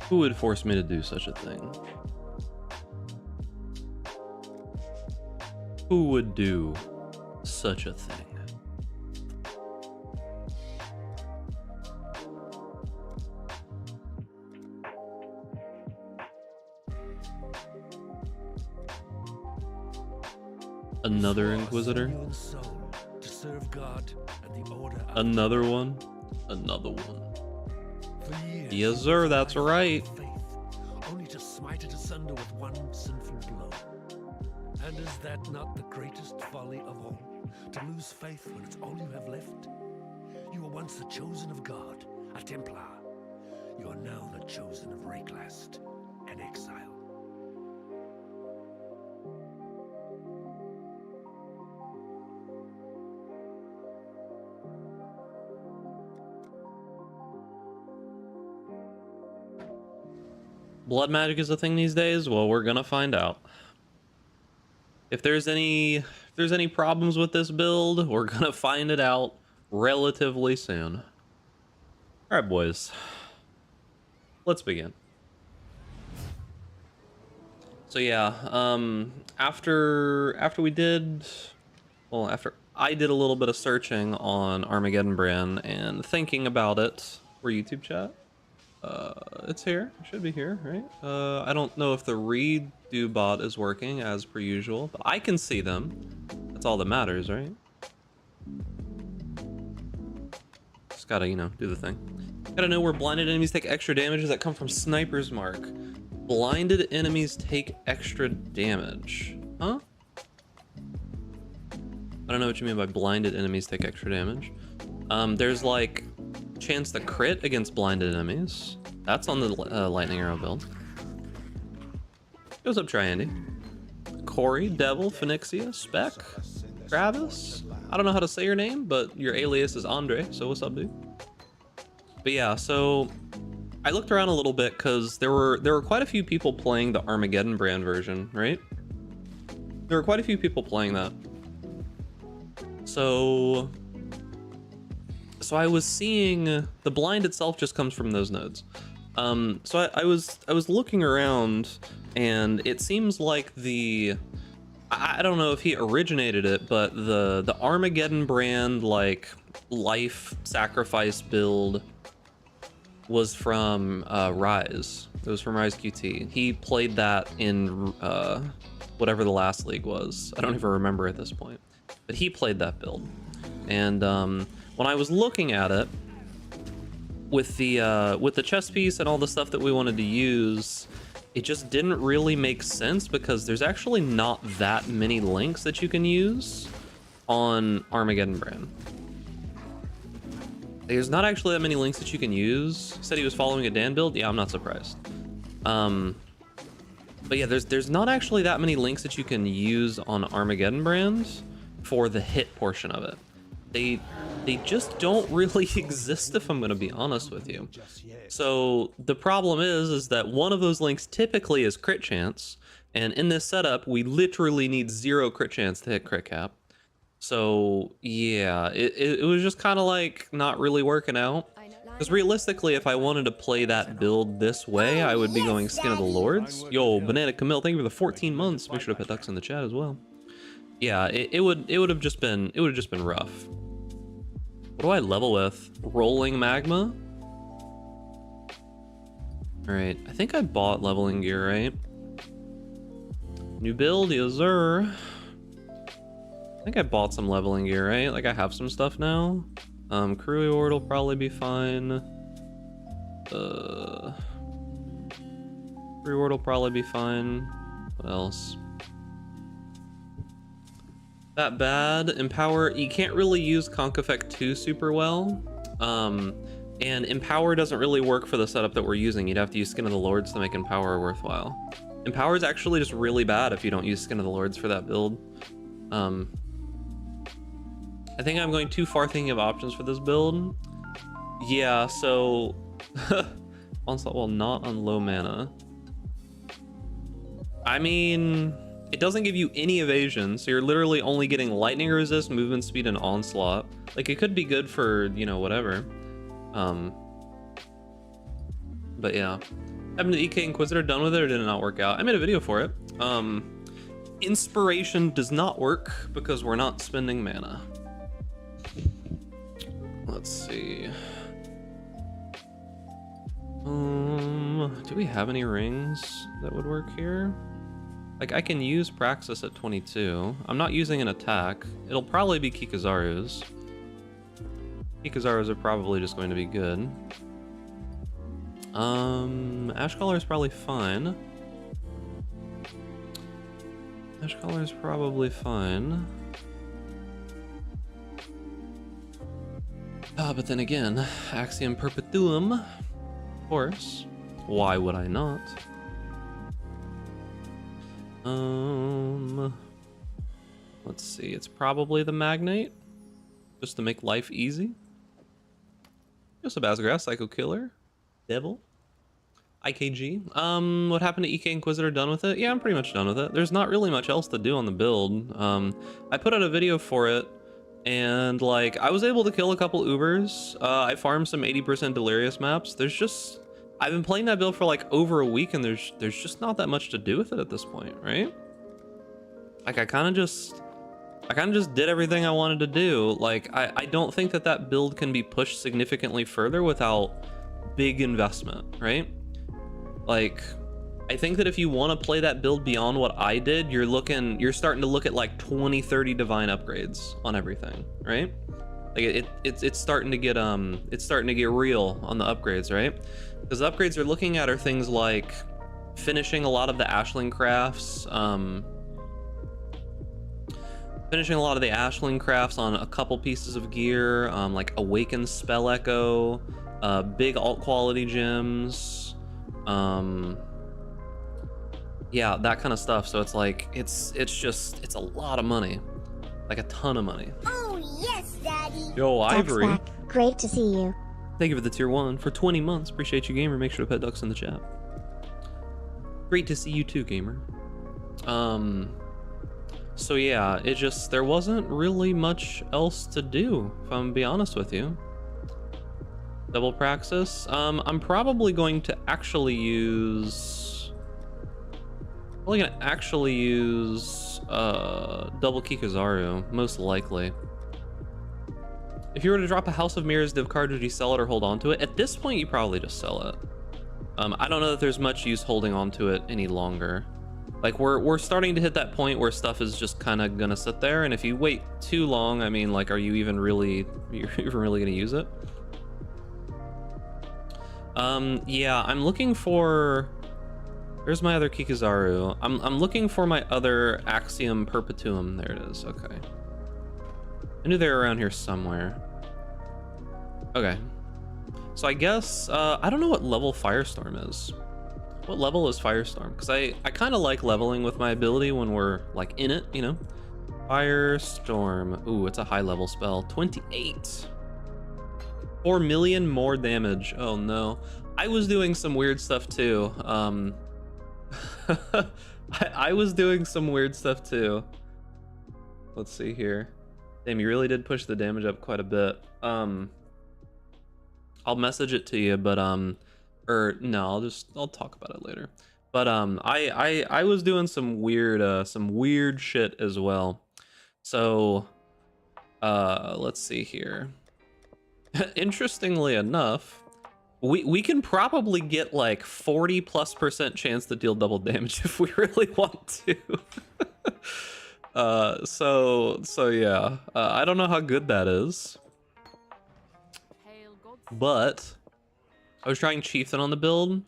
Who would force me to do such a thing? Who would do such a thing? Another Inquisitor? Another one? Another one. Yes, sir, that's right. Only to smite it asunder with one sinful blow. And is that not the greatest folly of all? To lose faith when it's all you have left? You were once the chosen of God, a Templar. You are now the chosen of Rayclast, an exile. Blood magic is a thing these days? Well, we're gonna find out. If there's any problems with this build, we're gonna find it out relatively soon. All right, boys. Let's begin. So yeah, after I did a little bit of searching on Armageddon brand and thinking about it for YouTube chat. It's here. It should be here, right? I don't know if the redo bot is working as per usual, but I can see them. That's all that matters, right? Just gotta, you know, do the thing. Gotta know where blinded enemies take extra damages that come from Sniper's Mark. Blinded enemies take extra damage. Huh? I don't know what you mean by blinded enemies take extra damage. There's like chance to crit against blinded enemies. That's on the lightning arrow build. Goes up Triandy. Corey, Devil, Phoenixia, Spec, Travis. I don't know how to say your name, but your alias is Andre, so what's up, dude? But yeah, so I looked around a little bit because there were quite a few people playing the Armageddon brand version, right? There were quite a few people playing that. So I was seeing the blind itself just comes from those nodes. So I was looking around, and it seems like I don't know if he originated it, but the Armageddon brand like life sacrifice build was from Rise. It was from Rise QT. He played that in whatever the last league was. I don't even remember at this point, but he played that build. And when I was looking at it with the chess piece and all the stuff that we wanted to use, it just didn't really make sense because there's actually not that many links that you can use on Armageddon brand. There's not actually that many links that you can use. Said he was following a Dan build. Yeah, I'm not surprised. But yeah, there's not actually that many links that you can use on Armageddon brand for the hit portion of it. They just don't really exist, if I'm going to be honest with you. So the problem is that one of those links typically is crit chance, and in this setup we literally need 0 crit chance to hit crit cap. So yeah, it was just kind of like not really working out. Because realistically, if I wanted to play that build this way, I would be going Skin of the Lords. Yo, Banana Camille, thank you for the 14 months. Make sure to put ducks in the chat as well. Yeah, it would have just been rough. What do I level with? Rolling Magma? Alright, I think I bought leveling gear, right? New build, yes sir. I think I bought some leveling gear, right? Like I have some stuff now. Crew reward will probably be fine. Reward will probably be fine. What else? That bad. Empower, you can't really use Conk Effect 2 super well. And Empower doesn't really work for the setup that we're using. You'd have to use Skin of the Lords to make Empower worthwhile. Empower is actually just really bad if you don't use Skin of the Lords for that build. I think I'm going too far thinking of options for this build. Yeah, so onslaught, well, not on low mana. I mean, it doesn't give you any evasion, so you're literally only getting lightning resist, movement speed, and onslaught. Like, it could be good for, you know, whatever. But yeah, Happened to EK Inquisitor, done with it, or did it not work out? I made a video for it. Inspiration does not work because we're not spending mana. Let's see. Do we have any rings that would work here? Like, I can use Praxis at 22. I'm not using an attack. It'll probably be Kikazaru's. Kikazaru's are probably just going to be good. Ash Color is probably fine. Ash Color is probably fine. But then again, Axiom Perpetuum, of course. Why would I not? Let's see, it's probably the Magnate, just to make life easy. Just a Basgrass, Psycho Killer, Devil, IKG. What happened to EK Inquisitor? Done with it? Yeah, I'm pretty much done with it. There's not really much else to do on the build. I put out a video for it, and like, I was able to kill a couple Ubers. I farmed some 80% Delirious maps. I've been playing that build for like over a week, and there's just not that much to do with it at this point, right? Like, I kind of just did everything I wanted to do. Like, I don't think that build can be pushed significantly further without big investment, right? Like, I think that if you want to play that build beyond what I did, you're starting to look at like 20-30 divine upgrades on everything, right? Like, it's starting to get real on the upgrades, right? Because the upgrades you're looking at are things like finishing a lot of the Ashling crafts, finishing a lot of the Ashling crafts on a couple pieces of gear, like Awakened Spell Echo, big alt quality gems, yeah, that kind of stuff. So it's like, it's a lot of money, like a ton of money. Oh yes, Daddy. Yo, Ivory. Duck's back. Great to see you. Thank you for the tier 1 for 20 months. Appreciate you, gamer. Make sure to pet Ducks in the chat. Great to see you too, gamer. So yeah, there wasn't really much else to do, if I'm gonna be honest with you. Double Praxis. I'm probably going to actually use double Kikazaru, most likely. If you were to drop a House of Mirrors div card, would you sell it or hold on to it? At this point, you probably just sell it. I don't know that there's much use holding on to it any longer. Like, we're starting to hit that point where stuff is just kind of gonna sit there, and if you wait too long, I mean, like, are you even really gonna use it? Yeah, I'm looking for... There's my other Kikazaru. I'm looking for my other Axiom Perpetuum. There it is. Okay. I knew they were around here somewhere. Okay. So I guess, I don't know what level Firestorm is. What level is Firestorm? Because I kind of like leveling with my ability when we're, like, in it, you know? Firestorm. Ooh, it's a high level spell. 28. 4 million more damage. Oh, no. I was doing some weird stuff, too. I was doing some weird stuff, too. Let's see here. Damn, you really did push the damage up quite a bit. I'll message it to you, but or no, I'll talk about it later. But I was doing some weird shit as well. So let's see here. Interestingly enough, we can probably get like 40+% chance to deal double damage if we really want to. So yeah, I don't know how good that is, but I was trying Chieftain on the build.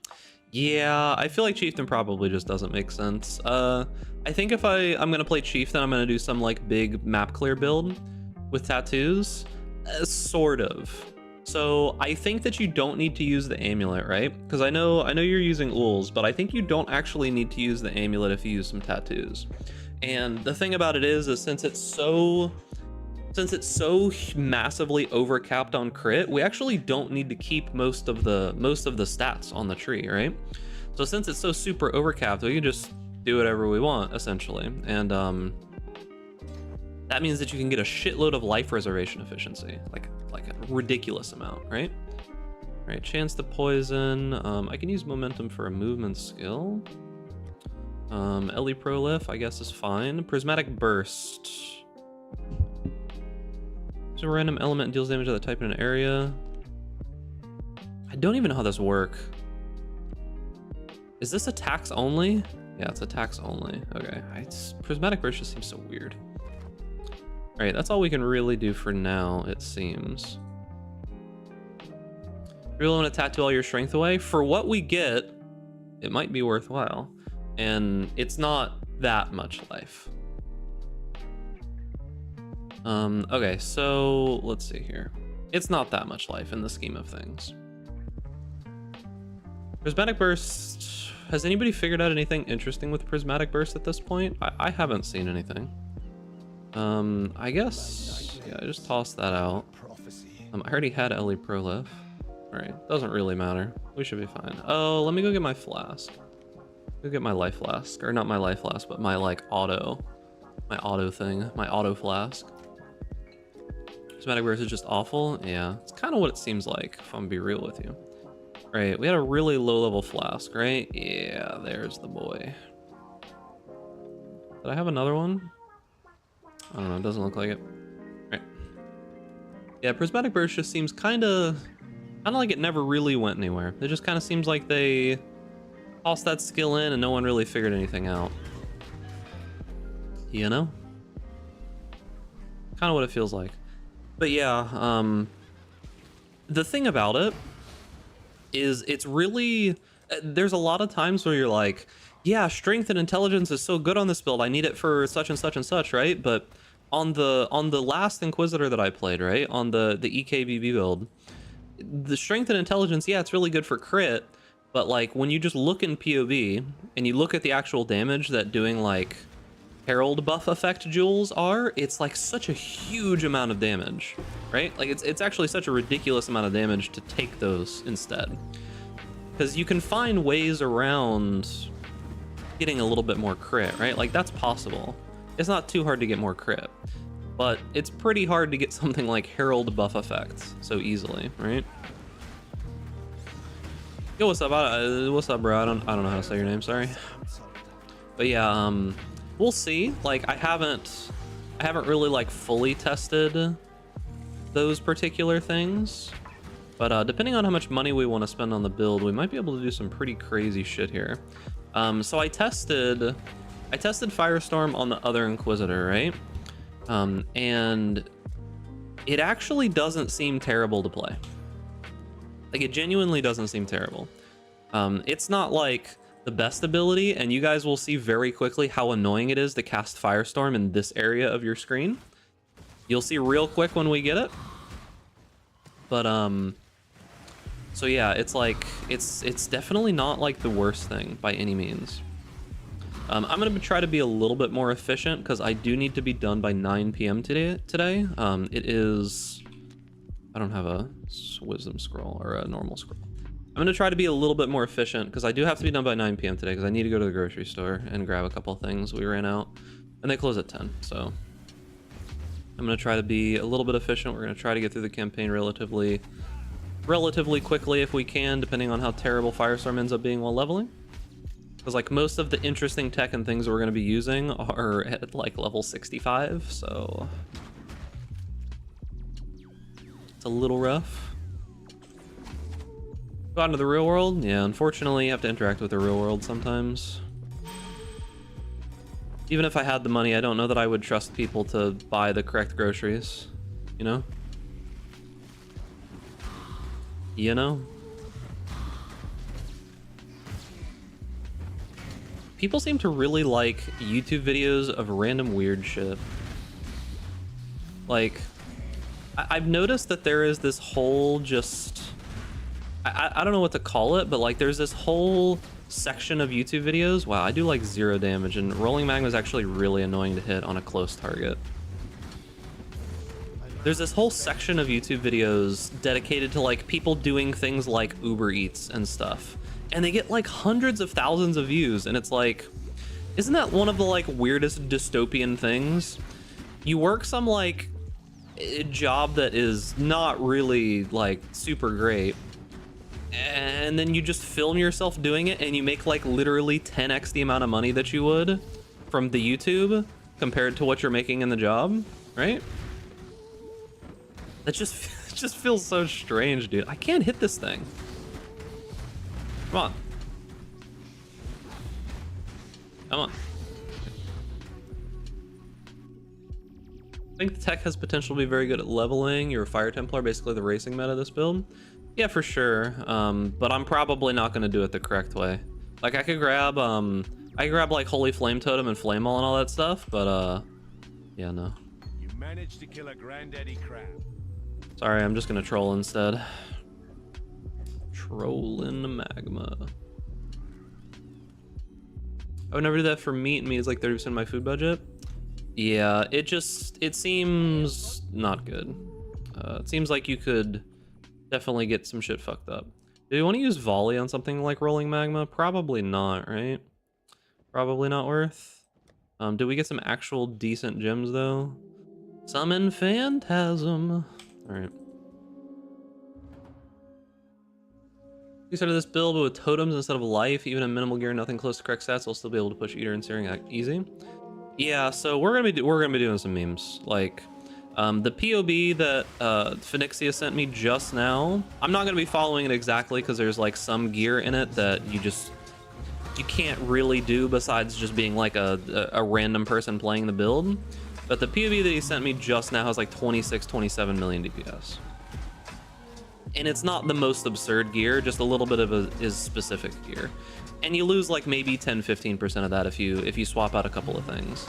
Yeah, I feel like Chieftain probably just doesn't make sense. I think if I'm gonna play Chieftain, I'm gonna do some like big map clear build with tattoos, sort of. So I think that you don't need to use the amulet, right? Because I know you're using Ools, but I think you don't actually need to use the amulet if you use some tattoos. And the thing about it is since it's so massively overcapped on crit, we actually don't need to keep most of the stats on the tree, right? So since it's so super overcapped, we can just do whatever we want essentially, and that means that you can get a shitload of life reservation efficiency, like a ridiculous amount, right? Right, chance to poison. I can use momentum for a movement skill. Ellie Prolif, I guess, is fine. Prismatic Burst. So a random element deals damage to the type in an area. I don't even know how this works. Is this attacks only? Yeah, it's attacks only. Okay, Prismatic Burst just seems so weird. All right, that's all we can really do for now, it seems. Really want to tattoo all your strength away? For what we get, it might be worthwhile. And it's not that much life. Okay, so let's see here. It's not that much life in the scheme of things. Prismatic Burst. Has anybody figured out anything interesting with Prismatic Burst at this point? I haven't seen anything. I guess, yeah, I just tossed that out. I already had Ellie Prolif. Alright, doesn't really matter. We should be fine. Oh, let me go get my flask. Go get my life flask. Or not my life flask, but my, like, auto thing. My auto flask. Prismatic Burst is just awful? Yeah, it's kind of what it seems like, if I'm gonna be real with you. Right, we had a really low-level flask, right? Yeah, there's the boy. Did I have another one? I don't know, it doesn't look like it. Right. Yeah, Prismatic Burst just seems kind of like it never really went anywhere. It just kind of seems like they tossed that skill in and no one really figured anything out. You know? Kind of what it feels like. But yeah, the thing about it is it's really, there's a lot of times where you're like, yeah, strength and intelligence is so good on this build, I need it for such and such and such, right? But on the last Inquisitor that I played, right, on the EKBB build, the strength and intelligence, yeah, it's really good for crit, but like when you just look in POV and you look at the actual damage that doing like Herald buff effect jewels are, it's like such a huge amount of damage, right? Like it's actually such a ridiculous amount of damage to take those instead, because you can find ways around getting a little bit more crit, right? Like that's possible. It's not too hard to get more crit, but it's pretty hard to get something like Herald buff effects so easily, right? Yo, what's up? What's up, bro? I don't know how to say your name. Sorry. But yeah, we'll see. Like I haven't really like fully tested those particular things, but depending on how much money we want to spend on the build, we might be able to do some pretty crazy shit here. So I tested Firestorm on the other Inquisitor, right? And it actually doesn't seem terrible to play. Like it genuinely doesn't seem terrible. It's not like the best ability, and you guys will see very quickly how annoying it is to cast Firestorm in this area of your screen. You'll see real quick when we get it. But so yeah, it's like it's definitely not like the worst thing by any means. I'm gonna try to be a little bit more efficient because I do need to be done by 9 p.m. today. It is, I don't have a wisdom scroll or a normal scroll. I'm gonna try to be a little bit more efficient because I do have to be done by 9 p.m. today because I need to go to the grocery store and grab a couple of things. We ran out and they close at 10, so I'm gonna try to be a little bit efficient. We're gonna try to get through the campaign relatively quickly if we can, depending on how terrible Firestorm ends up being while leveling. Because like most of the interesting tech and things we're going to be using are at like level 65, so it's a little rough. Go out into the real world? Yeah, unfortunately you have to interact with the real world sometimes. Even if I had the money, I don't know that I would trust people to buy the correct groceries, you know? You know? People seem to really like YouTube videos of random weird shit. Like, I've noticed that there is this whole just... I don't know what to call it, but like there's this whole section of YouTube videos. Wow, I do like 0 damage, and Rolling Magma is actually really annoying to hit on a close target. There's this whole section of YouTube videos dedicated to like people doing things like Uber Eats and stuff. And they get like hundreds of thousands of views, and it's like, isn't that one of the like weirdest dystopian things? You work some like job that is not really like super great, and then you just film yourself doing it and you make like literally 10x the amount of money that you would from the YouTube compared to what you're making in the job, right? That just it just feels so strange, dude. I can't hit this thing. Come on. Come on. I think the tech has potential to be very good at leveling. You're a Fire Templar, basically the racing meta of this build. Yeah, for sure. But I'm probably not going to do it the correct way. Like I could grab like Holy Flame Totem and Flame Maul and all that stuff, but yeah, no. You managed to kill a granddaddy crab. Sorry, I'm just gonna troll instead. Trollin' magma. I would never do that for meat, and meat is like 30% of my food budget. Yeah, it seems not good. It seems like you could definitely get some shit fucked up. Do you want to use volley on something like rolling magma? Probably not, right? Probably not worth. Did we get some actual decent gems though? Summon Phantasm. All right. We started this build but with totems instead of life. Even in minimal gear, nothing close to correct stats, we'll still be able to push Eater and Searing easy. Yeah, so we're gonna be doing some memes like the POB that Phoenixia sent me just now. I'm not gonna be following it exactly because there's like some gear in it that you can't really do besides just being like a random person playing the build. But the POB that he sent me just now has like 27 million DPS. And it's not the most absurd gear, just a little bit of is specific gear. And you lose like maybe 10-15% of that if you swap out a couple of things.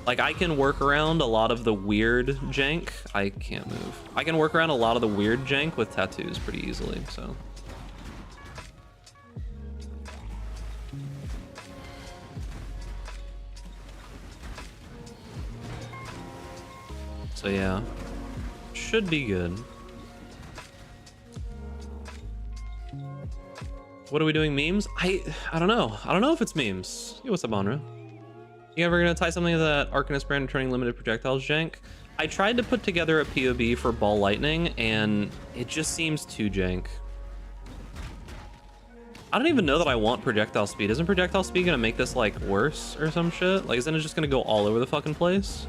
Like I can work around a lot of the weird jank. I can't move. I can work around a lot of the weird jank with tattoos pretty easily, so. So yeah, should be good. What are we doing, memes? I don't know. I don't know if it's memes. Hey, what's up, Onra? You ever gonna tie something to that Arcanist brand turning limited projectiles jank? I tried to put together a POB for Ball Lightning and it just seems too jank. I don't even know that I want projectile speed. Isn't projectile speed gonna make this like worse or some shit? Like, isn't it just gonna go all over the fucking place?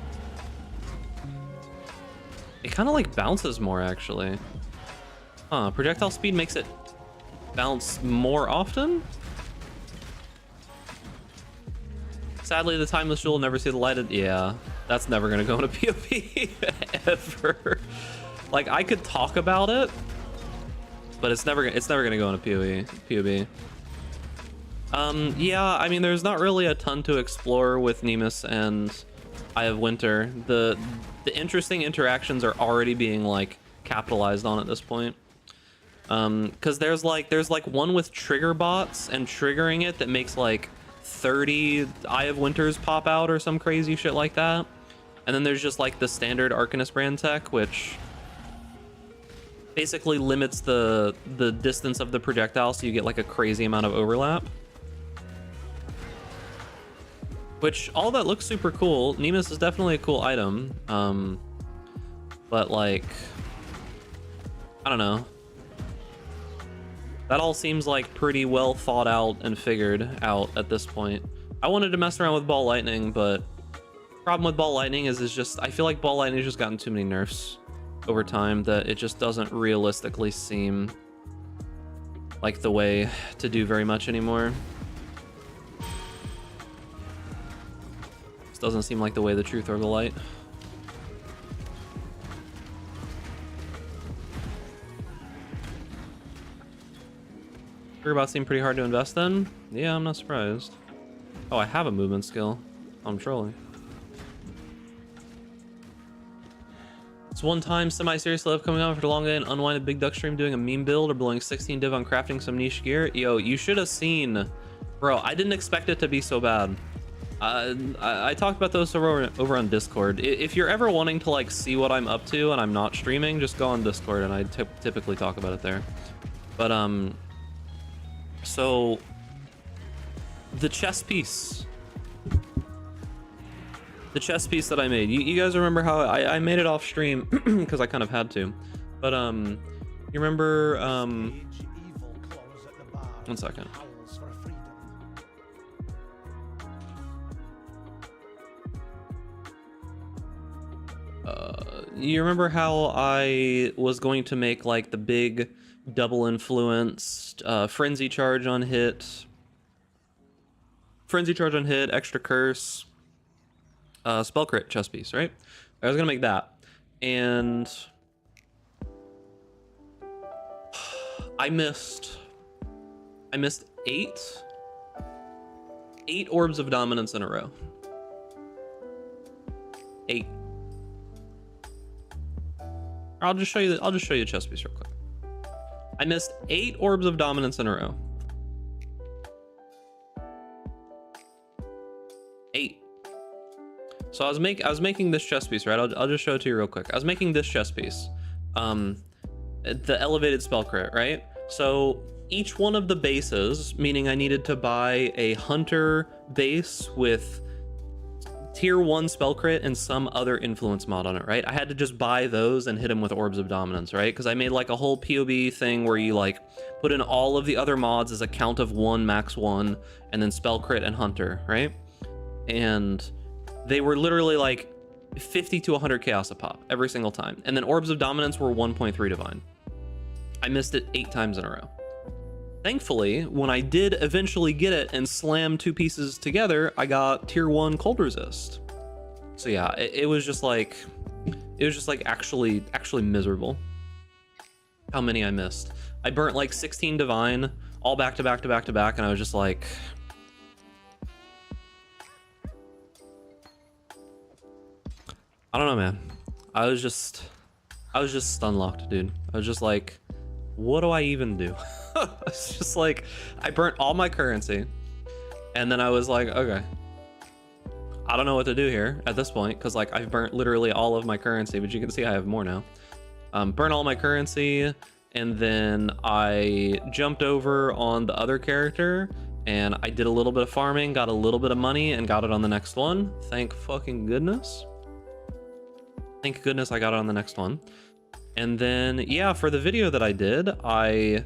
It kind of like bounces more actually. Huh, projectile speed makes it bounce more often? Sadly, the Timeless Jewel will never see the light of... Yeah, that's never gonna go into POV ever. Like, I could talk about it, but it's never gonna go into POV. Yeah, I mean, there's not really a ton to explore with Nemus and Eye of Winter. The interesting interactions are already being like capitalized on at this point. Because there's like one with trigger bots and triggering it that makes like 30 Eye of Winters pop out or some crazy shit like that. And then there's just like the standard Arcanist brand tech, which basically limits the distance of the projectile so you get like a crazy amount of overlap. Which, all that looks super cool. Nemus is definitely a cool item. But like, I don't know. That all seems like pretty well thought out and figured out at this point. I wanted to mess around with Ball Lightning, but problem with Ball Lightning is just, I feel like Ball Lightning has just gotten too many nerfs over time that it just doesn't realistically seem like the way to do very much anymore. This doesn't seem like the way, the truth, or the light. Bots seem pretty hard to invest in. Yeah, I'm not surprised. Oh, I have a movement skill. I'm trolling. It's one time semi-serious love coming out for a long day and unwind a big duck stream doing a meme build or blowing 16 div on crafting some niche gear. Yo, you should have seen, bro. I didn't expect it to be so bad. I talked about those over on Discord. If you're ever wanting to like see what I'm up to and I'm not streaming, just go on Discord and I typically talk about it there. But so the chess piece that I made, you guys remember how I made it off stream because I kind of had to, but you remember One second. Howls for freedom. You remember how I was going to make like the big double influenced frenzy charge on hit, extra curse, spell crit chest piece, right? I was gonna make that, and I missed eight orbs of dominance in a row. 8. I'll just show you the chest piece real quick. I missed 8 orbs of dominance in a row. 8. So I was making this chest piece, right? I'll just show it to you real quick. I was making this chest piece, the elevated spell crit, right? So each one of the bases, meaning I needed to buy a hunter base with tier 1 spell crit and some other influence mod on it, right? I had to just buy those and hit him with orbs of dominance, right? Because I made like a whole POB thing where you like put in all of the other mods as a count of 1, max 1, and then spell crit and hunter, right? And they were literally like 50 to 100 chaos a pop every single time. And then orbs of dominance were 1.3 divine. I missed it 8 times in a row. Thankfully, when I did eventually get it and slam 2 pieces together, I got tier 1 cold resist. So yeah, it was just like actually miserable how many I missed. I burnt like 16 divine all back to back to back to back, and I was just like, I don't know, man. I was just stun locked, dude. I was just like, what do I even do? It's just like, I burnt all my currency, and then I was like, okay, I don't know what to do here at this point, because like I've burnt literally all of my currency, but you can see I have more now. Burn all my currency, and then I jumped over on the other character, and I did a little bit of farming, got a little bit of money, and got it on the next one. Thank fucking goodness. Thank goodness I got it on the next one. And then, yeah, for the video that I did, I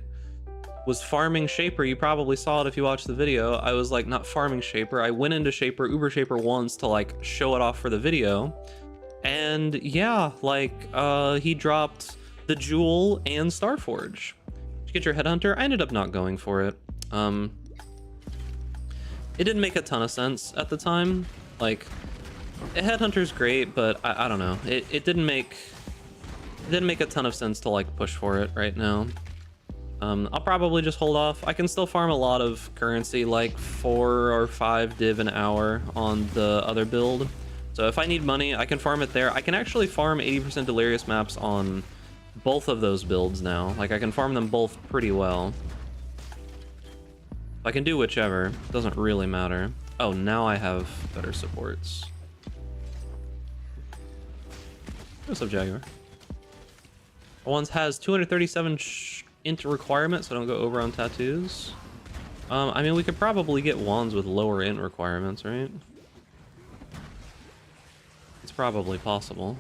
was farming Shaper. You probably saw it if you watched the video. I was like, not farming Shaper. I went into Shaper, Uber Shaper once to like show it off for the video. And yeah, like he dropped the Jewel and Starforge. Did you get your Headhunter? I ended up not going for it. It didn't make a ton of sense at the time. Like, a Headhunter's great, but I don't know. It didn't make a ton of sense to like push for it right now. I'll probably just hold off. I can still farm a lot of currency, like 4 or 5 div an hour on the other build. So if I need money, I can farm it there. I can actually farm 80% Delirious maps on both of those builds now. Like, I can farm them both pretty well. I can do whichever. It doesn't really matter. Oh, now I have better supports. What's up, Jaguar? Ones has 237 int requirement, so don't go over on tattoos. I mean, we could probably get wands with lower int requirements, right? It's probably possible.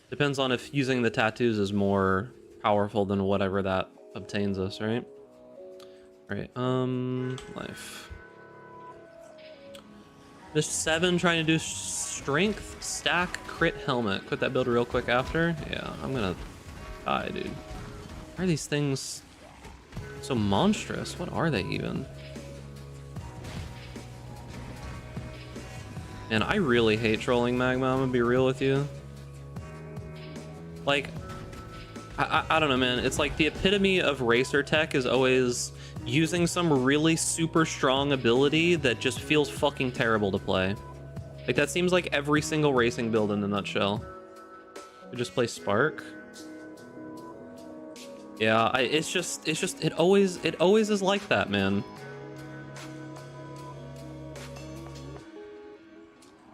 Depends on if using the tattoos is more powerful than whatever that obtains us, right? Right, life. Just 7 trying to do strength, stack, crit, helmet. Quit that build real quick after. Yeah, I'm gonna die, dude. Why are these things so monstrous? What are they even? Man, I really hate trolling Magma, I'm gonna be real with you. Like, I don't know, man. It's like the epitome of racer tech is always using some really super strong ability that just feels fucking terrible to play. Like, that seems like every single racing build in a nutshell. We just play Spark. Yeah, it always is like that, man.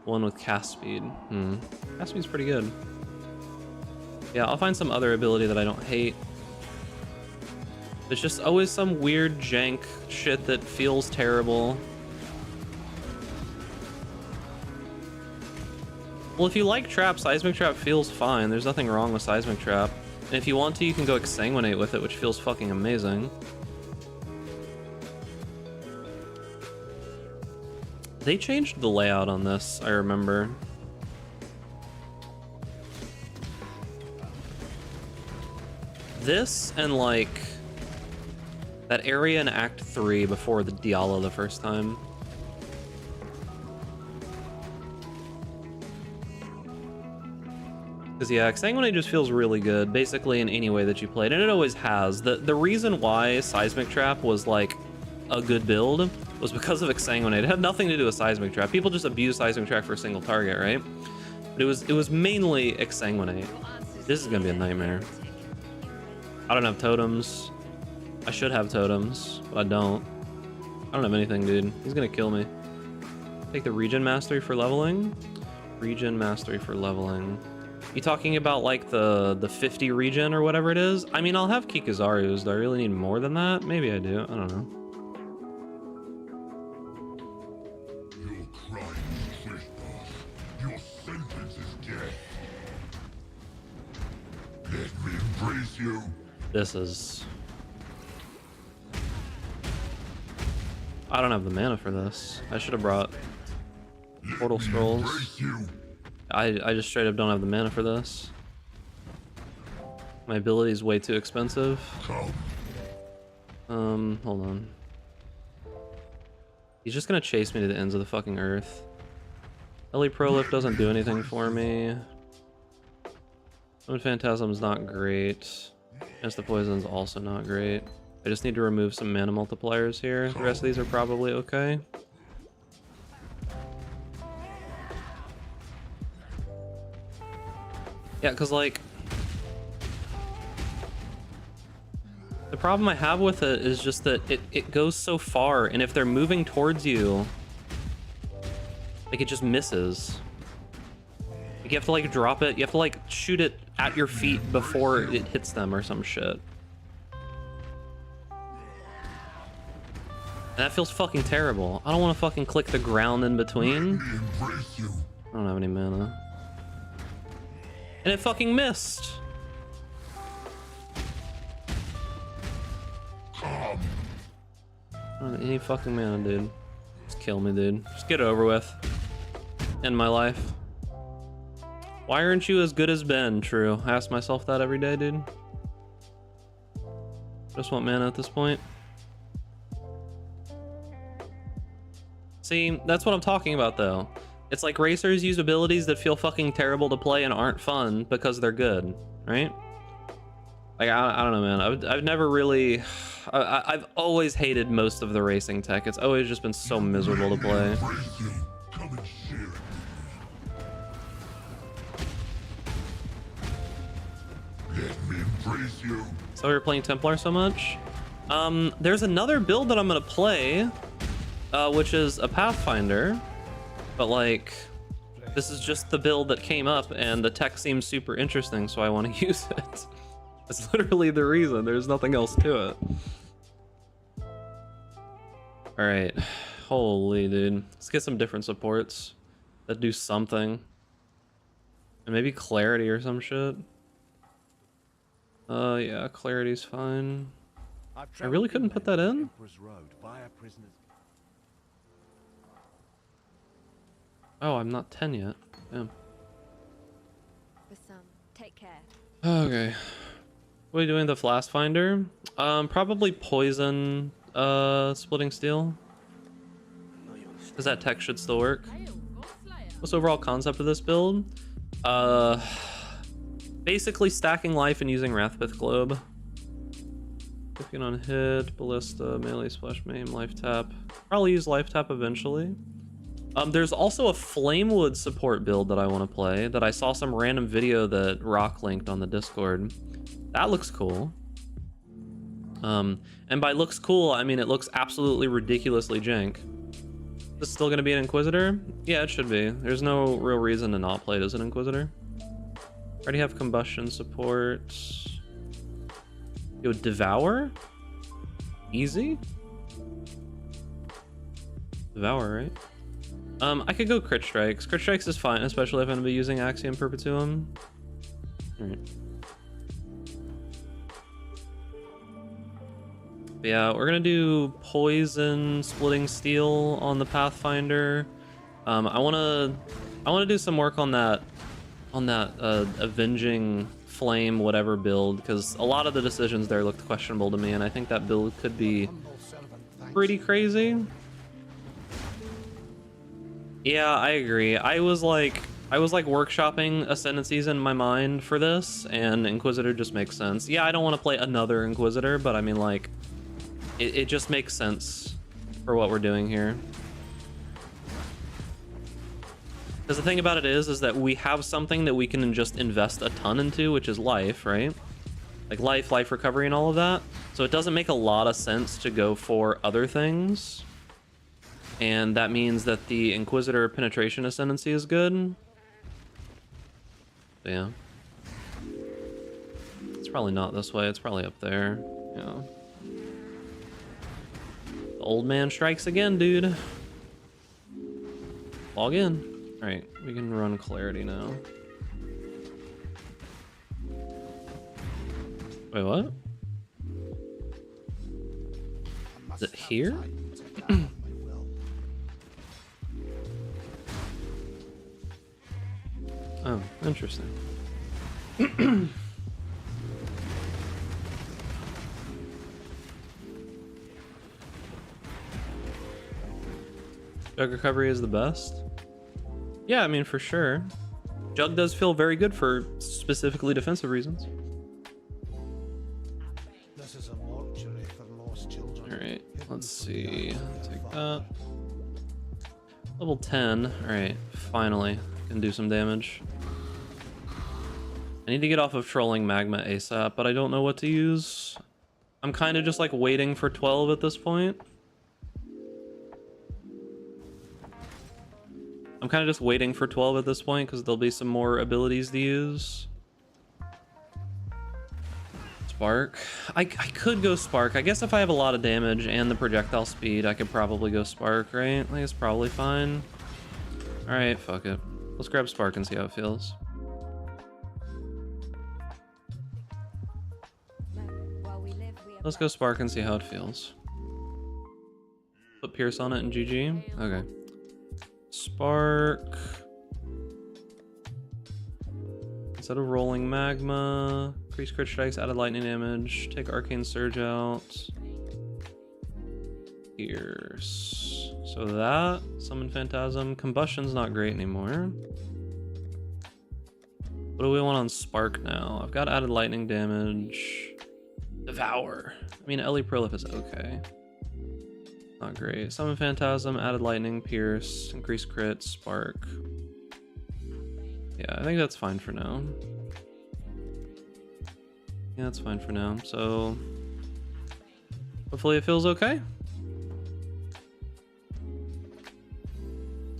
One with cast speed. Cast speed's pretty good. Yeah, I'll find some other ability that I don't hate. There's just always some weird jank shit that feels terrible. Well, if you like Trap, Seismic Trap feels fine. There's nothing wrong with Seismic Trap. And if you want to, you can go Exsanguinate with it, which feels fucking amazing. They changed the layout on this, I remember. This and like that area in Act 3 before the Diallo the first time. Because yeah, Exsanguinate just feels really good, basically in any way that you played, and it always has. The reason why Seismic Trap was like a good build was because of Exsanguinate. It had nothing to do with Seismic Trap. People just abuse Seismic Trap for a single target, right? But it was mainly Exsanguinate. This is gonna be a nightmare. I don't have totems. I should have totems, but I don't. I don't have anything, dude. He's gonna kill me. Take the Regen Mastery for leveling. Regen Mastery for leveling. You talking about like the 50 regen or whatever it is? I mean, I'll have Kikazarus. Do I really need more than that? Maybe I do. I don't know. Your crime is trespass. Your sentence is death. Let me embrace you. This is... I don't have the mana for this. I should have brought Portal Scrolls. Embrace you. I just straight up don't have the mana for this. My ability is way too expensive. Come. Hold on. He's just gonna chase me to the ends of the fucking earth. Ellie Prolift doesn't do anything for me. Summon Phantasm's not great. Against the Poison's also not great. I just need to remove some mana multipliers here. The rest of these are probably okay. Yeah, because, like, the problem I have with it is just that it goes so far, and if they're moving towards you, like, it just misses. Like, you have to, like, drop it. You have to, like, shoot it at your feet before it hits them or some shit. And that feels fucking terrible. I don't want to fucking click the ground in between. Embrace you. I don't have any mana. And it fucking missed. Come. I don't have any fucking mana, dude. Just kill me, dude. Just get it over with. End my life. Why aren't you as good as Ben? True. I ask myself that every day, dude. Just want mana at this point. See, that's what I'm talking about, though. It's like racers use abilities that feel fucking terrible to play and aren't fun because they're good, right? Like, I don't know, man. I've never really... I've always hated most of the racing tech. It's always just been so miserable to play. Embrace you. Come and share it. Let me embrace you. So you're playing Templar so much? There's another build that I'm gonna play, which is a Pathfinder. But like, this is just the build that came up and the tech seems super interesting, so I want to use it. That's literally the reason. There's nothing else to it. All right. Holy dude. Let's get some different supports that do something. And maybe clarity or some shit. Yeah, clarity's fine. I really couldn't put that in? Oh, I'm not 10 yet. Damn. For some, take care. Okay. What are you doing, the Flask Finder? Probably Poison, Splitting Steel. Because that tech should still work. What's the overall concept of this build? Basically stacking life and using Wrathpith Globe. Clicking on hit, Ballista, melee, splash, maim, life tap. Probably use life tap eventually. There's also a Flamewood support build that I want to play that I saw some random video that Rock linked on the Discord. That looks cool. And by looks cool, I mean it looks absolutely ridiculously jank. This is still going to be an Inquisitor? Yeah, it should be. There's no real reason to not play it as an Inquisitor. Already have Combustion support. Yo, Devour? Easy? Devour, right? I could go Crit Strikes. Crit Strikes is fine, especially if I'm going to be using Axiom Perpetuum. Alright. Yeah, we're going to do Poison, Splitting Steel on the Pathfinder. I wanna do some work on that avenging flame whatever build, because a lot of the decisions there looked questionable to me, and I think that build could be pretty crazy. Yeah, I agree. I was like workshopping ascendancies in my mind for this, and Inquisitor just makes sense. Yeah, I don't want to play another Inquisitor, but I mean, like, it just makes sense for what we're doing here. Because the thing about it is that we have something that we can just invest a ton into, which is life, right? Like life recovery and all of that. So it doesn't make a lot of sense to go for other things. And that means that the Inquisitor penetration ascendancy is good. But yeah. It's probably not this way. It's probably up there. Yeah. The old man strikes again, dude. Log in. Alright, we can run clarity now. Wait, what? Is it here? Oh, interesting. Jug recovery is the best? Yeah, I mean, for sure. Jug does feel very good for specifically defensive reasons. This is a mortuary for lost children. Alright, let's see. Take that. Level 10. Alright, finally. Can do some damage. I need to get off of trolling magma ASAP, but I don't know what to use. I'm kind of just like waiting for 12 at this point. I'm kind of just waiting for 12 at this point because there'll be some more abilities to use. Spark. I could go Spark. I guess if I have a lot of damage and the projectile speed, I could probably go Spark, right? I think it's probably fine. Alright, fuck it. Let's grab Spark and see how it feels. While we live, we Let's go Spark and see how it feels. Put Pierce on it and GG. Okay. Spark. Instead of rolling magma, increase crit strikes, added lightning damage, take arcane surge out. Pierce. So that, summon phantasm, combustion's not great anymore. What do we want on Spark now? I've got added lightning damage. Devour. I mean, Ellie Prolif is okay. Not great. Summon Phantasm, added lightning, pierce, increased crit, spark. Yeah, I think that's fine for now. Yeah, that's fine for now. So hopefully it feels okay.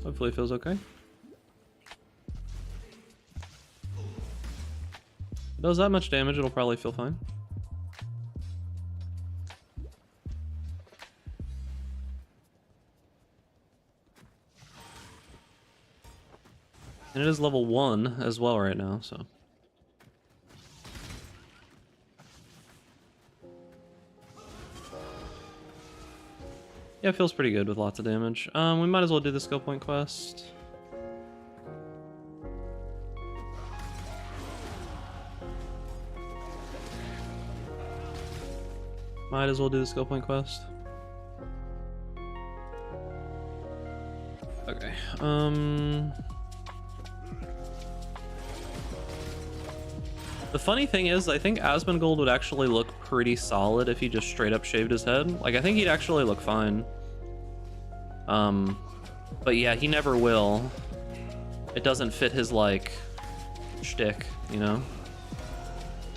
Hopefully it feels okay. If it does that much damage, it'll probably feel fine. And it is level 1 as well right now, so. Yeah, it feels pretty good with lots of damage. We might as well do the skill point quest. Might as well do the skill point quest. Okay, the funny thing is, I think Asmongold would actually look pretty solid if he just straight up shaved his head. Like, I think he'd actually look fine. But yeah, he never will. It doesn't fit his, like, shtick, you know?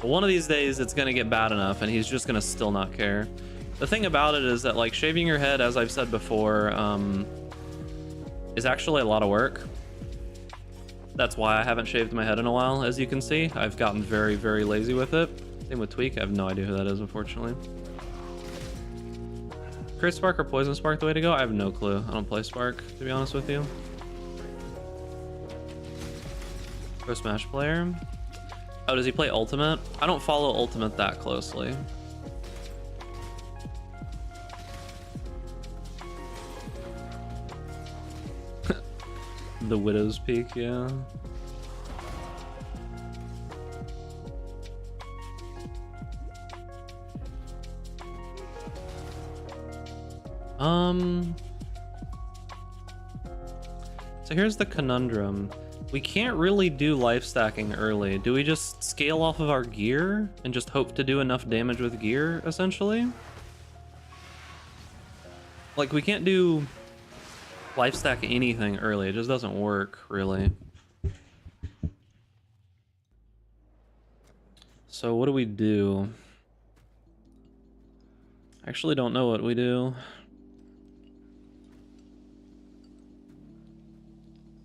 But one of these days, it's gonna get bad enough, and he's just gonna still not care. The thing about it is that, like, shaving your head, as I've said before, is actually a lot of work. That's why I haven't shaved my head in a while, as you can see. I've gotten very, very lazy with it. Same with Tweak. I have no idea who that is, unfortunately. Crit Spark or Poison Spark the way to go? I have no clue. I don't play Spark, to be honest with you. Pro Smash player. Oh, does he play Ultimate? I don't follow Ultimate that closely. The Widow's Peak, yeah. So here's the conundrum. We can't really do life stacking early. Do we just scale off of our gear and just hope to do enough damage with gear, essentially? Like, we can't do life stack anything early. It just doesn't work, really. So what do we do? I actually don't know what we do.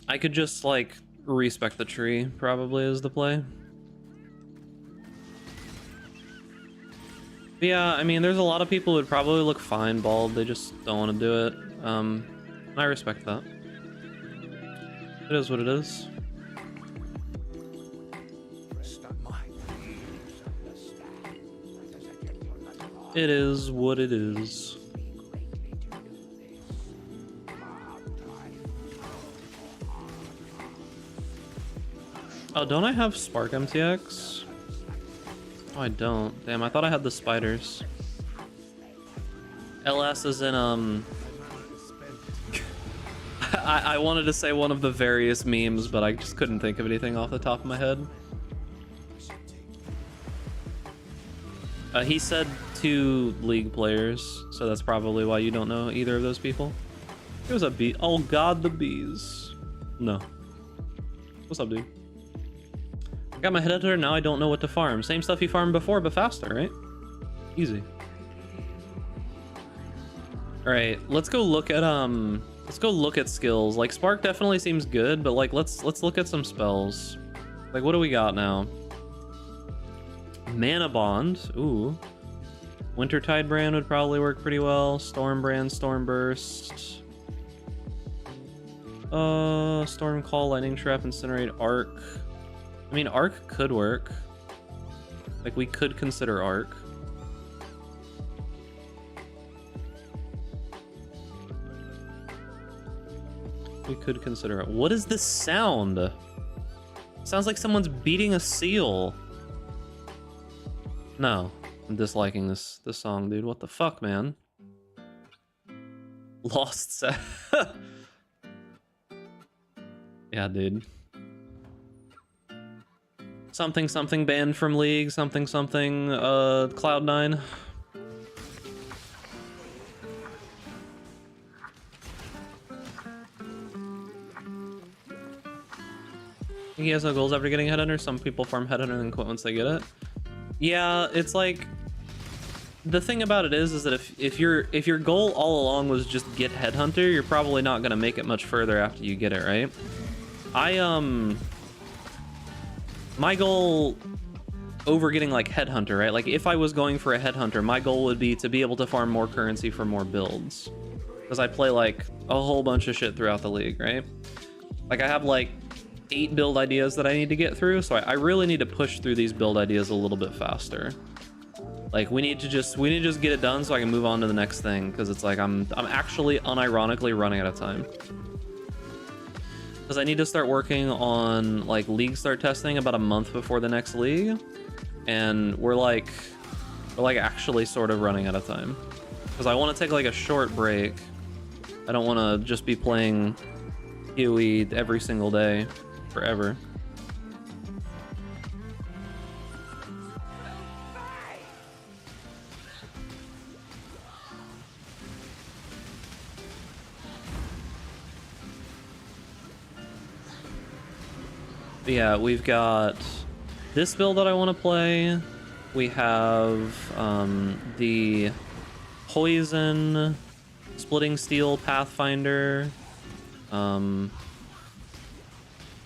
I could just, like, respec the tree, probably, is the play. But yeah, I mean, there's a lot of people who would probably look fine bald. They just don't want to do it. I respect that. It is what it is. It is what it is. Oh, don't I have Spark MTX? Oh, I don't. Damn, I thought I had the spiders. LS is in, I wanted to say one of the various memes, but I just couldn't think of anything off the top of my head. He said 2 League players, so that's probably why you don't know either of those people. There's a bee. Oh god, the bees. No. What's up, dude? Got my headhunter, now I don't know what to farm. Same stuff you farmed before, but faster, right? Easy. Alright, let's go look at skills. Like, Spark definitely seems good, but like let's look at some spells. Like, what do we got now? Mana Bond. Ooh. Wintertide Brand would probably work pretty well. Storm Brand, Storm Burst. Storm Call, Lightning Trap, Incinerate, Arc. I mean, Arc could work. Like, we could consider Arc. We could consider it. What is this sound? Sounds like someone's beating a seal. No, I'm disliking this song, dude. What the fuck, man? Lost set. Yeah, dude. Something something banned from League, something something Cloud9. He has no goals after getting Headhunter. Some people farm Headhunter and then quit once they get it. Yeah, it's like, the thing about it is that if your goal all along was just get Headhunter, you're probably not gonna make it much further after you get it, right? My goal over getting like Headhunter, right? Like, if I was going for a Headhunter, my goal would be to be able to farm more currency for more builds. Because I play like a whole bunch of shit throughout the league, right? Like, I have like 8 build ideas that I need to get through, so I really need to push through these build ideas a little bit faster. Like, we need to just get it done so I can move on to the next thing, because it's like I'm actually unironically running out of time. Because I need to start working on like league start testing about a month before the next league, and we're like actually sort of running out of time. Because I want to take like a short break. I don't want to just be playing PoE every single day forever. But yeah, we've got this build that I want to play. We have the Poison, Splitting Steel, Pathfinder.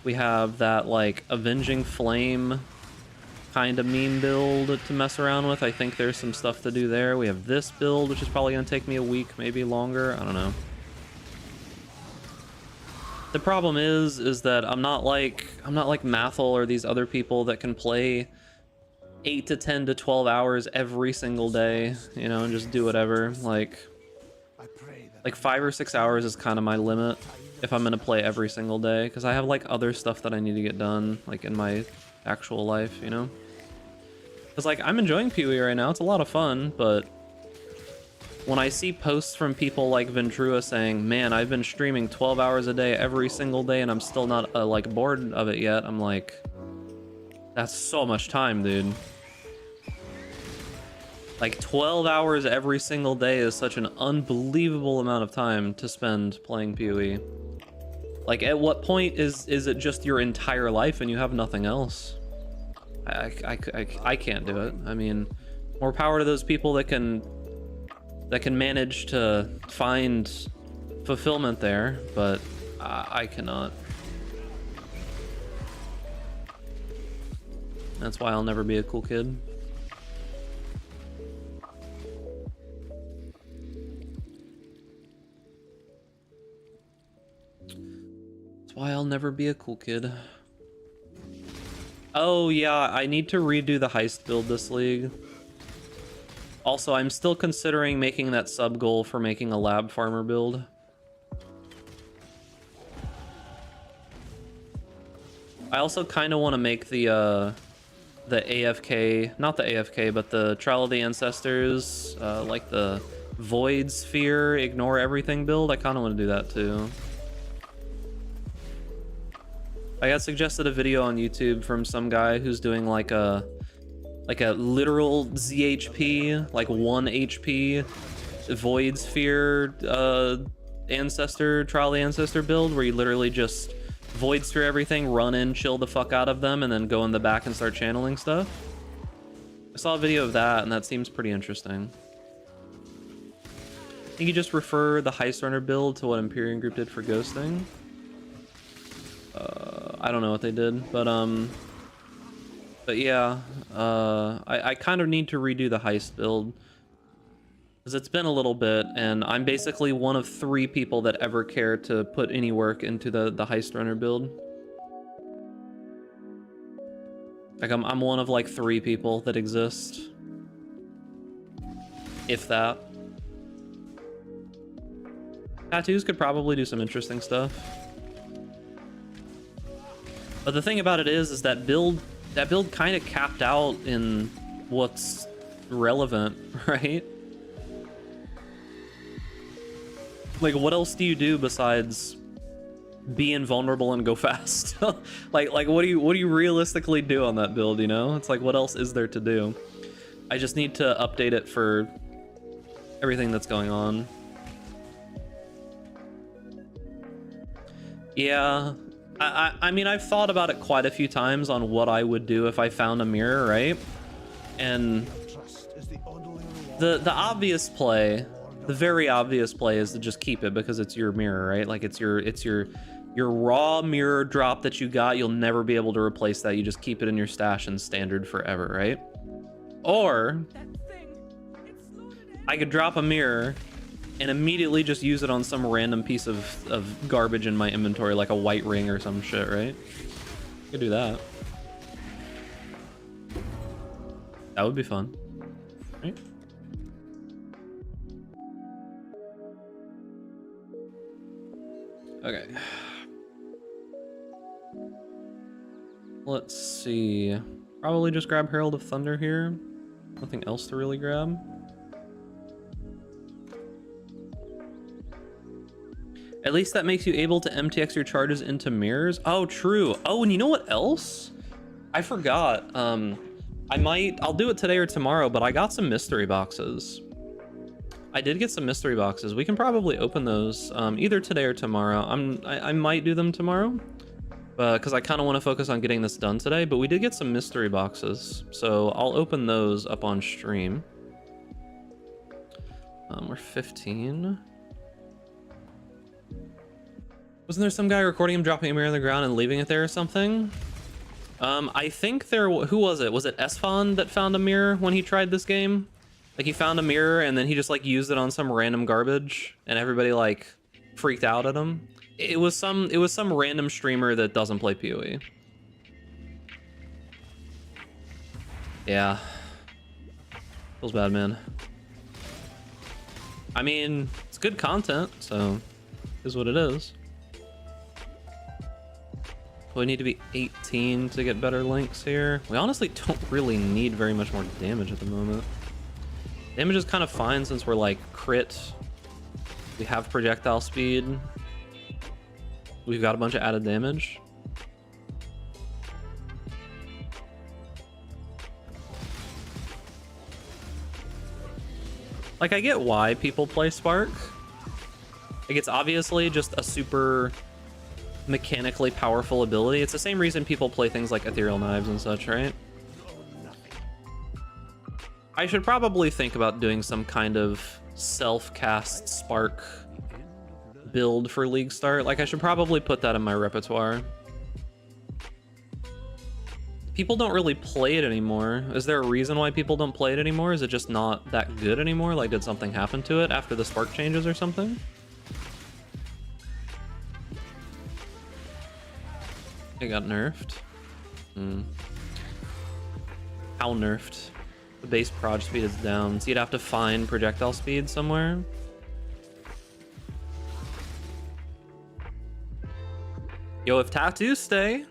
We have that like Avenging Flame kind of meme build to mess around with. I think there's some stuff to do there. We have this build, which is probably going to take me a week, maybe longer. I don't know. The problem is that I'm not like Mathel or these other people that can play 8 to 10 to 12 hours every single day, you know, and just do whatever. Like 5 or 6 hours is kind of my limit. if I'm gonna play every single day, because I have like other stuff that I need to get done, like in my actual life, you know? Because like I'm enjoying PoE right now, it's a lot of fun, but when I see posts from people like Ventrua saying, man, I've been streaming 12 hours a day every single day and I'm still not like bored of it yet, I'm like, that's so much time, dude. Like 12 hours every single day is such an unbelievable amount of time to spend playing PoE. Like at what point is it just your entire life and you have nothing else? I can't do it. I mean, more power to those people that can manage to find fulfillment there, but I cannot. That's why I'll never be a cool kid. That's why I'll never be a cool kid. Oh yeah, I need to redo the heist build this league. Also, I'm still considering making that sub goal for making a lab farmer build. I also kind of want to make the AFK, not the AFK, but the Trial of the Ancestors, like the Void Sphere, ignore everything build. I kind of want to do that too. I got suggested a video on YouTube from some guy who's doing like a literal ZHP, like 1 HP Void Sphere Ancestor, Trial of the Ancestor build, where you literally just Void Sphere everything, run in, chill the fuck out of them, and then go in the back and start channeling stuff. I saw a video of that, and that seems pretty interesting. I think you just refer the Heist Runner build to what Empyrean Group did for ghosting. I don't know what they did, but yeah, I kind of need to redo the heist build because it's been a little bit, and I'm basically one of 3 people that ever care to put any work into the heist runner build. Like I'm one of like 3 people that exist, if that. Tattoos could probably do some interesting stuff. But the thing about it is that build kind of capped out in what's relevant, right? Like, what else do you do besides be invulnerable and go fast? like what do you realistically do on that build, you know? It's like, what else is there to do? I just need to update it for everything that's going on. Yeah. I mean, I've thought about it quite a few times on what I would do if I found a mirror, right? And the obvious play, the very obvious play is to just keep it because it's your mirror, right? Like it's your raw mirror drop that you got. You'll never be able to replace that. You just keep it in your stash and standard forever, right? Or I could drop a mirror and immediately just use it on some random piece of garbage in my inventory, like a white ring or some shit, right? I could do that. That would be fun, right? Okay. Let's see. Probably just grab Herald of Thunder here. Nothing else to really grab. At least that makes you able to MTX your charges into mirrors. Oh, true. Oh, and you know what else? I forgot. I'll do it today or tomorrow, but I got some mystery boxes. I did get some mystery boxes. We can probably open those either today or tomorrow. I might do them tomorrow because I kind of want to focus on getting this done today, but we did get some mystery boxes. So I'll open those up on stream. We're 15. Wasn't there some guy recording him dropping a mirror on the ground and leaving it there or something? I think there, who was it? Was it Esfon that found a mirror when he tried this game? Like he found a mirror and then he just like used it on some random garbage and everybody like freaked out at him. It was some random streamer that doesn't play PoE. Yeah. Feels bad, man. I mean, it's good content, so is what it is. We need to be 18 to get better links here. We honestly don't really need very much more damage at the moment. Damage is kind of fine since we're like crit. We have projectile speed. We've got a bunch of added damage. Like, I get why people play Spark. Like, it's obviously just a super mechanically powerful ability. It's the same reason people play things like Ethereal Knives and such, right? I should probably think about doing some kind of self-cast Spark build for League Start. Like, I should probably put that in my repertoire. People don't really play it anymore. Is there a reason why people don't play it anymore? Is it just not that good anymore? Like, did something happen to it after the Spark changes or something? It got nerfed. How nerfed? The base proj speed is down, so you'd have to find projectile speed somewhere. Yo, if tattoos stay,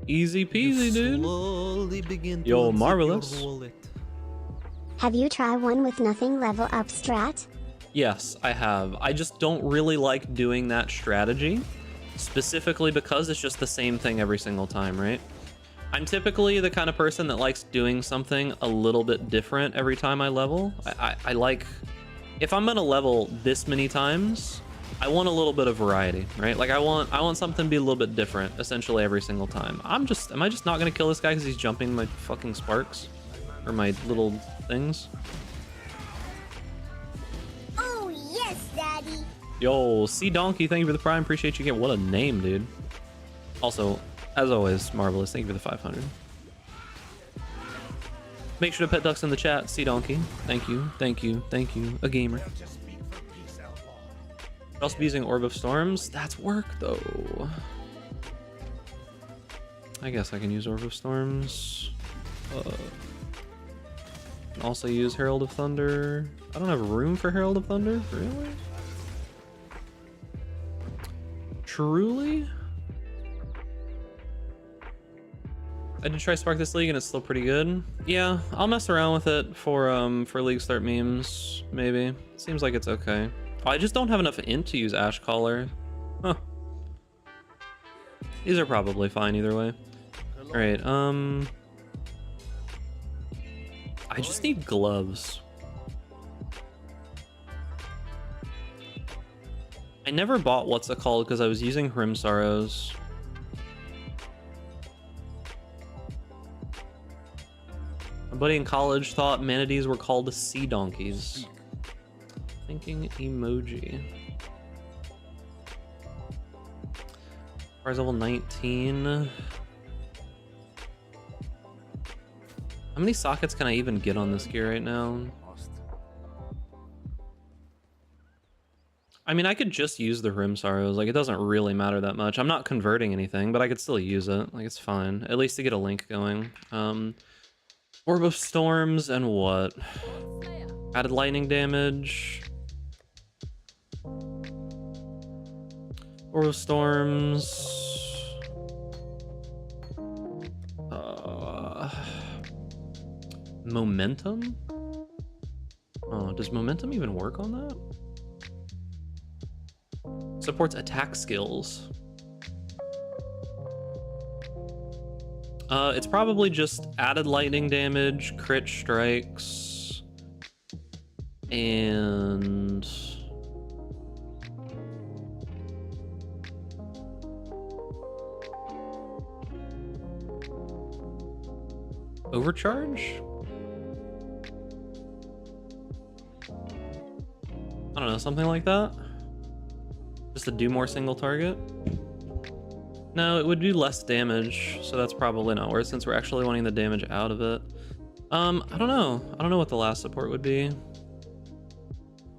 easy peasy, dude. Yo, marvelous. Have you tried one with nothing level up strat? Yes, I have. I just don't really like doing that strategy, specifically because it's just the same thing every single time, right? I'm typically the kind of person that likes doing something a little bit different every time I level. I like, if I'm gonna level this many times, I want a little bit of variety, right? Like I want something to be a little bit different essentially every single time. Am I just not gonna kill this guy because he's jumping my fucking sparks? Or my little things? Oh, yes, Daddy. Yo, Sea Donkey, thank you for the prime. Appreciate you getting, what a name, dude. Also, as always, marvelous. Thank you for the 500. Make sure to pet ducks in the chat. Sea Donkey, thank you, thank you, thank you. A gamer. Also be using Orb of Storms. That's work though. I guess I can use Orb of Storms. Can also use Herald of Thunder. I don't have room for Herald of Thunder, really? Truly? I did try Spark this league and it's still pretty good. Yeah, I'll mess around with it for League Start memes, maybe. Seems like it's okay. Oh, I just don't have enough int to use Ash Caller. Huh. These are probably fine either way. Alright, I just need gloves. I never bought what's it called because I was using Hrim Sorrows. My buddy in college thought manatees were called sea donkeys. Thinking emoji. Prize level 19. How many sockets can I even get on this gear right now? I mean, I could just use the Hrim Sorrows. Like, it doesn't really matter that much. I'm not converting anything, but I could still use it. Like, it's fine. At least to get a link going. Orb of Storms and what? Added lightning damage. Orb of Storms. Momentum? Oh, does momentum even work on that? Supports attack skills. It's probably just added lightning damage, crit strikes, and overcharge? I don't know, something like that? Just to do more single target? No, it would do less damage, so that's probably not worth it since we're actually wanting the damage out of it. I don't know. I don't know what the last support would be.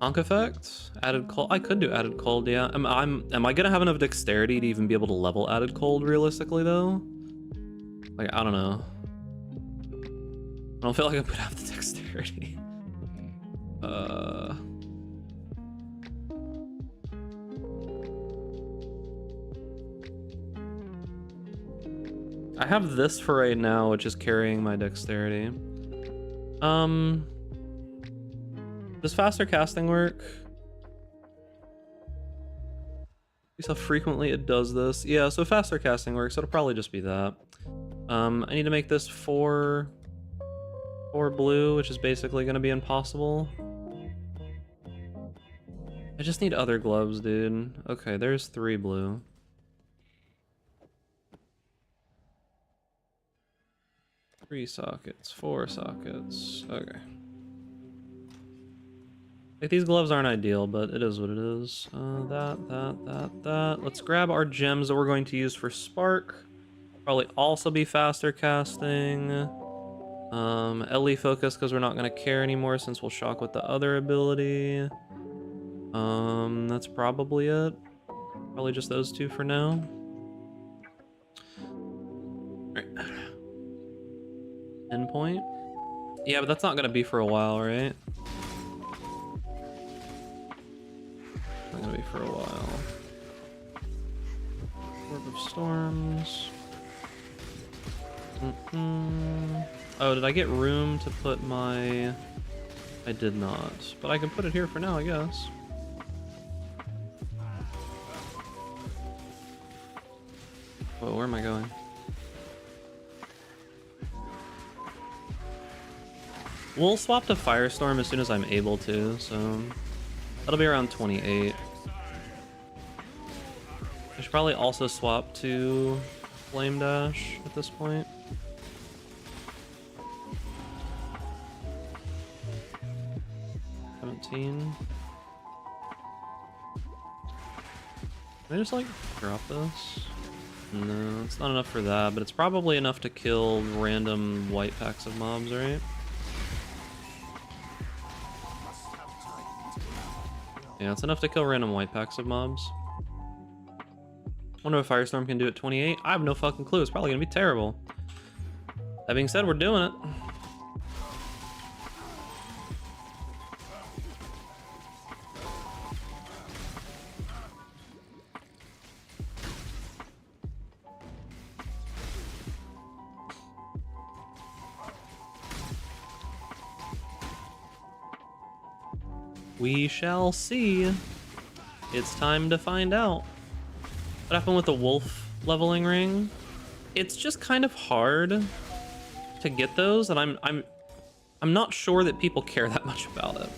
Honk effect? Added cold? I could do added cold, yeah. Am I gonna have enough dexterity to even be able to level added cold realistically though? Like, I don't know. I don't feel like I put out the dexterity. I have this for right now, which is carrying my dexterity. Does faster casting work? See how frequently it does this. Yeah, so faster casting works, so it'll probably just be that. I need to make this 4 blue, which is basically gonna be impossible. I just need other gloves, dude. Okay, there's 3 blue. Three sockets, 4 sockets. Okay. Like, these gloves aren't ideal, but it is what it is. That. Let's grab our gems that we're going to use for spark. Probably also be faster casting. LE focus because we're not going to care anymore since we'll shock with the other ability. That's probably it. Probably just those 2 for now. Alright. Endpoint. Yeah, but that's not going to be for a while, right? Not going to be for a while. Orb of Storms. Oh, did I get room to put my... I did not. But I can put it here for now, I guess. Whoa, where am I going? We'll swap to Firestorm as soon as I'm able to, so... That'll be around 28. I should probably also swap to Flame Dash at this point. Can I just like drop this? No, it's not enough for that, but it's probably enough to kill random white packs of mobs, right? Yeah, it's enough to kill random white packs of mobs. Wonder if Firestorm can do it 28? I have no fucking clue. It's probably gonna be terrible. That being said, we're doing it. We shall see. It's time to find out. What happened with the wolf leveling ring? It's just kind of hard to get those, and I'm not sure that people care that much about it.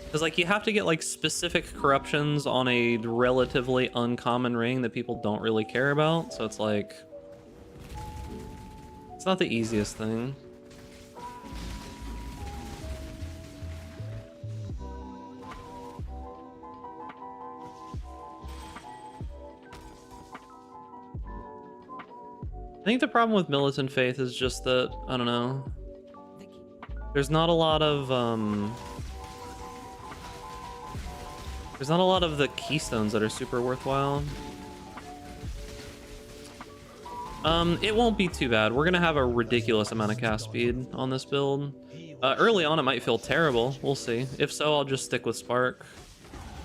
Because like you have to get like specific corruptions on a relatively uncommon ring that people don't really care about, so it's like it's not the easiest thing. I think the problem with Militant Faith is just that, I don't know, there's not a lot of the keystones that are super worthwhile. It won't be too bad. We're gonna have a ridiculous amount of cast speed on this build. Early on it might feel terrible, we'll see. If so, I'll just stick with Spark.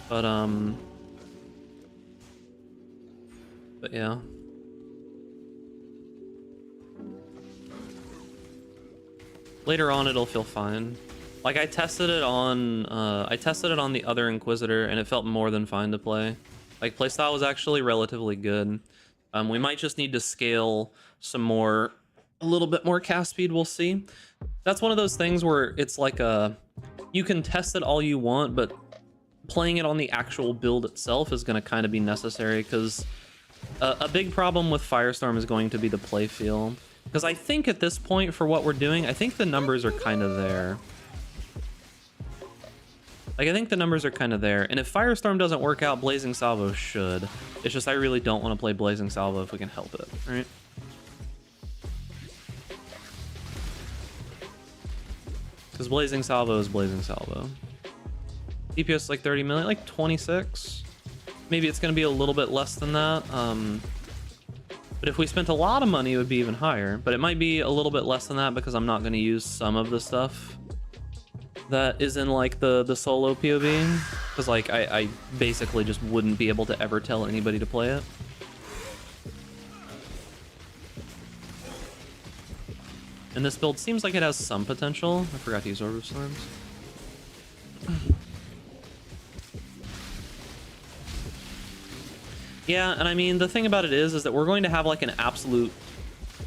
But yeah. Later on, it'll feel fine. Like I tested it on the other Inquisitor, and it felt more than fine to play. Like playstyle was actually relatively good. We might just need to scale a little bit more cast speed. We'll see. That's one of those things where it's like you can test it all you want, but playing it on the actual build itself is going to kind of be necessary because a big problem with Firestorm is going to be the play feel. Because I think at this point, for what we're doing, I think the numbers are kind of there. Like, I think the numbers are kind of there. And if Firestorm doesn't work out, Blazing Salvo should. It's just I really don't want to play Blazing Salvo if we can help it, right? Because Blazing Salvo is Blazing Salvo. DPS like 30 million, like 26. Maybe it's going to be a little bit less than that. But if we spent a lot of money, it would be even higher. But it might be a little bit less than that because I'm not going to use some of the stuff that is in like the solo POV. Because like I basically just wouldn't be able to ever tell anybody to play it. And this build seems like it has some potential. I forgot to use Orb of Storms. Yeah, and I mean, the thing about it is that we're going to have like an absolute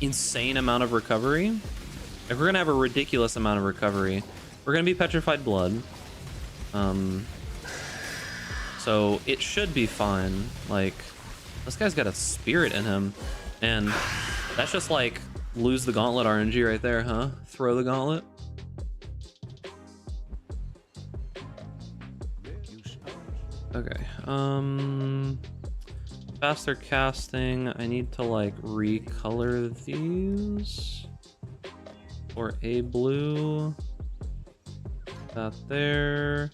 insane amount of recovery. If we're going to have a ridiculous amount of recovery, we're going to be Petrified Blood. So it should be fine. Like, this guy's got a spirit in him. And that's just like, lose the gauntlet RNG right there, huh? Throw the gauntlet. Okay, faster casting. I need to like recolor these. Or a blue. That there.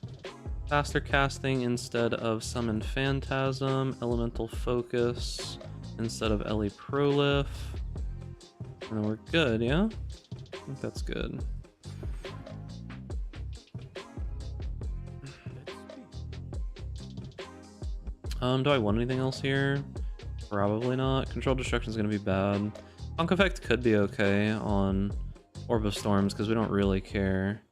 Faster casting instead of Summon Phantasm. Elemental Focus instead of Ellie Prolif. And then we're good, yeah? I think that's good. Do I want anything else here? Probably not. Control Destruction is going to be bad. Conk Effect could be okay on Orb of Storms because we don't really care.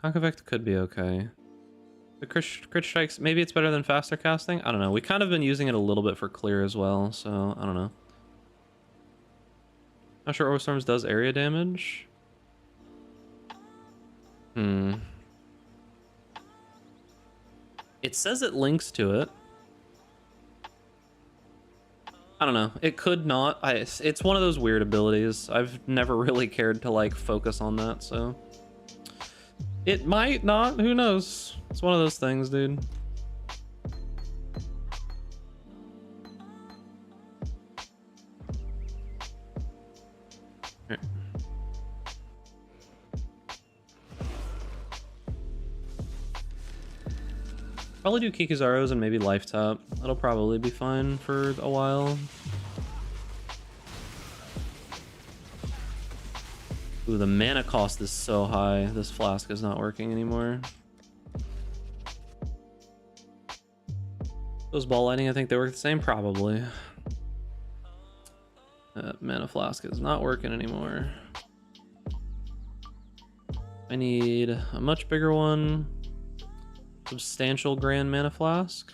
Conk Effect could be okay. The crit strikes, maybe it's better than faster casting? I don't know. We kind of been using it a little bit for clear as well, so I don't know. Not sure Orb of Storms does area damage. It says it links to it. I don't know. It could not. It's one of those weird abilities. I've never really cared to like focus on that, so it might not. Who knows? It's one of those things, dude. Here. Probably do Kikizaros and maybe Life Tap. That'll probably be fine for a while. Ooh, the mana cost is so high. This flask is not working anymore. Those ball lightning, I think they work the same, probably. Mana flask is not working anymore. I need a much bigger one. Substantial Grand Mana Flask.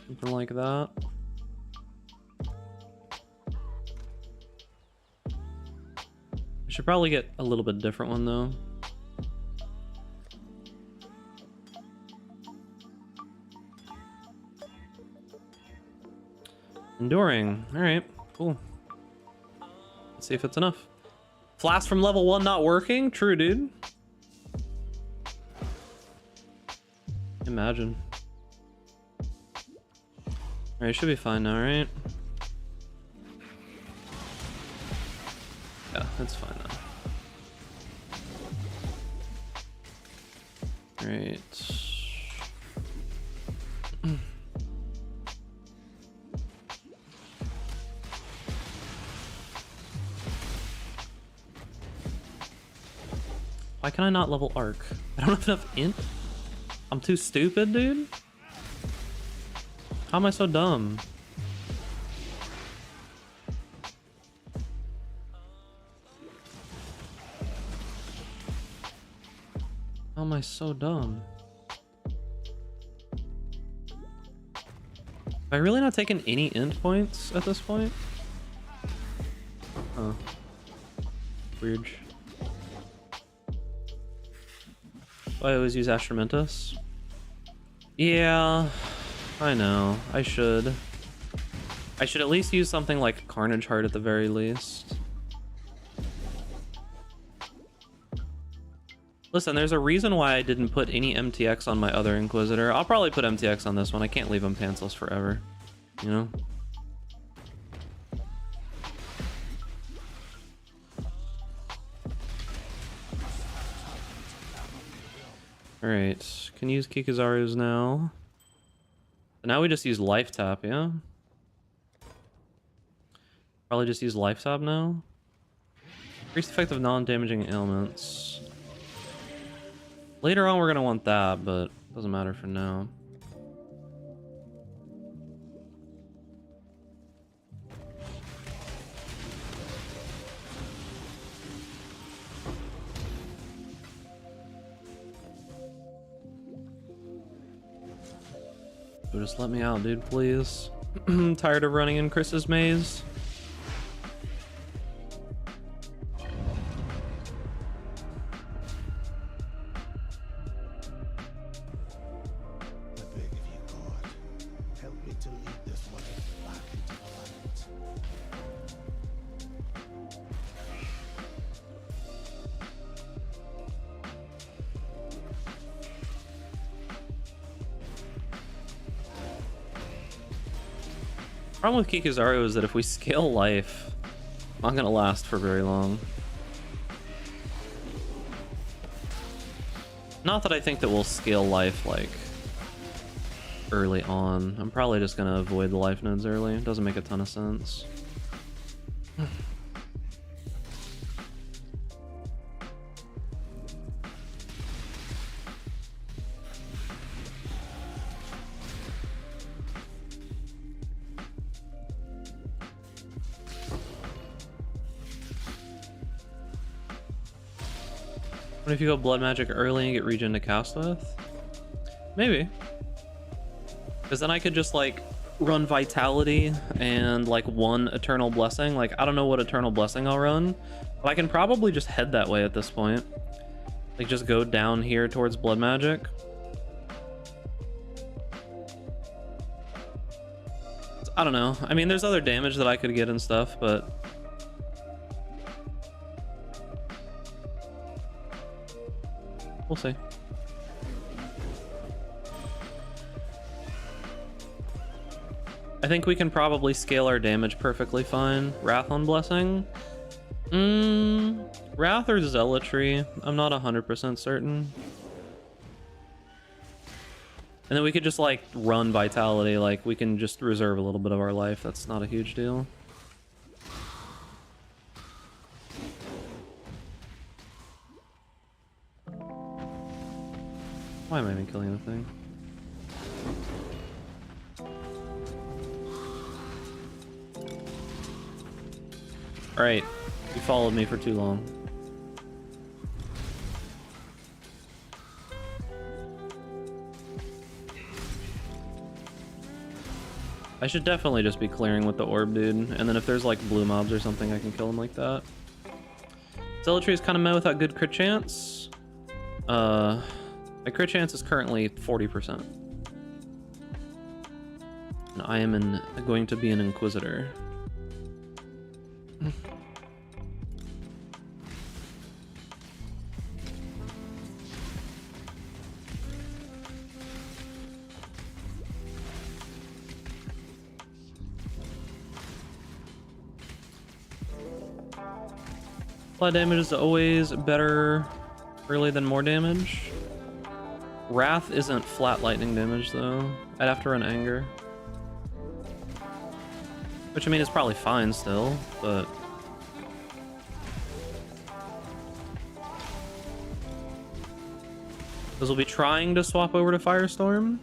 Something like that. I should probably get a little bit different one though. Enduring. Alright, cool. Let's see if it's enough. Flask from level 1 not working? True, dude. Imagine. Alright, should be fine now, right? Yeah, it's fine now. Alright. Why can I not level Arc? I don't have enough int? I'm too stupid, dude? How am I so dumb? How am I so dumb? Have I really not taken any int points at this point? Oh. Weird. I always use Astramentus. Yeah, I know. I should. I should at least use something like Carnage Heart at the very least. Listen, there's a reason why I didn't put any MTX on my other Inquisitor. I'll probably put MTX on this one. I can't leave him pantsless forever, you know? Alright, can use Kikizaru's now. So now we just use Life Tap, yeah? Probably just use Life Tap now. Increased effect of non-damaging ailments. Later on we're gonna want that, but it doesn't matter for now. So just let me out, dude, please. I'm tired of running in Chris's maze. I beg of you, God, help me to lead this one back into the light. Problem with Kikuzaru is that if we scale life, I'm not gonna last for very long. Not that I think that we'll scale life like early on. I'm probably just gonna avoid the life nodes early. It doesn't make a ton of sense. What if you go blood magic early and get regen to cast with? Maybe. Because then I could just like run vitality and like one eternal blessing. Like I don't know what eternal blessing I'll run, but I can probably just head that way at this point. Like just go down here towards blood magic. I don't know. I mean, there's other damage that I could get and stuff, but we'll see. I think we can probably scale our damage perfectly fine. Wrath on Blessing? Wrath or Zealotry? I'm not 100% certain. And then we could just like run Vitality, like we can just reserve a little bit of our life. That's not a huge deal. Why am I even killing the thing? Alright, you followed me for too long. I should definitely just be clearing with the orb, dude. And then if there's like blue mobs or something, I can kill them like that. Zealotry is kind of meh without good crit chance. My crit chance is currently 40%. And I am going to be an Inquisitor. Flat damage is always better early than more damage. Wrath isn't flat lightning damage though. I'd have to run Anger. Which I mean is probably fine still, but because we'll be trying to swap over to Firestorm.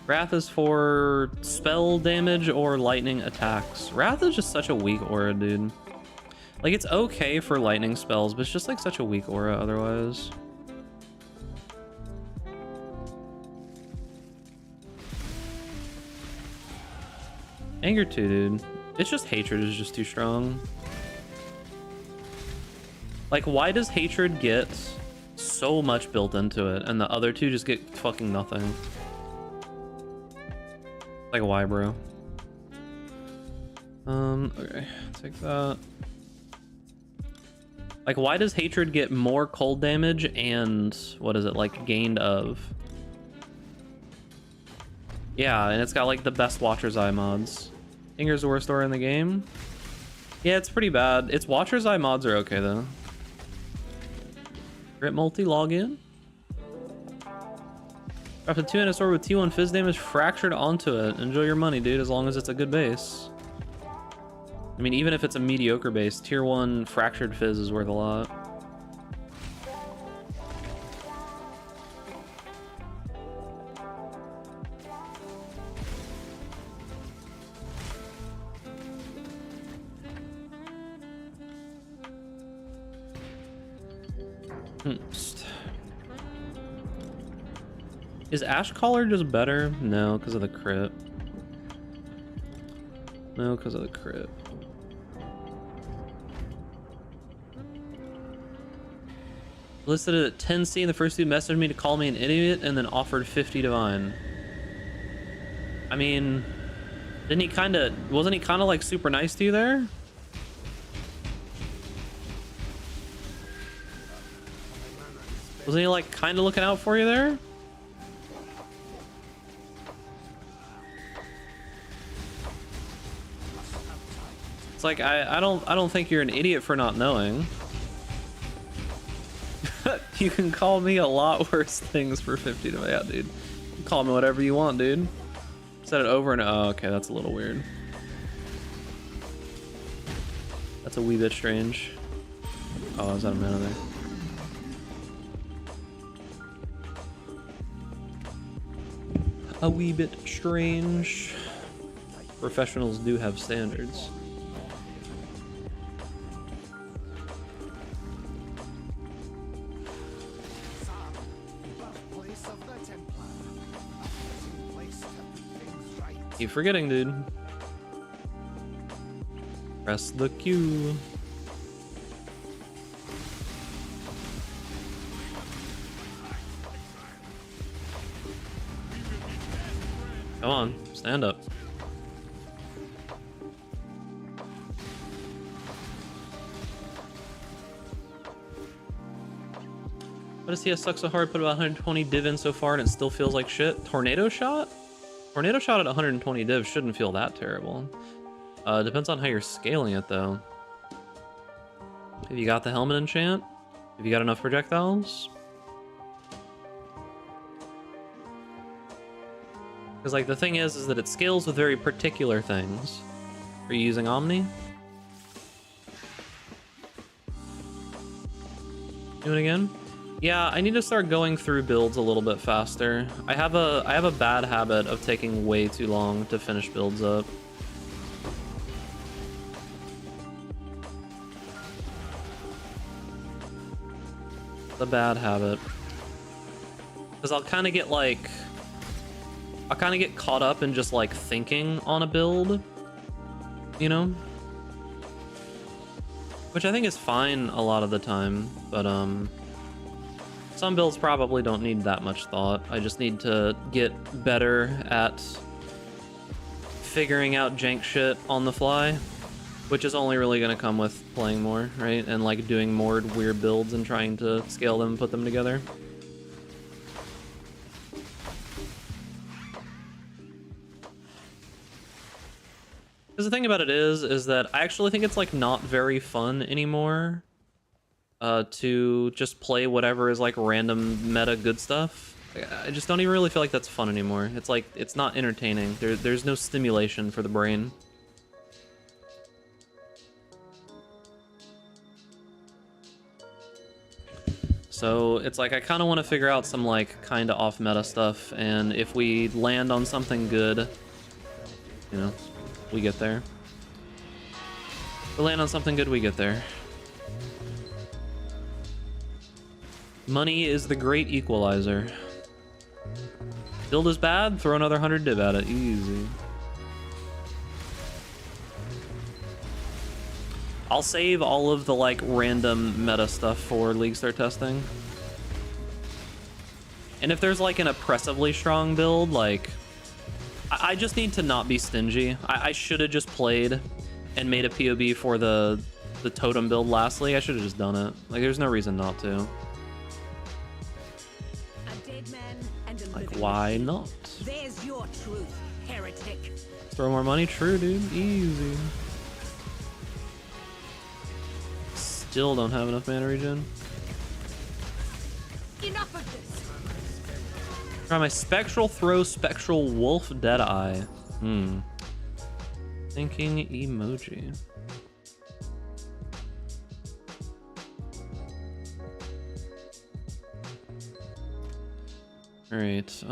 Wrath is for spell damage or lightning attacks. Wrath is just such a weak aura, dude. Like, it's okay for lightning spells, but it's just like such a weak aura otherwise. Anger too, dude. It's just hatred is just too strong. Like, why does hatred get so much built into it and the other two just get fucking nothing? Like, why, bro? Okay, take that. Like, why does hatred get more cold damage and what is it, like, gained of? Yeah, and it's got like the best Watcher's Eye mods. Anger's the worst aura in the game. Yeah, it's pretty bad. Its Watcher's Eye mods are okay though. Grit multi login. Dropped a 2 sword with T1 fizz damage fractured onto it. Enjoy your money, dude, as long as it's a good base. I mean, even if it's a mediocre base, tier 1 fractured fizz is worth a lot. Is Ash Caller just better? No, because of the crit. No, because of the crit. Listed it at 10C and the first dude messaged me to call me an idiot and then offered 50 divine. I mean, wasn't he kind of like super nice to you there? Wasn't he like kind of looking out for you there? It's like I don't think you're an idiot for not knowing. You can call me a lot worse things for 50 to yeah, dude. You can call me whatever you want, dude. Said it over and oh, okay, that's a little weird. That's a wee bit strange. Oh, I was out of mana there. A wee bit strange. Professionals do have standards. Keep forgetting, dude. Press the Q. Come on, stand up. What does CS suck so hard? Put about 120 div in so far and it still feels like shit. Tornado shot? Tornado shot at 120 div shouldn't feel that terrible. Depends on how you're scaling it though. Have you got the helmet enchant? Have you got enough projectiles? Because like the thing is that it scales with very particular things. Are you using Omni? Do it again? Yeah, I need to start going through builds a little bit faster. I have a bad habit of taking way too long to finish builds up. It's a bad habit. Because I'll kind of get caught up in just like thinking on a build, you know? Which I think is fine a lot of the time, but some builds probably don't need that much thought. I just need to get better at figuring out jank shit on the fly, which is only really gonna come with playing more, right? And like doing more weird builds and trying to scale them and put them together. Because the thing about it is that I actually think it's like not very fun anymore to just play whatever is like random meta good stuff. I just don't even really feel like that's fun anymore. It's like, it's not entertaining. There's no stimulation for the brain. So it's like I kind of want to figure out some like kind of off meta stuff, and if we land on something good, you know, we get there. If we land on something good, we get there. Money is the great equalizer. Build is bad, throw another 100 div at it, easy. I'll save all of the like random meta stuff for League Start testing. And if there's like an oppressively strong build, like I just need to not be stingy. I should have just played and made a POB for the totem build lastly. I should have just done it. Like there's no reason not to. Like why not? There's your truth, heretic. Throw more money? True, dude. Easy. Still don't have enough mana regen. Enough of this. Try my Spectral Throw, Spectral Wolf, Deadeye. Thinking emoji. Alright,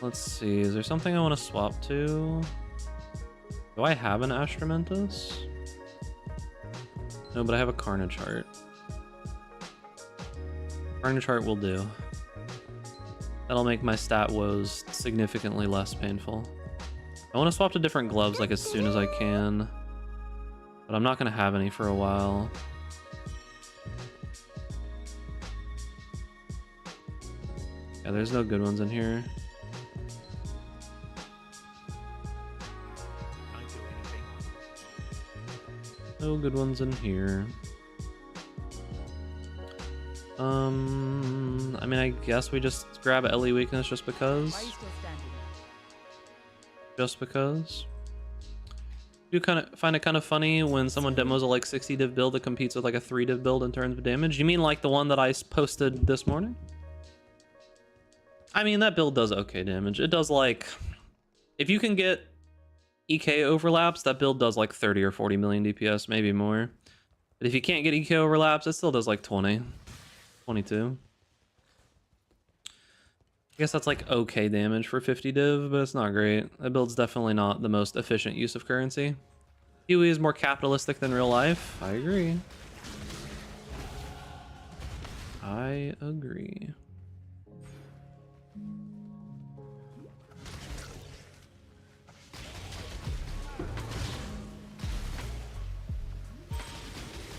let's see, is there something I want to swap to? Do I have an Astramentus? No, but I have a Carnage Heart. Carnage Heart will do. That'll make my stat woes significantly less painful. I want to swap to different gloves like as soon as I can, but I'm not going to have any for a while. Yeah, there's no good ones in here. No good ones in here. I mean, I guess we just grab LE weakness just because. Why are you still standing? Just because. Do kind of find it kind of funny when someone demos a like 60 div build that competes with like a 3 div build in terms of damage. You mean like the one that I posted this morning? I mean, that build does okay damage. It does like, if you can get EK overlaps, that build does like 30 or 40 million DPS, maybe more. But if you can't get EK overlaps, it still does like 20, 22. I guess that's like okay damage for 50 div, but it's not great. That build's definitely not the most efficient use of currency. Huey is more capitalistic than real life. I agree. I agree.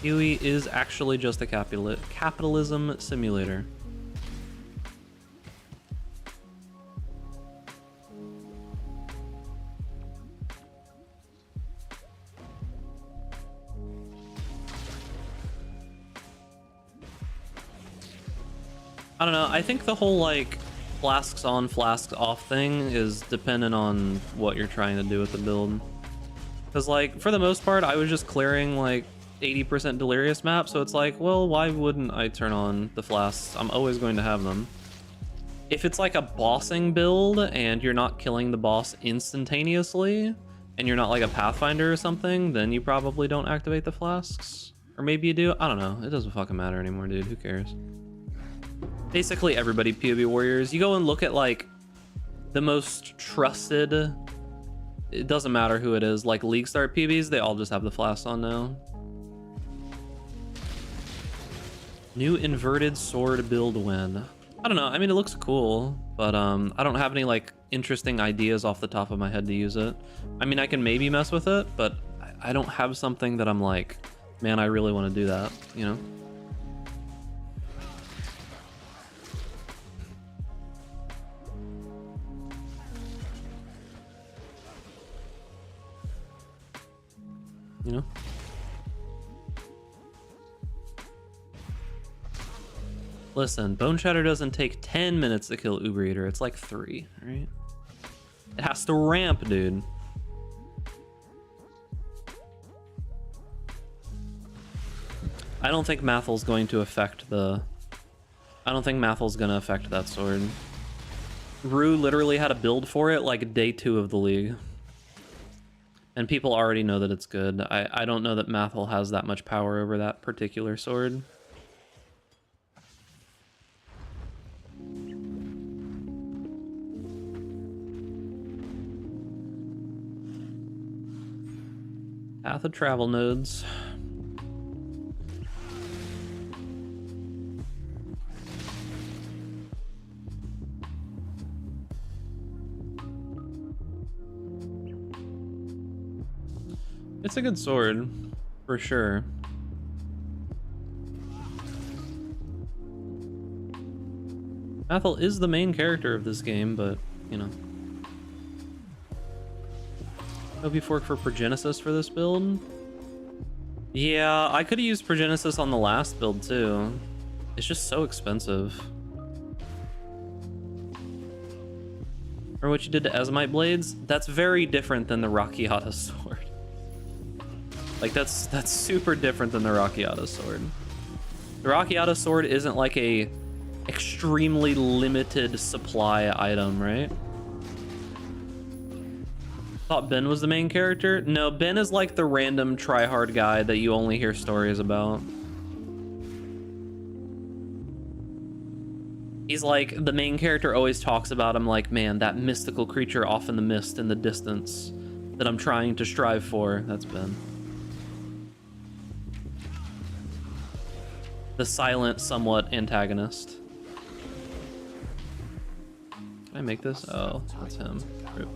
Huey is actually just a capitalism simulator. I don't know, I think the whole like flasks on, flasks off thing is dependent on what you're trying to do with the build. Because like, for the most part, I was just clearing like 80% delirious map, so it's like, well, why wouldn't I turn on the flasks? I'm always going to have them. If it's like a bossing build and you're not killing the boss instantaneously, and you're not like a Pathfinder or something, then you probably don't activate the flasks. Or maybe you do, I don't know. It doesn't fucking matter anymore, dude, who cares? Basically everybody PoB warriors, you go and look at like the most trusted, it doesn't matter who it is, like league start PBs, they all just have the flasks on now. New inverted sword build win. I don't know, I mean it looks cool, but I don't have any like interesting ideas off the top of my head to use it. I mean I can maybe mess with it, but I don't have something that I'm like, man, I really want to do that, you know? You know? Listen, Bone Shatter doesn't take 10 minutes to kill Uber Eater. It's like 3, right? It has to ramp, dude. I don't think Mathel's going to affect the... I don't think Mathel's gonna affect that sword. Rue literally had a build for it like day 2 of the league. And people already know that it's good. I don't know that Mathel has that much power over that particular sword. Path of travel nodes. It's a good sword, for sure. Mathel is the main character of this game, but, you know. OP fork for Progenesis for this build? Yeah, I could have used Progenesis on the last build, too. It's just so expensive. Or what you did to Esmite Blades? That's very different than the Rakiata sword. Like, that's super different than the Rakiata sword. The Rakiata sword isn't like a extremely limited supply item, right? Thought Ben was the main character? No, Ben is like the random tryhard guy that you only hear stories about. He's like, the main character always talks about him like, man, that mystical creature off in the mist in the distance that I'm trying to strive for. That's Ben. the silent, somewhat antagonist. Can I make this? Oh, that's him. Rip.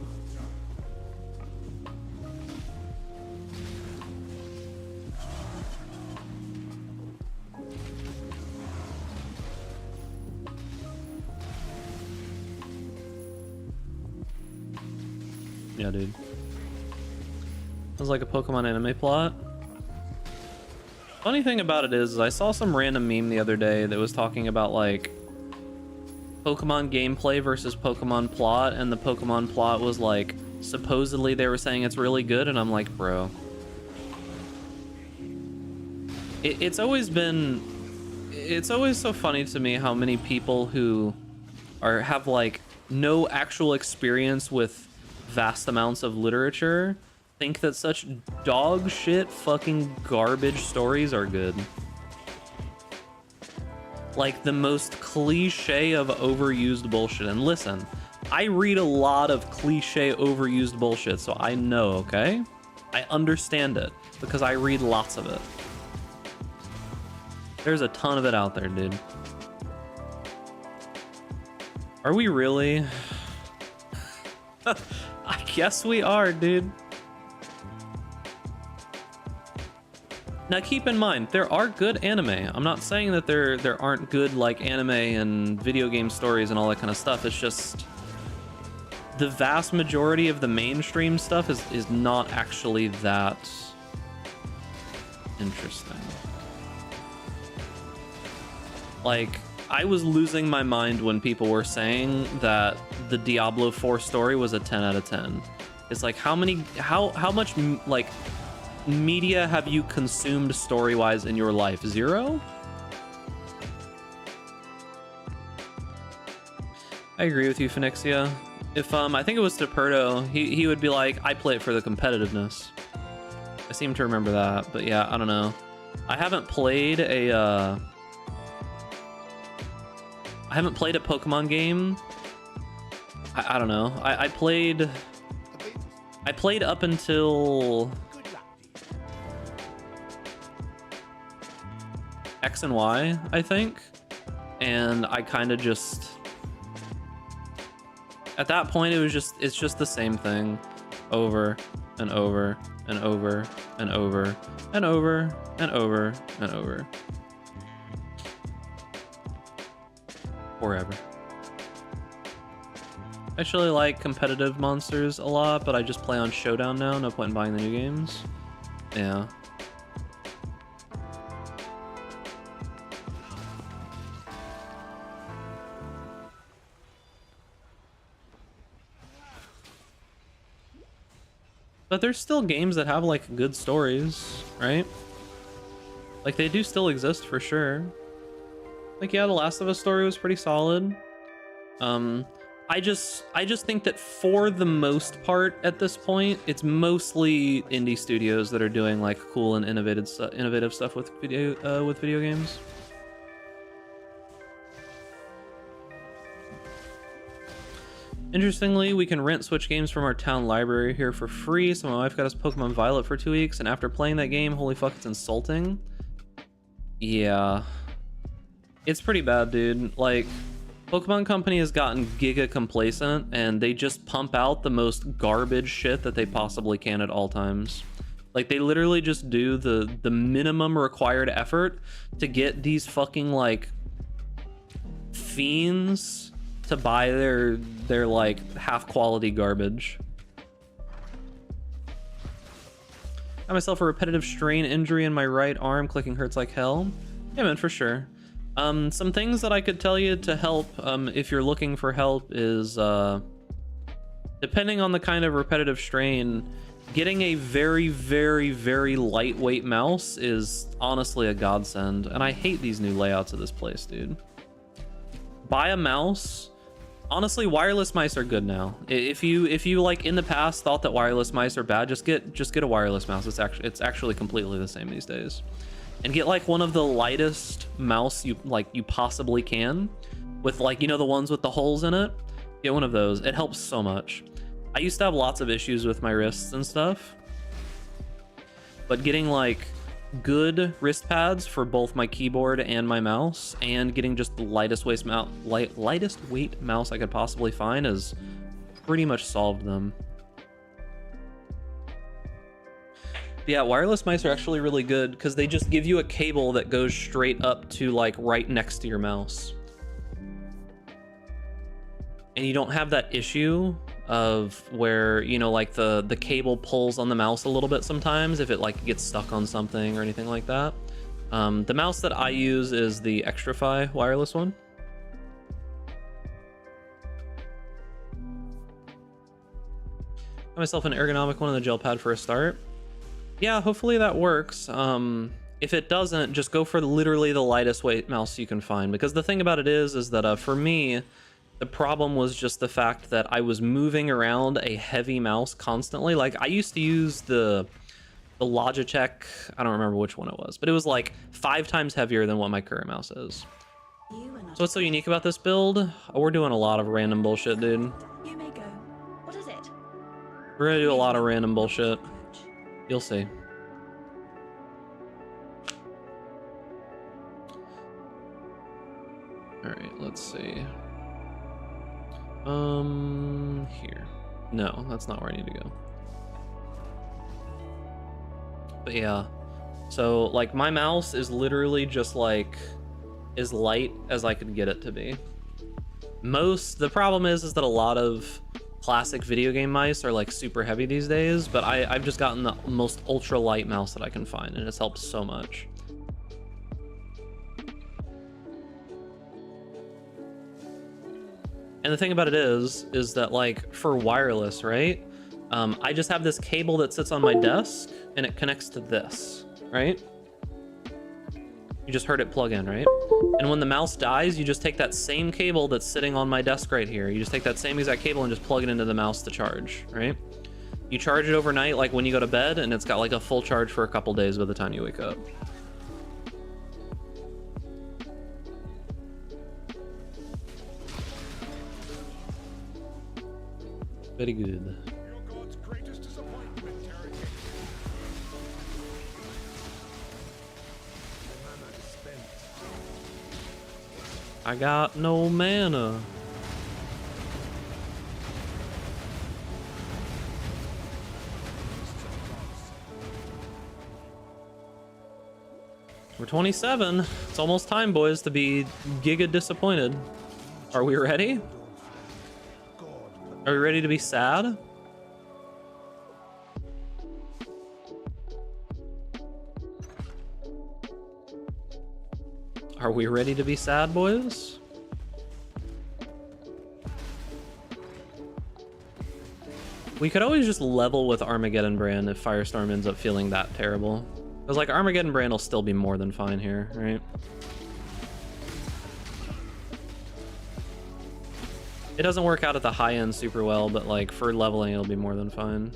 Yeah, dude. Sounds like a Pokemon anime plot. Funny thing about it is, I saw some random meme the other day that was talking about like Pokemon gameplay versus Pokemon plot, and the Pokemon plot was like, supposedly they were saying it's really good, and I'm like, bro. It's always so funny to me how many people who have like no actual experience with vast amounts of literature think that such dog shit fucking garbage stories are good. Like the most cliche of overused bullshit. And listen, I read a lot of cliche overused bullshit, so I know, okay? I understand it because I read lots of it. There's a ton of it out there, dude. Are we really? I guess we are, dude. Now keep in mind, there are good anime. I'm not saying that there aren't good like anime and video game stories and all that kind of stuff. It's just the vast majority of the mainstream stuff is not actually that interesting. Like, I was losing my mind when people were saying that the Diablo 4 story was a 10 out of 10. It's like, how much like media have you consumed story-wise in your life? 0? I agree with you, Phoenixia. If I think it was Deperto, he would be like, I play it for the competitiveness. I seem to remember that, but yeah, I don't know. I haven't played a Pokemon game. I don't know. I played up until X and Y, I think, and I kind of just, at that point it's just the same thing over and over and over and over and over and over and over forever. I actually like competitive monsters a lot, but I just play on Showdown now. No point in buying the new games. Yeah. But there's still games that have like good stories, right? Like they do still exist for sure. Like yeah, the Last of Us story was pretty solid. I just think that for the most part at this point, it's mostly indie studios that are doing like cool and innovative stuff with video games. Interestingly, we can rent Switch games from our town library here for free. So my wife got us Pokemon Violet for 2 weeks, and after playing that game, holy fuck, it's insulting. Yeah. It's pretty bad, dude. Like, Pokemon Company has gotten giga complacent, and they just pump out the most garbage shit that they possibly can at all times. Like, they literally just do the minimum required effort to get these fucking, like, fiends to buy their like half-quality garbage. Got myself a repetitive strain injury in my right arm. Clicking hurts like hell. Yeah, man, for sure. Some things that I could tell you to help if you're looking for help is depending on the kind of repetitive strain, getting a very, very, very lightweight mouse is honestly a godsend. And I hate these new layouts of this place, dude. Buy a mouse. Honestly, wireless mice are good now. If you like in the past thought that wireless mice are bad, just get a wireless mouse. It's actually completely the same these days. And get like one of the lightest mouse you possibly can, with like, you know, the ones with the holes in it. Get one of those. It helps so much. I used to have lots of issues with my wrists and stuff, but getting like good wrist pads for both my keyboard and my mouse, and getting just the lightest weight mouse I could possibly find has pretty much solved them. Yeah, wireless mice are actually really good because they just give you a cable that goes straight up to like right next to your mouse. And you don't have that issue of where, you know, like the cable pulls on the mouse a little bit sometimes if it like gets stuck on something or anything like that. The mouse that I use is the Extrafy wireless one. Got myself an ergonomic one on the gel pad for a start. Yeah, hopefully that works. If it doesn't, just go for literally the lightest weight mouse you can find, because the thing about it is that for me, the problem was just the fact that I was moving around a heavy mouse constantly. Like I used to use the Logitech, I don't remember which one it was, but it was like 5 times heavier than what my current mouse is. So what's so unique about this build? Oh, we're doing a lot of random bullshit, dude. You may go. What is it? We're gonna do a lot of random bullshit. You'll see. All right, let's see. Here. No, that's not where I need to go. But yeah, so like my mouse is literally just like as light as I could get it to be. The problem is that a lot of classic video game mice are like super heavy these days, but I've just gotten the most ultra light mouse that I can find, and it's helped so much. And the thing about it is that like for wireless, right? I just have this cable that sits on my desk and it connects to this, right? You just heard it plug in, right? And when the mouse dies, you just take that same cable that's sitting on my desk right here. You just take that same exact cable and just plug it into the mouse to charge, right? You charge it overnight, like when you go to bed, and it's got like a full charge for a couple days by the time you wake up. Very good. Your god's greatest disappointment, Terry. The mana is spent. I got no mana. We're 27. It's almost time, boys, to be giga disappointed. Are we ready? Are we ready to be sad? Are we ready to be sad, boys? We could always just level with Armageddon brand if Firestorm ends up feeling that terrible. Because like Armageddon brand will still be more than fine here, right? It doesn't work out at the high end super well, but like for leveling, it'll be more than fine.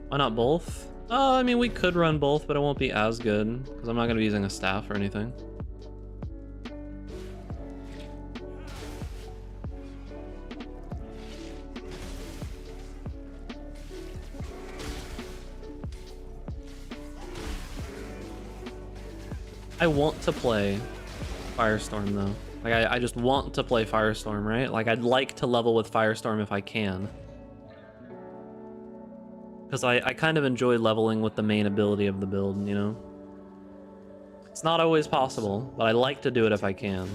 Why not both? I mean, we could run both, but it won't be as good because I'm not going to be using a staff or anything. I want to play Firestorm though. Like, I just want to play Firestorm, right? Like, I'd like to level with Firestorm if I can. Because I kind of enjoy leveling with the main ability of the build, you know? It's not always possible, but I like to do it if I can.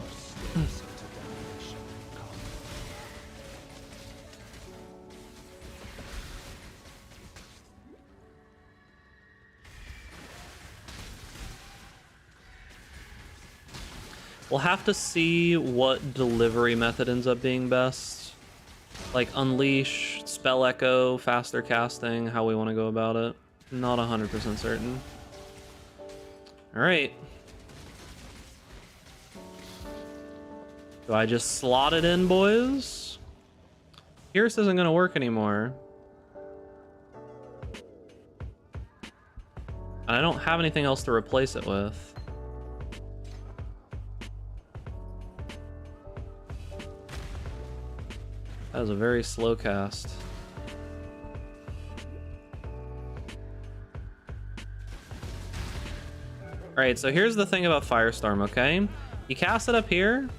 We'll have to see what delivery method ends up being best. Like Unleash, Spell Echo, faster casting, how we want to go about it. Not 100% certain. Alright. Do I just slot it in, boys? Pierce isn't going to work anymore. And I don't have anything else to replace it with. That was a very slow cast. Alright, so here's the thing about Firestorm, okay? You cast it up here,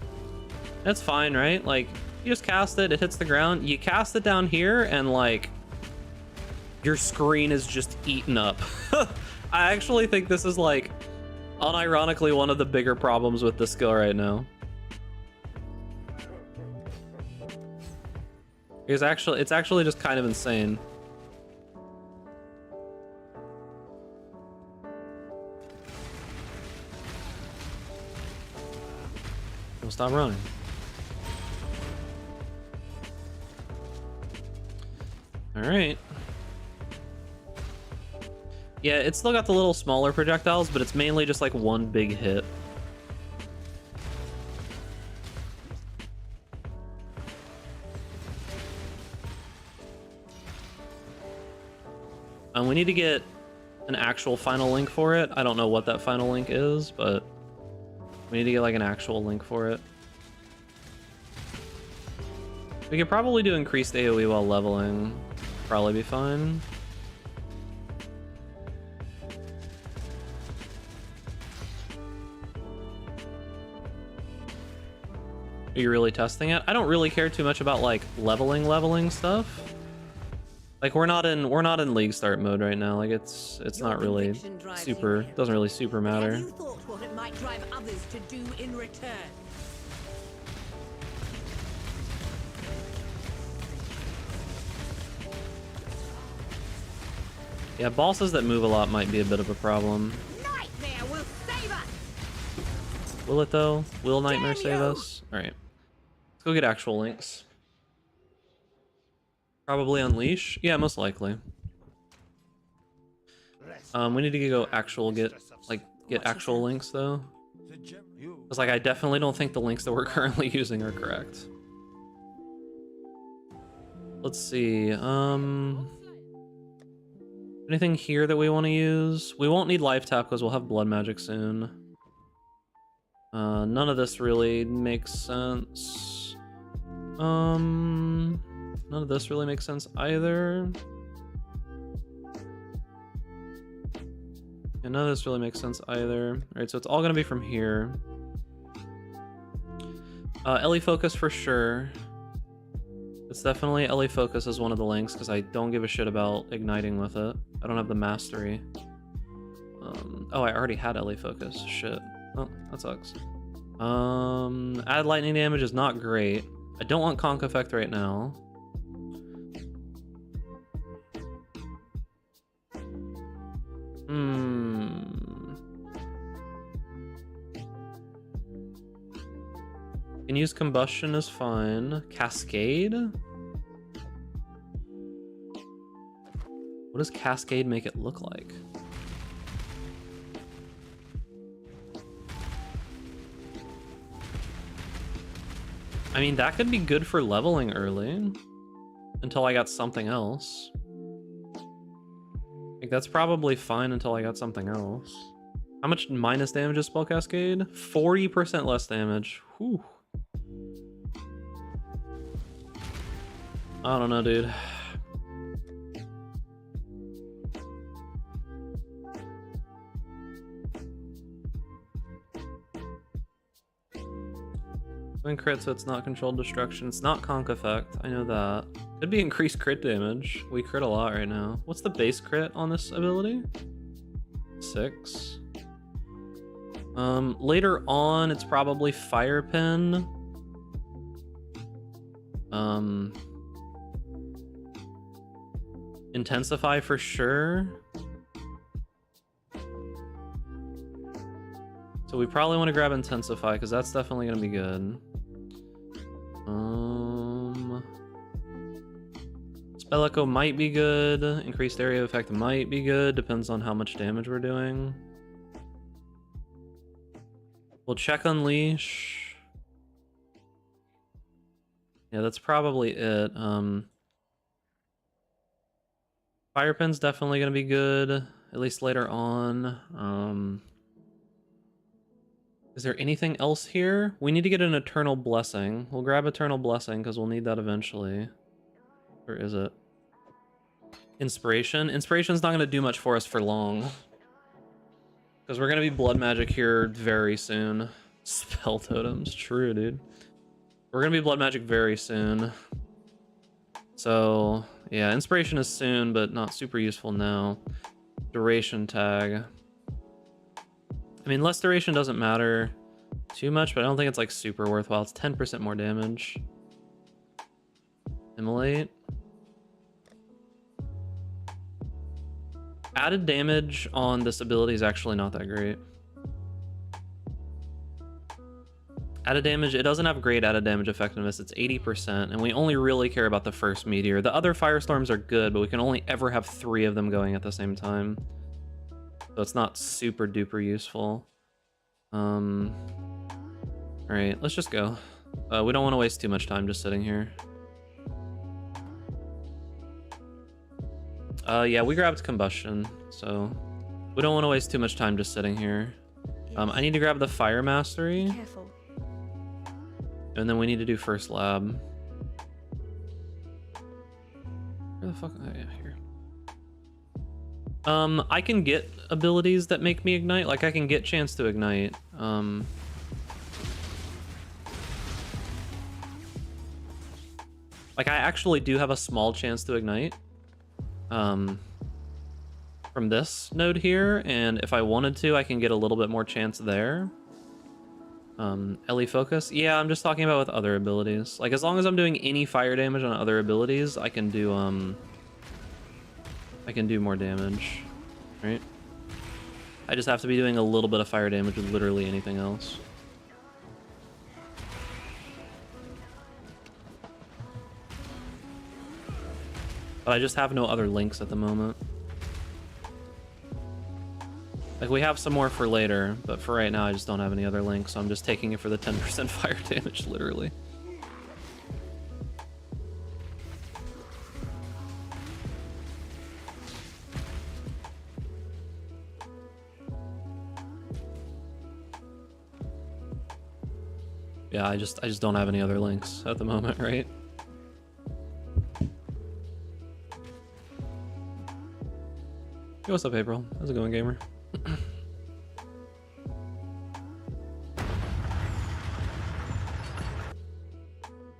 that's fine, right? Like, you just cast it, it hits the ground. You cast it down here, and like, your screen is just eaten up. I actually think this is like, unironically, one of the bigger problems with the skill right now. It's actually just kind of insane. We'll stop running. All right. Yeah, it's still got the little smaller projectiles, but it's mainly just like one big hit. We need to get an actual final link for it. I don't know what that final link is, but we need to get like an actual link for it. We could probably do increased AoE while leveling. Probably be fine. Are you really testing it? I don't really care too much about like leveling stuff. Like we're not in league start mode right now. Like it's not really super, doesn't really super matter. Have you thought what it might drive others to do in return? Yeah, bosses that move a lot might be a bit of a problem. Nightmare will save us. Will it though? Will Nightmare save us? All right, let's go get actual links. Probably Unleash. Yeah, most likely. We need to go get actual links though. Because like I definitely don't think the links that we're currently using are correct. Let's see. Anything here that we want to use? We won't need life tap because we'll have blood magic soon. None of this really makes sense. None of this really makes sense either. And none of this really makes sense either. Alright, so it's all gonna be from here. Ellie Focus for sure. It's definitely Ellie Focus as one of the links because I don't give a shit about igniting with it. I don't have the mastery. Oh, I already had Ellie Focus. Shit. Oh, that sucks. Add lightning damage is not great. I don't want Conk Effect right now. Can use combustion is fine. Cascade? What does Cascade make it look like? I mean, that could be good for leveling early. Until I got something else. Like, that's probably fine until I got something else. How much minus damage is Spell Cascade? 40% less damage. Whew. I don't know, dude. When crit, so it's not controlled destruction. It's not Conk Effect. I know that. Could be increased crit damage. We crit a lot right now. What's the base crit on this ability? 6. Later on, it's probably Fire Pin. Intensify for sure. So we probably want to grab Intensify because that's definitely going to be good. Spell Echo might be good. Increased area effect might be good. Depends on how much damage we're doing. We'll check Unleash. Yeah, that's probably it. Fire Pin's definitely going to be good, at least later on. Is there anything else here? We need to get an Eternal Blessing. We'll grab Eternal Blessing because we'll need that eventually. Where is it? Inspiration? Inspiration's not going to do much for us for long. Because we're gonna be blood magic here very soon. Spell totems, true, dude. We're gonna be blood magic very soon. So yeah, inspiration is soon, but not super useful now. Duration tag. I mean, less duration doesn't matter too much, but I don't think it's like super worthwhile. It's 10% more damage. Immolate. Added damage on this ability is actually not that great. Added damage, it doesn't have great added damage effectiveness. It's 80%, and we only really care about the first meteor. The other firestorms are good, but we can only ever have 3 of them going at the same time. So it's not super duper useful. Alright, let's just go. We don't want to waste too much time just sitting here. Yeah, we grabbed combustion, so we don't want to waste too much time just sitting here. I need to grab the fire mastery. Careful. And then we need to do first lab. Where the fuck? Oh, yeah, here. I can get abilities that make me ignite. Like, I can get chance to ignite. Like, I actually do have a small chance to ignite. From this node here, and if I wanted to, I can get a little bit more chance there. Ellie focus. Yeah, I'm just talking about with other abilities. Like, as long as I'm doing any fire damage on other abilities, I can do more damage, right? I just have to be doing a little bit of fire damage with literally anything else. But I just have no other links at the moment. Like, we have some more for later, but for right now I just don't have any other links, so I'm just taking it for the 10% fire damage, literally. Yeah, I just don't have any other links at the moment, right? Hey, what's up, April? How's it going, gamer? You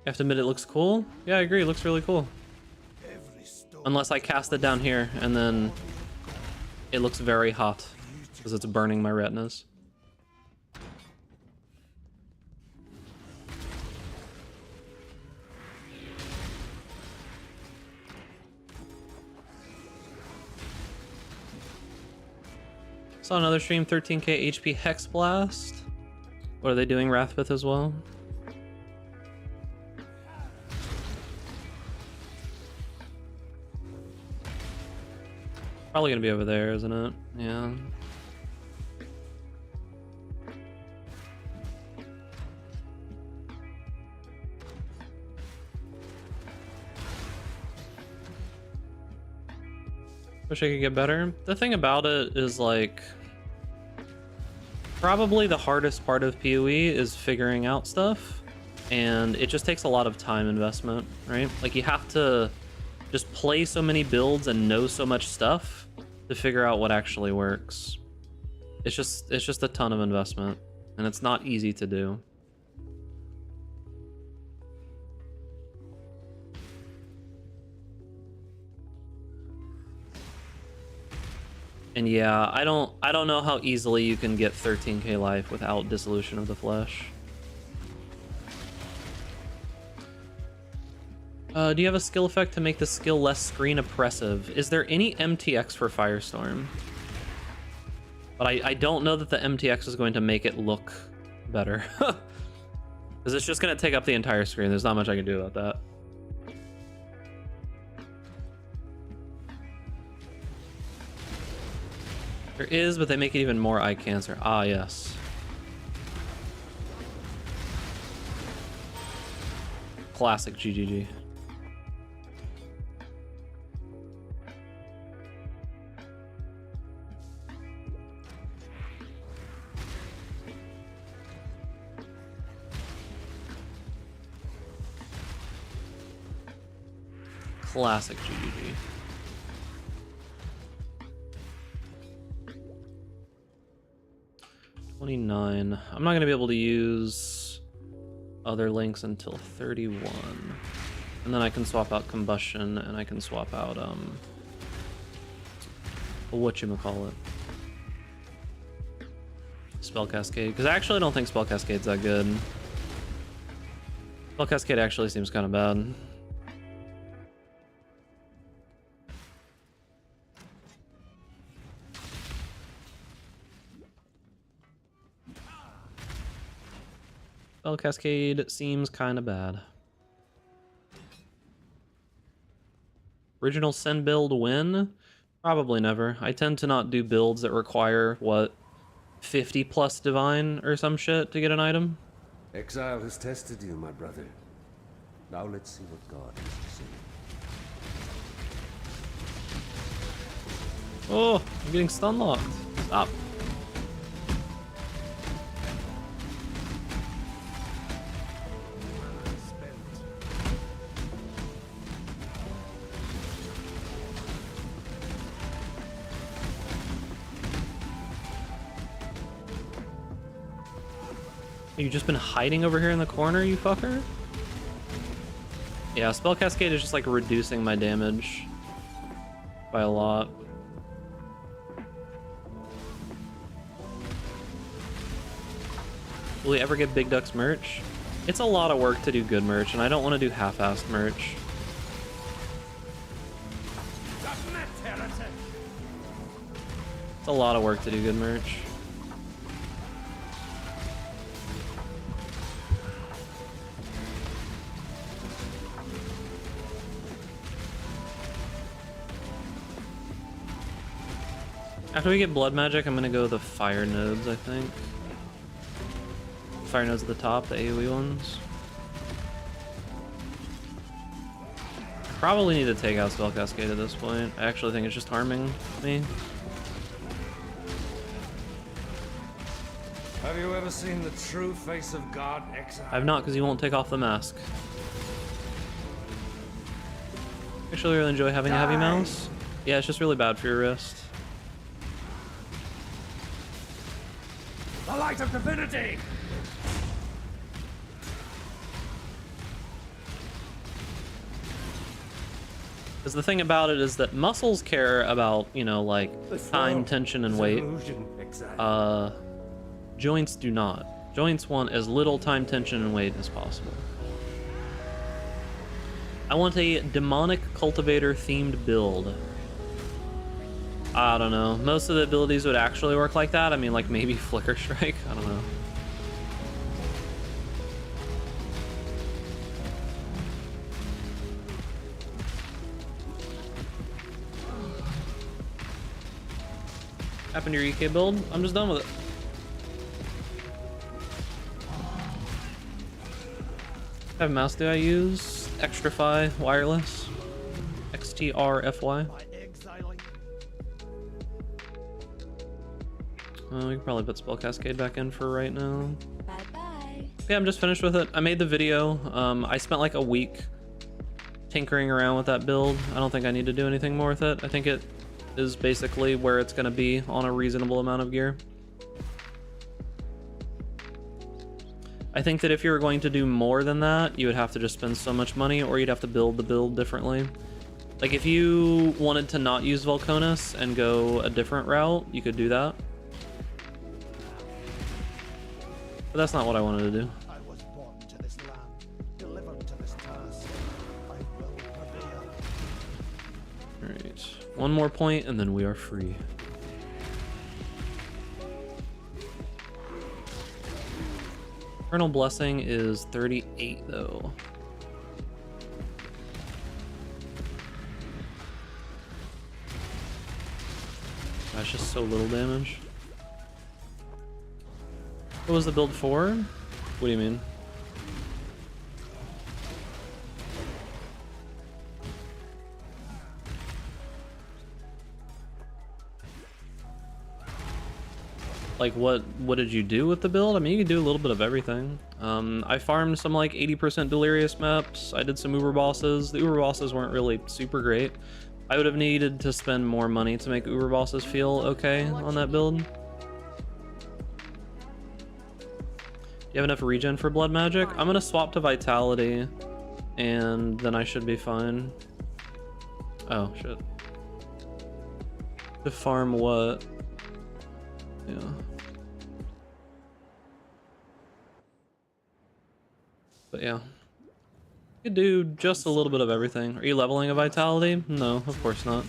have to admit it looks cool? Yeah, I agree, it looks really cool. Unless I cast it down here, and then it looks very hot, because it's burning my retinas. Saw another stream, 13k HP Hex Blast. What are they doing, Wrathpith as well? Probably gonna be over there, isn't it? Yeah. Wish I could get better. The thing about it is, like, probably the hardest part of PoE is figuring out stuff, and it just takes a lot of time investment, right? Like, you have to just play so many builds and know so much stuff to figure out what actually works. It's just a ton of investment, and it's not easy to do. And yeah, I don't know how easily you can get 13k life without Dissolution of the Flesh. Do you have a skill effect to make the skill less screen oppressive? Is there any MTX for Firestorm? But I don't know that the MTX is going to make it look better. Because it's just going to take up the entire screen. There's not much I can do about that. There is, but they make it even more eye cancer. Ah, yes. Classic GGG. Classic GGG. 29. I'm not gonna be able to use other links until 31. And then I can swap out combustion and I can swap out whatchamacallit. Spell Cascade. Because I actually don't think Spell Cascade's that good. Spell Cascade actually seems kind of bad. Spell Cascade seems kind of bad. Original Sin build win? Probably never. I tend to not do builds that require, what, 50 plus divine or some shit to get an item? Exile has tested you, my brother. Now let's see what God has to say. Oh, I'm getting stun locked. Stop. You've just been hiding over here in the corner, you fucker? Yeah, Spell Cascade is just like reducing my damage by a lot. Will we ever get Big Duck's merch? It's a lot of work to do good merch, and I don't want to do half-assed merch. It's a lot of work to do good merch. After we get blood magic, I'm gonna go the fire nodes, I think. Fire nodes at the top, the AoE ones. Probably need to take out Spell Cascade at this point. I actually think it's just harming me. Have you ever seen the true face of God, Exile? I've not, because he won't take off the mask. Actually really enjoy having a heavy mouse. Yeah, it's just really bad for your wrist. The light of divinity! Because the thing about it is that muscles care about, you know, like time, tension, and weight. Joints do not. Joints want as little time, tension, and weight as possible. I want a demonic cultivator themed build. I don't know. Most of the abilities would actually work like that. I mean, like maybe Flicker Strike. I don't know. Happened to your EK build? I'm just done with it. What type of mouse do I use? Extrafy wireless. XTRFY. We can probably put Spell Cascade back in for right now. Bye-bye. Yeah, I'm just finished with it. I made the video. I spent like a week tinkering around with that build. I don't think I need to do anything more with it. I think it is basically where it's going to be on a reasonable amount of gear. I think that if you were going to do more than that, you would have to just spend so much money, or you'd have to build the build differently. Like if you wanted to not use Volconus and go a different route, you could do that. But that's not what I wanted to do. I was born to this land, delivered to this task. I will prevail. Alright, one more point and then we are free. Eternal Blessing is 38 though. That's just so little damage. What was the build for? What do you mean? Like what did you do with the build? I mean, you could do a little bit of everything. I farmed some like 80% Delirious maps. I did some Uber bosses. The Uber bosses weren't really super great. I would have needed to spend more money to make Uber bosses feel okay on that build. you have enough regen for blood magic? I'm gonna swap to vitality, and then I should be fine. Oh shit. To farm what? Yeah. But yeah. You could do just a little bit of everything. Are you leveling a vitality? No, of course not.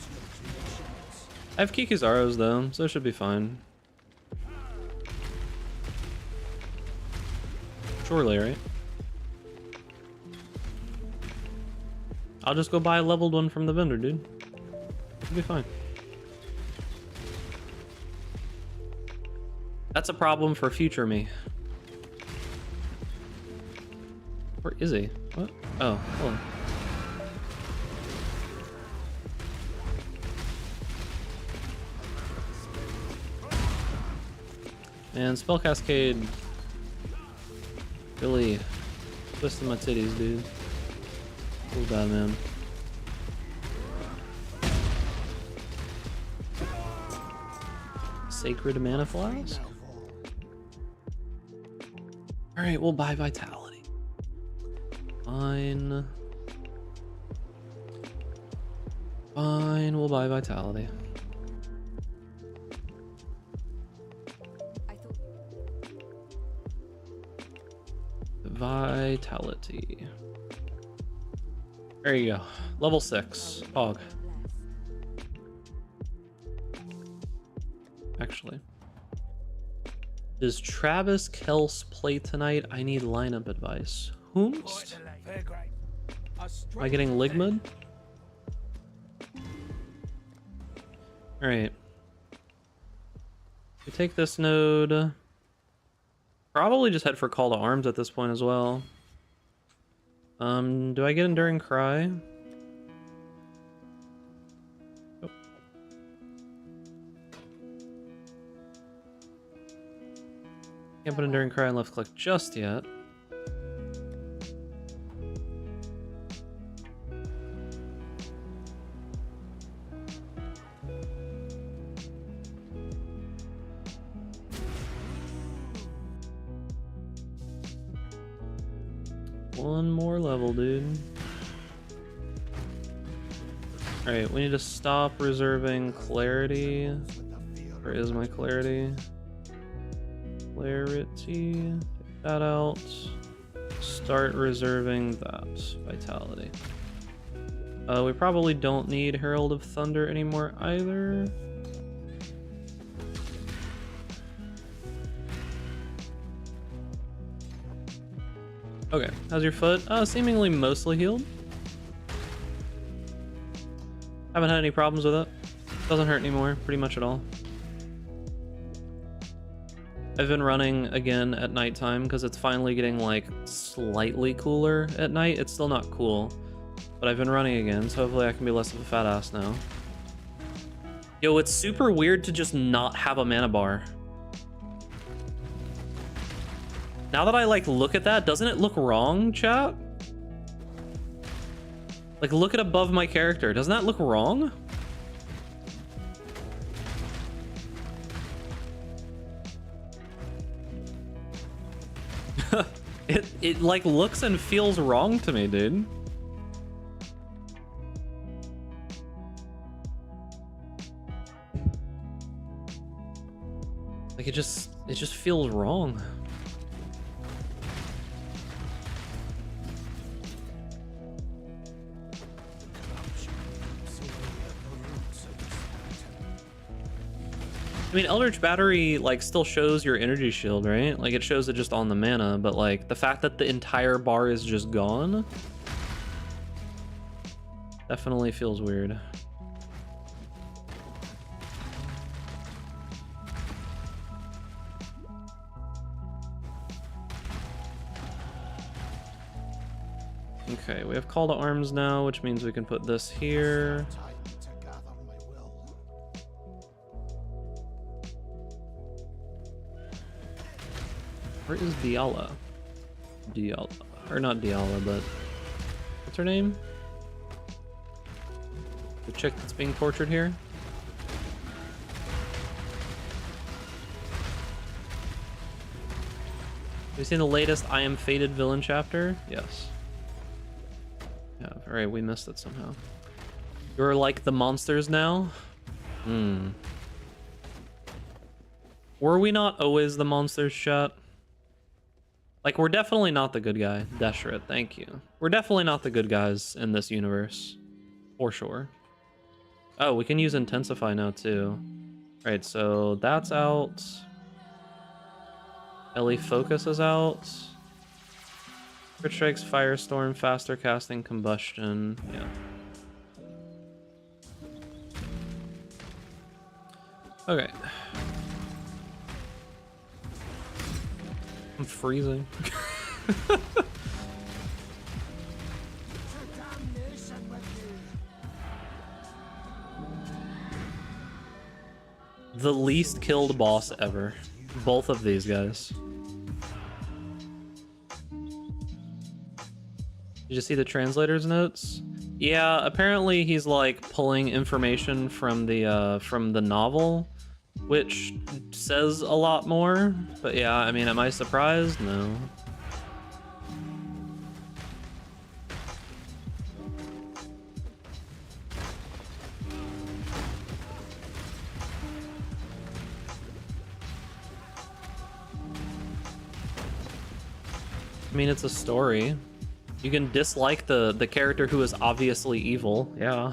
I have Kikizaros though, so it should be fine. Surely, right? I'll just go buy a leveled one from the vendor, dude. It'll be fine. That's a problem for future me. Where is he? What? Oh, hold on. And Spell Cascade really twisting my titties, dude. Feel bad, man. Sacred Mana Flask? Alright, we'll buy Vitality. Fine. Fine, we'll buy Vitality. Vitality. There you go. Level 6. Hog. Actually. Does Travis Kels play tonight? I need lineup advice. Whomst? Am I getting Ligmud? Alright. We take this node. Probably just head for Call to Arms at this point as well. Do I get Enduring Cry? Oh. Can't put Enduring Cry on left click just yet. One more level, dude. Alright, we need to stop reserving clarity. Where is my clarity? Clarity. Take that out. Start reserving that. Vitality. We probably don't need Herald of Thunder anymore either. Okay, how's your foot? Seemingly mostly healed. Haven't had any problems with it. Doesn't hurt anymore, pretty much at all. I've been running again at nighttime because it's finally getting like slightly cooler at night. It's still not cool, but I've been running again, so hopefully I can be less of a fat ass now. Yo, it's super weird to just not have a mana bar. Now that I like look at that, doesn't it look wrong, chat? Like look at above my character. Doesn't that look wrong? it like looks and feels wrong to me, dude. Like it just feels wrong. I mean, Eldritch Battery, like, still shows your energy shield, right? Like, it shows it just on the mana, but, like, the fact that the entire bar is just gone definitely feels weird. Okay, we have Call to Arms now, which means we can put this here. Where is Diala? Diala. Or not Diala, but... what's her name? The chick that's being tortured here? you seen the latest I Am Fated villain chapter? Yes. Yeah, alright, we missed it somehow. You're like the monsters now? Hmm. Were we not always the monsters, chat? Like, we're definitely not the good guy. Deshret, thank you. We're definitely not the good guys in this universe. For sure. Oh, we can use Intensify now, too. Right, so that's out. Ellie Focus is out. Crit Strikes, Firestorm, Faster Casting, Combustion. Yeah. Okay. I'm freezing. The least killed boss ever. Both of these guys. Did you see the translator's notes? Yeah, apparently he's like pulling information from the novel, which says a lot more. But yeah, I mean, am I surprised? No. I mean, it's a story. You can dislike the character who is obviously evil. Yeah.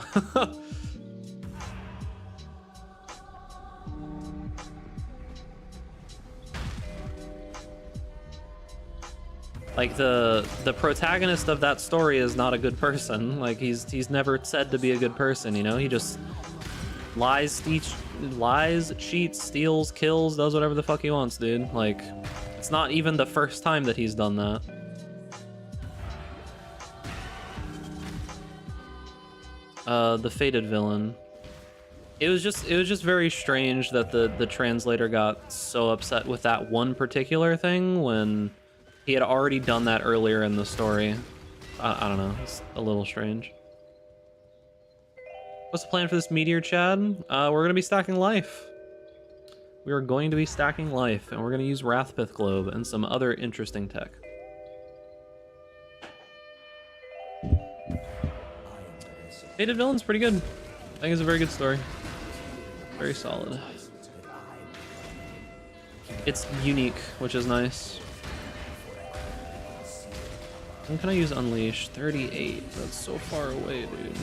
Like the protagonist of that story is not a good person. Like he's never said to be a good person, you know? He just lies, cheats, steals, kills, does whatever the fuck he wants, dude. Like it's not even the first time that he's done that. The fated villain. It was just very strange that the translator got so upset with that one particular thing when he had already done that earlier in the story. I don't know. It's a little strange. What's the plan for this meteor, Chad? We're gonna be stacking life. We are going to be stacking life, and we're gonna use Wrathpith Globe and some other interesting tech. Fated Villain's pretty good. I think it's a very good story. Very solid. It's unique, which is nice. When can I use Unleash? 38. That's so far away, dude.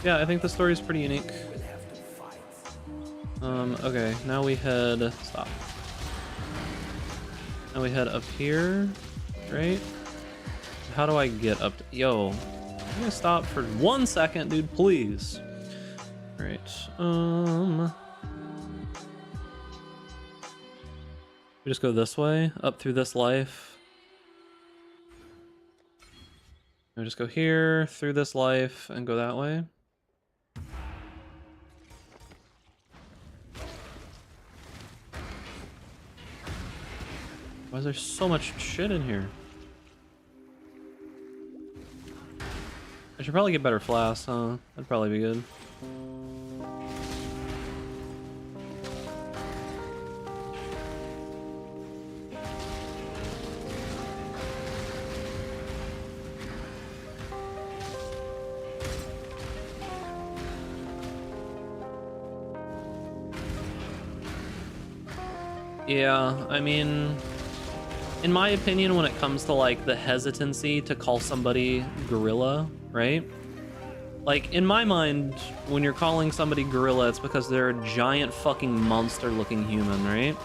Yeah, I think the story is pretty unique. Okay, now we head... Stop. Now we head up here, right? How do I get up to... Yo, I'm gonna stop for 1 second, dude, please. Right, we just go this way, up through this life. We just go here, through this life, and go that way. Why is there so much shit in here? I should probably get better flasks, huh? That'd probably be good. Yeah, I mean... In my opinion, when it comes to like the hesitancy to call somebody gorilla, right? Like in my mind, when you're calling somebody gorilla, it's because they're a giant fucking monster looking human, right?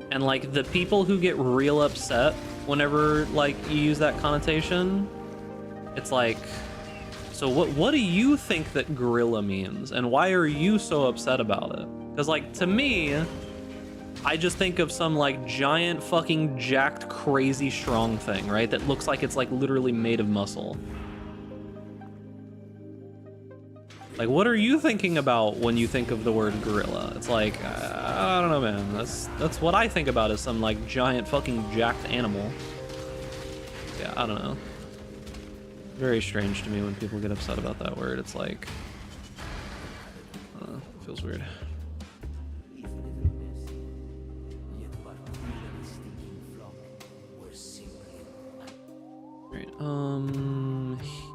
And like the people who get real upset whenever like you use that connotation, it's like, so what do you think that gorilla means? And why are you so upset about it? Because like to me, I just think of some like giant fucking jacked crazy strong thing, right? That looks like it's like literally made of muscle. Like what are you thinking about when you think of the word gorilla? It's like, I don't know, man. That's what I think about as some like giant fucking jacked animal. Yeah, I don't know. Very strange to me when people get upset about that word. It's like, feels weird. Right,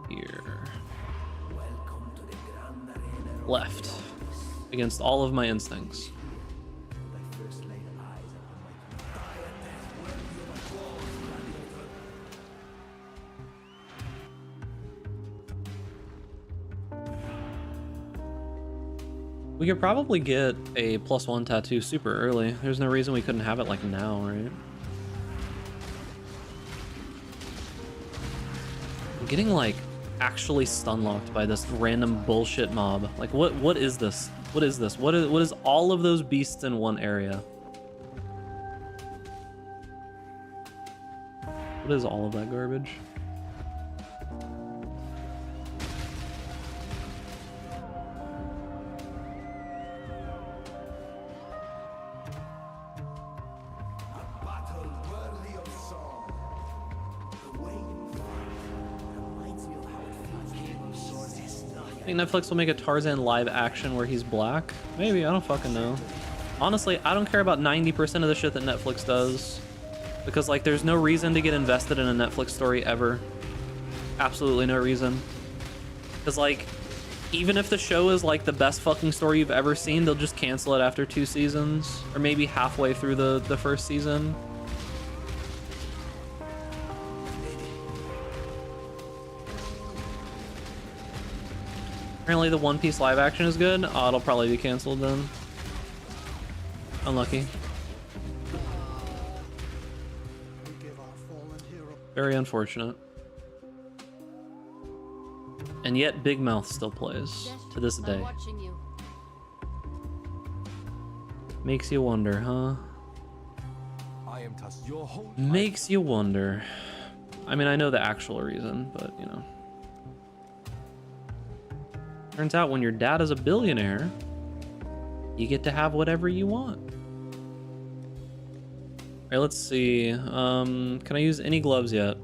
here. Left. Against all of my instincts. We could probably get a +1 tattoo super early. There's no reason we couldn't have it like now, right? I'm getting like actually stun-locked by this random bullshit mob. Like what is this? What is this? What is all of those beasts in one area? What is all of that garbage? I think Netflix will make a Tarzan live action where he's black. Maybe, I don't fucking know. Honestly, I don't care about 90% of the shit that Netflix does. Because, like, there's no reason to get invested in a Netflix story ever. Absolutely no reason. Because, like, even if the show is, like, the best fucking story you've ever seen, they'll just cancel it after 2 seasons. Or maybe halfway through the first season. Apparently the One Piece live action is good. Oh, it'll probably be canceled then. Unlucky. Very unfortunate. And yet Big Mouth still plays to this day. Makes you wonder, huh? Makes you wonder. I mean, I know the actual reason, but you know. Turns out when your dad is a billionaire, you get to have whatever you want. All right, let's see. Can I use any gloves yet?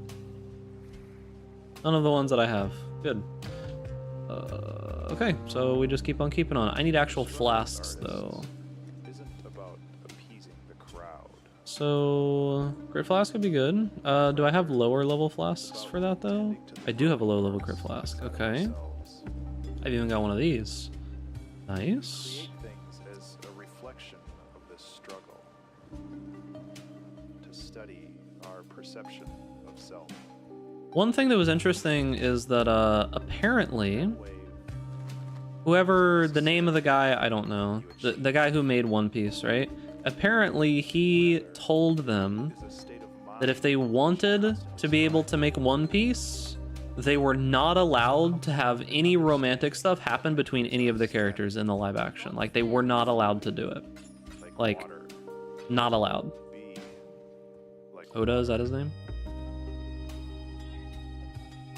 None of the ones that I have. Good. Okay, so we just keep on keeping on. I need actual flasks though. So crit flask would be good. Do I have lower level flasks for that though? I do have a low level crit flask. Okay. I've even got one of these. Nice. Things as a reflection of this struggle to study our perception of self. One thing that was interesting is that apparently whoever the name of the guy, I don't know, the guy who made One Piece, right? Apparently he told them that if they wanted to be able to make One Piece, they were not allowed to have any romantic stuff happen between any of the characters in the live action. Like, they were not allowed to do it. Like, not allowed. Oda, is that his name?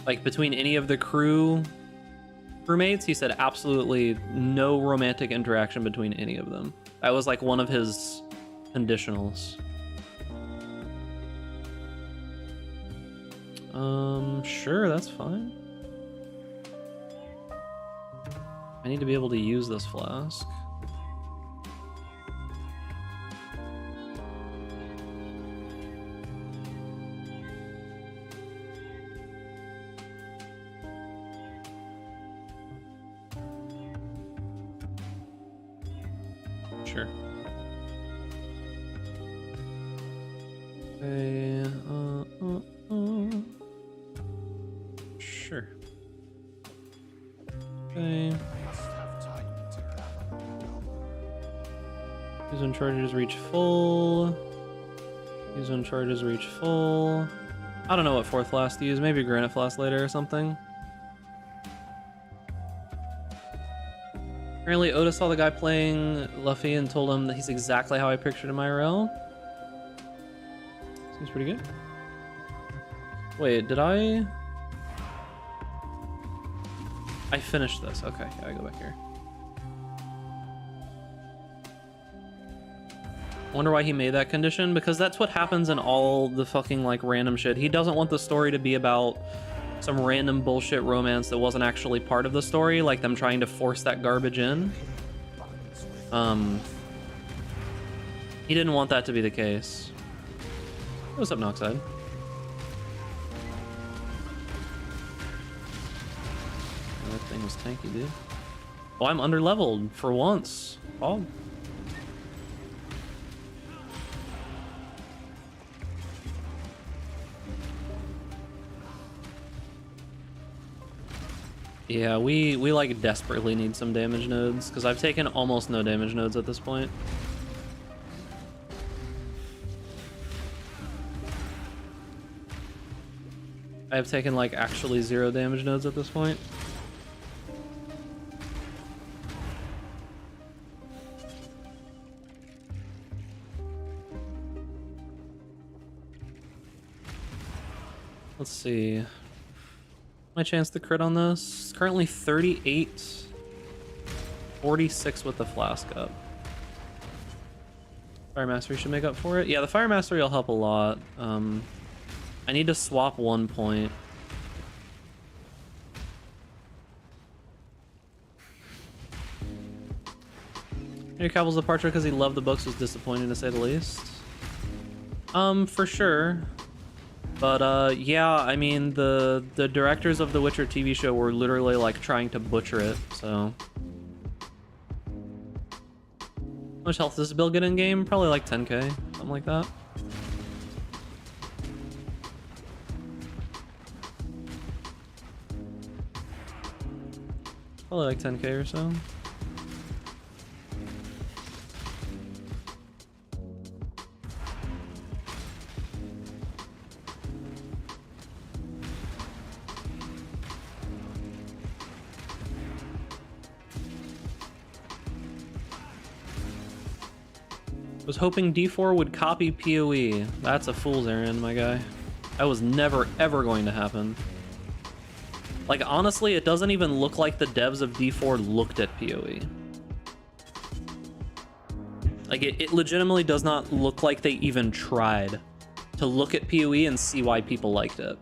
Like, between any of the crewmates, he said absolutely no romantic interaction between any of them. That was like one of his conditionals. Sure, that's fine. I need to be able to use this flask. Sure. Okay, sure. Okay. Use when charges reach full. Use when charges reach full. I don't know what fourth flask to use. Maybe granite flask later or something. Apparently Oda saw the guy playing Luffy and told him that he's exactly how I pictured him IRL. Seems pretty good. Wait, did I finished this. Okay, yeah, I go back here. Wonder why he made that condition, because that's what happens in all the fucking like random shit. He doesn't want the story to be about some random bullshit romance that wasn't actually part of the story, like them trying to force that garbage in. He didn't want that to be the case. What's up, Noxide? That thing was tanky, dude. Oh, I'm underleveled for once. Oh. Yeah, we like desperately need some damage nodes because I've taken almost no damage nodes at this point. I have taken like actually 0 damage nodes at this point. Let's see. My chance to crit on this is currently 38, 46 with the flask up. Fire Mastery should make up for it. Yeah, the Fire Mastery will help a lot. I need to swap 1 point. Henry Cavill's departure because he loved the books was disappointing to say the least. For sure. But yeah, I mean the directors of the Witcher TV show were literally like trying to butcher it, so. How much health does this build get in game? Probably like 10k, something like that. Probably like 10k or so. Was hoping D4 would copy PoE. That's a fool's errand, my guy. That was never, ever going to happen. Like, honestly, it doesn't even look like the devs of D4 looked at PoE. Like, it legitimately does not look like they even tried to look at PoE and see why people liked it.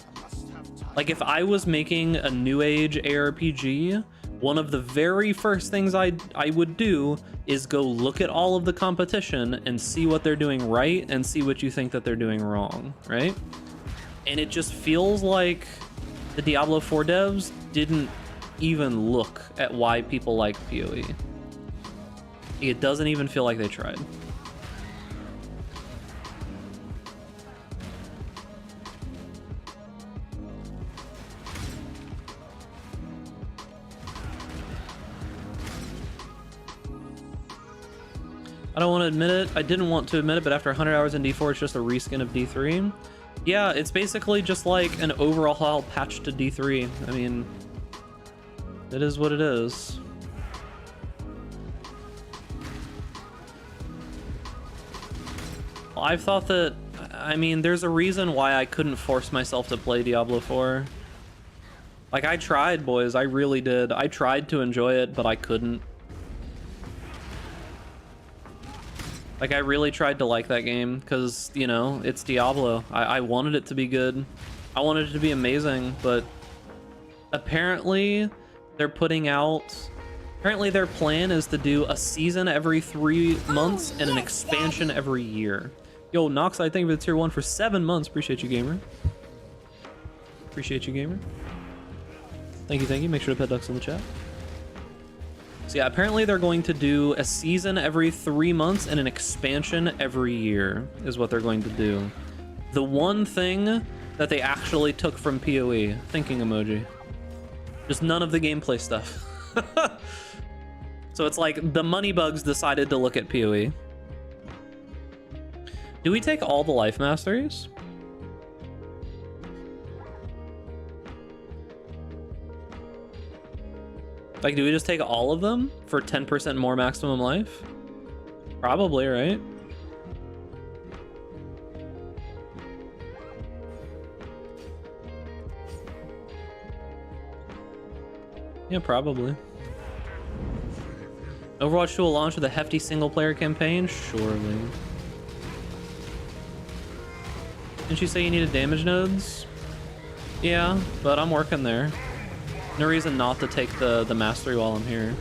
Like, if I was making a new age ARPG, one of the very first things I would do is go look at all of the competition and see what they're doing right and see what you think that they're doing wrong, right? And it just feels like the Diablo 4 devs didn't even look at why people like PoE. It doesn't even feel like they tried. I don't want to admit it. I didn't want to admit it, but after 100 hours in D4, it's just a reskin of D3. Yeah, it's basically just like an overall patch to D3. I mean, it is what it is. I've thought that, I mean, there's a reason why I couldn't force myself to play Diablo 4. Like, I tried, boys. I really did. I tried to enjoy it, but I couldn't. Like, I really tried to like that game because, you know, it's Diablo. I wanted it to be good. I wanted it to be amazing, but apparently they're putting out... Apparently their plan is to do a season every 3 months and an expansion every year. Yo, Nox, I thank you for the tier 1 for 7 months. Appreciate you, gamer. Appreciate you, gamer. Thank you, thank you. Make sure to pet ducks in the chat. So yeah, apparently they're going to do a season every 3 months and an expansion every year is what they're going to do. The one thing that they actually took from PoE, thinking emoji. Just none of the gameplay stuff. So it's like the money bugs decided to look at PoE. Do we take all the life masteries? Like, do we just take all of them for 10% more maximum life? Probably, right? Yeah, probably. Overwatch 2 will launch with a hefty single-player campaign? Surely. Didn't you say you needed damage nodes? Yeah, but I'm working there. No reason not to take the mastery while I'm here.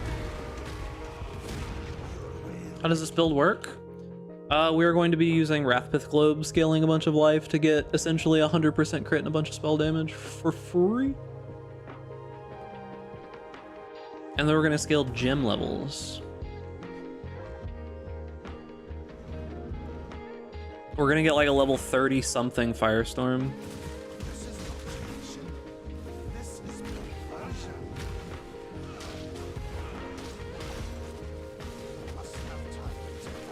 How does this build work? We're going to be using Wrathpith Globe, scaling a bunch of life to get essentially 100% crit and a bunch of spell damage for free. And then we're going to scale gem levels. We're going to get like a level 30 something Firestorm. This is not creation. This is perversion. Must have time to take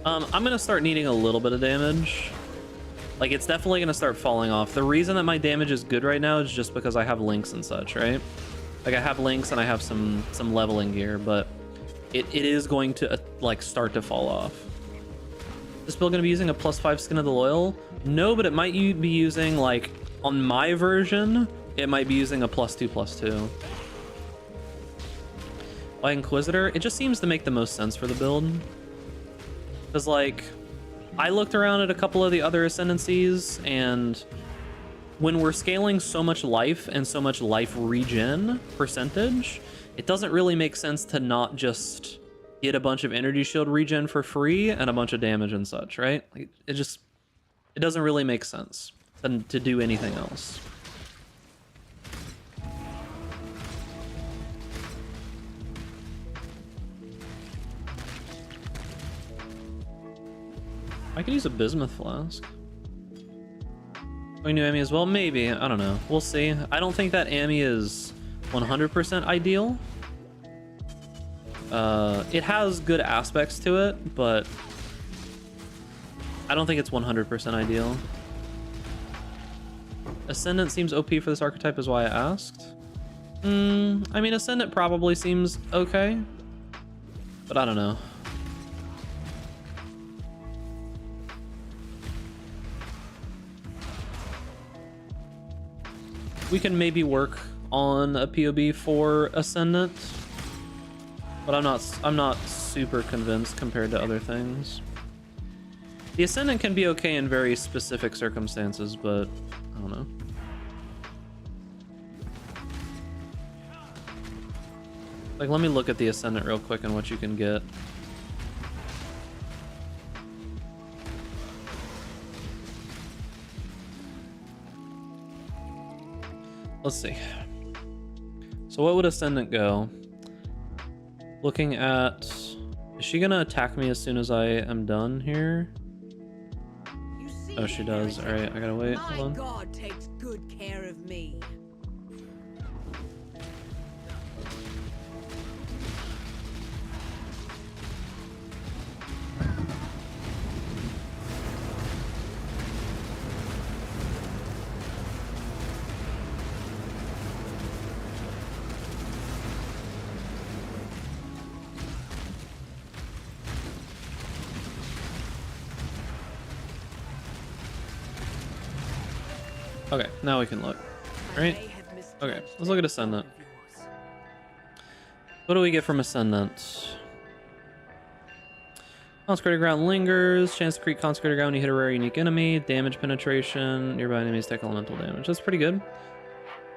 that. I'm gonna start needing a little bit of damage. Like, it's definitely gonna start falling off. The reason that my damage is good right now is just because I have links and such, right? Like, I have links and I have some leveling gear, but it is going to like start to fall off. Is this build gonna be using a +5 Skin of the Loyal? No, but it might be using, like, on my version, it might be using a +2/+2. Why Inquisitor? It just seems to make the most sense for the build. Because, like, I looked around at a couple of the other ascendancies, and when we're scaling so much life and so much life regen percentage, it doesn't really make sense to not just get a bunch of energy shield regen for free and a bunch of damage and such, right? Like, it doesn't really make sense to do anything else. I could use a bismuth flask. We knew Amy as well? Maybe. I don't know. We'll see. I don't think that Amy is 100% ideal. It has good aspects to it, but I don't think it's 100% ideal. Ascendant seems OP for this archetype is why I asked. I mean, Ascendant probably seems okay, but I don't know. We can maybe work on a POB for Ascendant, but I'm not super convinced compared to other things. The Ascendant can be okay in very specific circumstances, but I don't know. Like, let me look at the Ascendant real quick and what you can get. Let's see. So what would Ascendant go? Looking at... Is she gonna attack me as soon as I am done here? Oh, she does. Alright, I gotta wait. Hold on. My God takes good care of me. Okay, now we can look. Right? Okay, let's look at Ascendant. What do we get from Ascendant? Consecrated Ground lingers. Chance to create Consecrated Ground when you hit a rare unique enemy. Damage penetration. Nearby enemies take elemental damage. That's pretty good.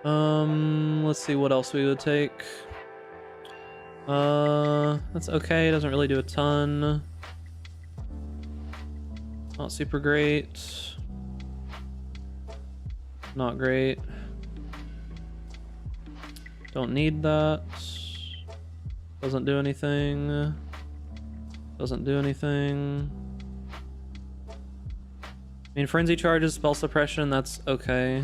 Let's see what else we would take. That's okay. Doesn't really do a ton. Not super great. Not great. Don't need that. Doesn't do anything. Doesn't do anything. I mean, Frenzy charges, spell suppression, that's okay.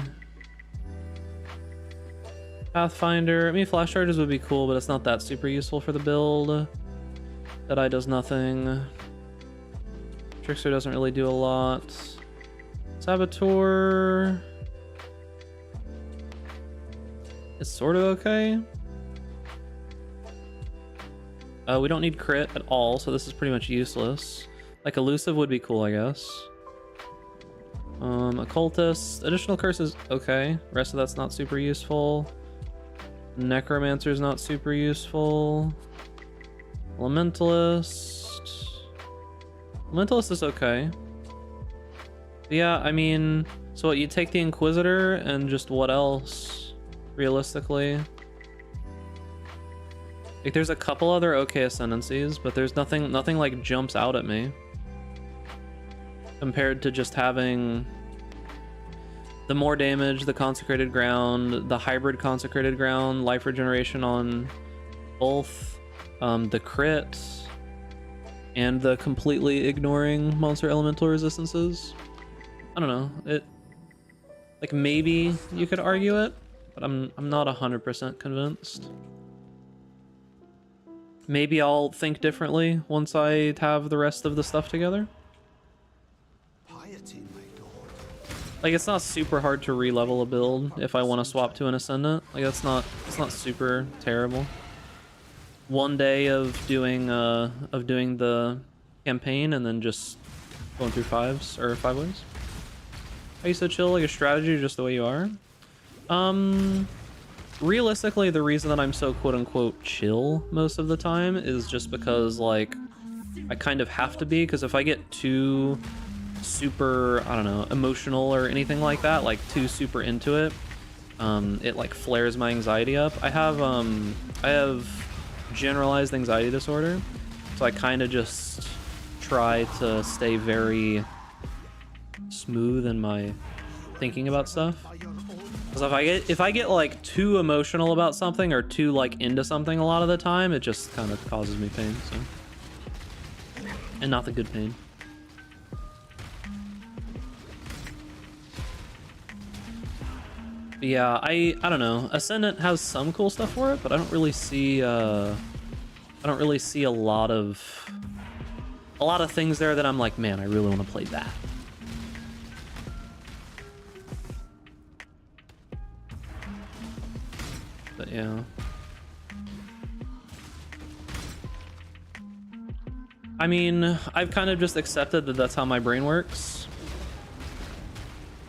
Pathfinder, I mean, flash charges would be cool, but it's not that super useful for the build. Deadeye does nothing. Trickster doesn't really do a lot. Saboteur... It's sort of okay. We don't need crit at all, so this is pretty much useless. Like, elusive would be cool, I guess. Occultist, additional curse is okay. Rest of that's not super useful. Necromancer is not super useful. Elementalist. Elementalist is okay. Yeah, I mean, so what, you take the Inquisitor and just what else? Realistically, Like there's a couple other okay ascendancies, but there's nothing like jumps out at me compared to just having the more damage, the consecrated ground, the hybrid consecrated ground, life regeneration on both, the crit, and the completely ignoring monster elemental resistances. I don't know, it like maybe you could argue it, but I'm not 100% convinced. Maybe I'll think differently once I have the rest of the stuff together. Like it's not super hard to re-level a build if I want to swap to an ascendant. Like it's not super terrible. One day of doing the campaign and then just going through 5s or 5 ways. Are you so chill? Like a strategy, just the way you are? Realistically, the reason that I'm so quote-unquote chill most of the time is just because like I kind of have to be, because if I get too super, I don't know, emotional or anything like that, like too super into it, it like flares my anxiety up. I have generalized anxiety disorder, so I kind of just try to stay very smooth in my thinking about stuff. Because if I get like too emotional about something or too like into something a lot of the time, it just kind of causes me pain. So, and not the good pain. But yeah, I don't know. Ascendant has some cool stuff for it, but I don't really see a lot of things there that I'm like, man, I really want to play that. But yeah. I mean, I've kind of just accepted that that's how my brain works.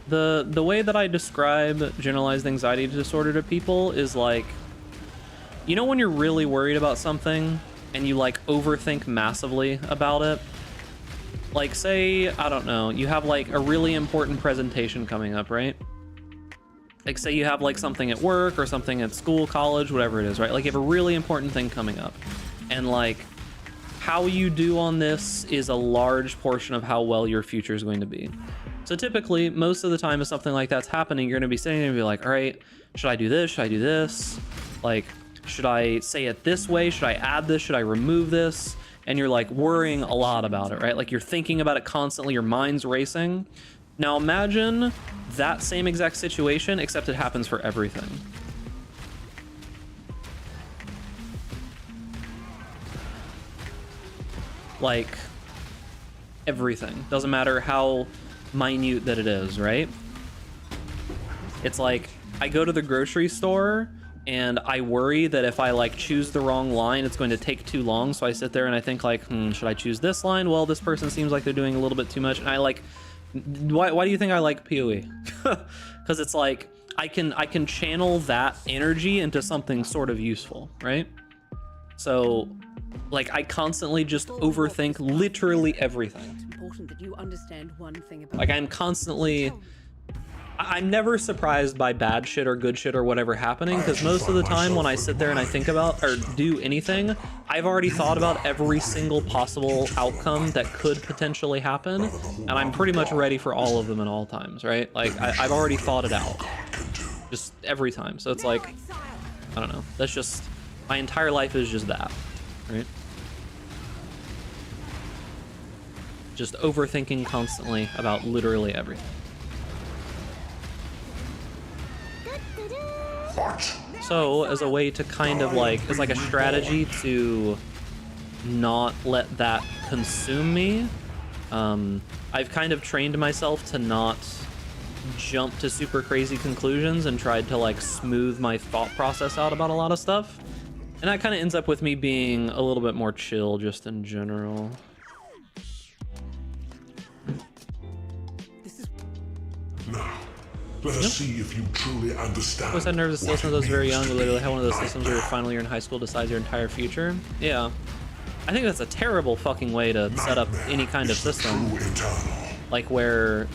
The way that I describe generalized anxiety disorder to people is like, you know when you're really worried about something and you like overthink massively about it? Like say, I don't know, you have like a really important presentation coming up, right? Like say you have like something at work or something at school, college, whatever it is, right? Like you have a really important thing coming up, and like how you do on this is a large portion of how well your future is going to be. So typically, most of the time if something like that's happening, you're gonna be sitting there and be like, all right, should I do this? Should I do this? Like, should I say it this way? Should I add this? Should I remove this? And you're like worrying a lot about it, right? Like you're thinking about it constantly, your mind's racing. Now imagine that same exact situation, except it happens for everything. Like everything. Doesn't matter how minute that it is, right? It's like I go to the grocery store and I worry that if I like choose the wrong line, it's going to take too long. So I sit there and I think like, should I choose this line? Well, this person seems like they're doing a little bit too much. And I like, why do you think I like PoE? Because it's like I can channel that energy into something sort of useful, right? So like I constantly just overthink literally everything. It's important that you understand one thing about like I'm never surprised by bad shit or good shit or whatever happening, because most of the time when I sit there and I think about or do anything, I've already thought about every single possible outcome that could potentially happen, and I'm pretty much ready for all of them at all times, right? Like I've already thought it out just every time. So it's like, I don't know, that's just my entire life is just that, right? Just overthinking constantly about literally everything. So as a way to kind of like, as like a strategy to not let that consume me, I've kind of trained myself to not jump to super crazy conclusions and tried to like smooth my thought process out about a lot of stuff. And that kind of ends up with me being a little bit more chill just in general. Now, let us see if you truly understand. I always had nervous systems when I was very young. We literally had one of those systems where your final year in high school decides your entire future. Yeah. I think that's a terrible fucking way to set up any kind of system. Like where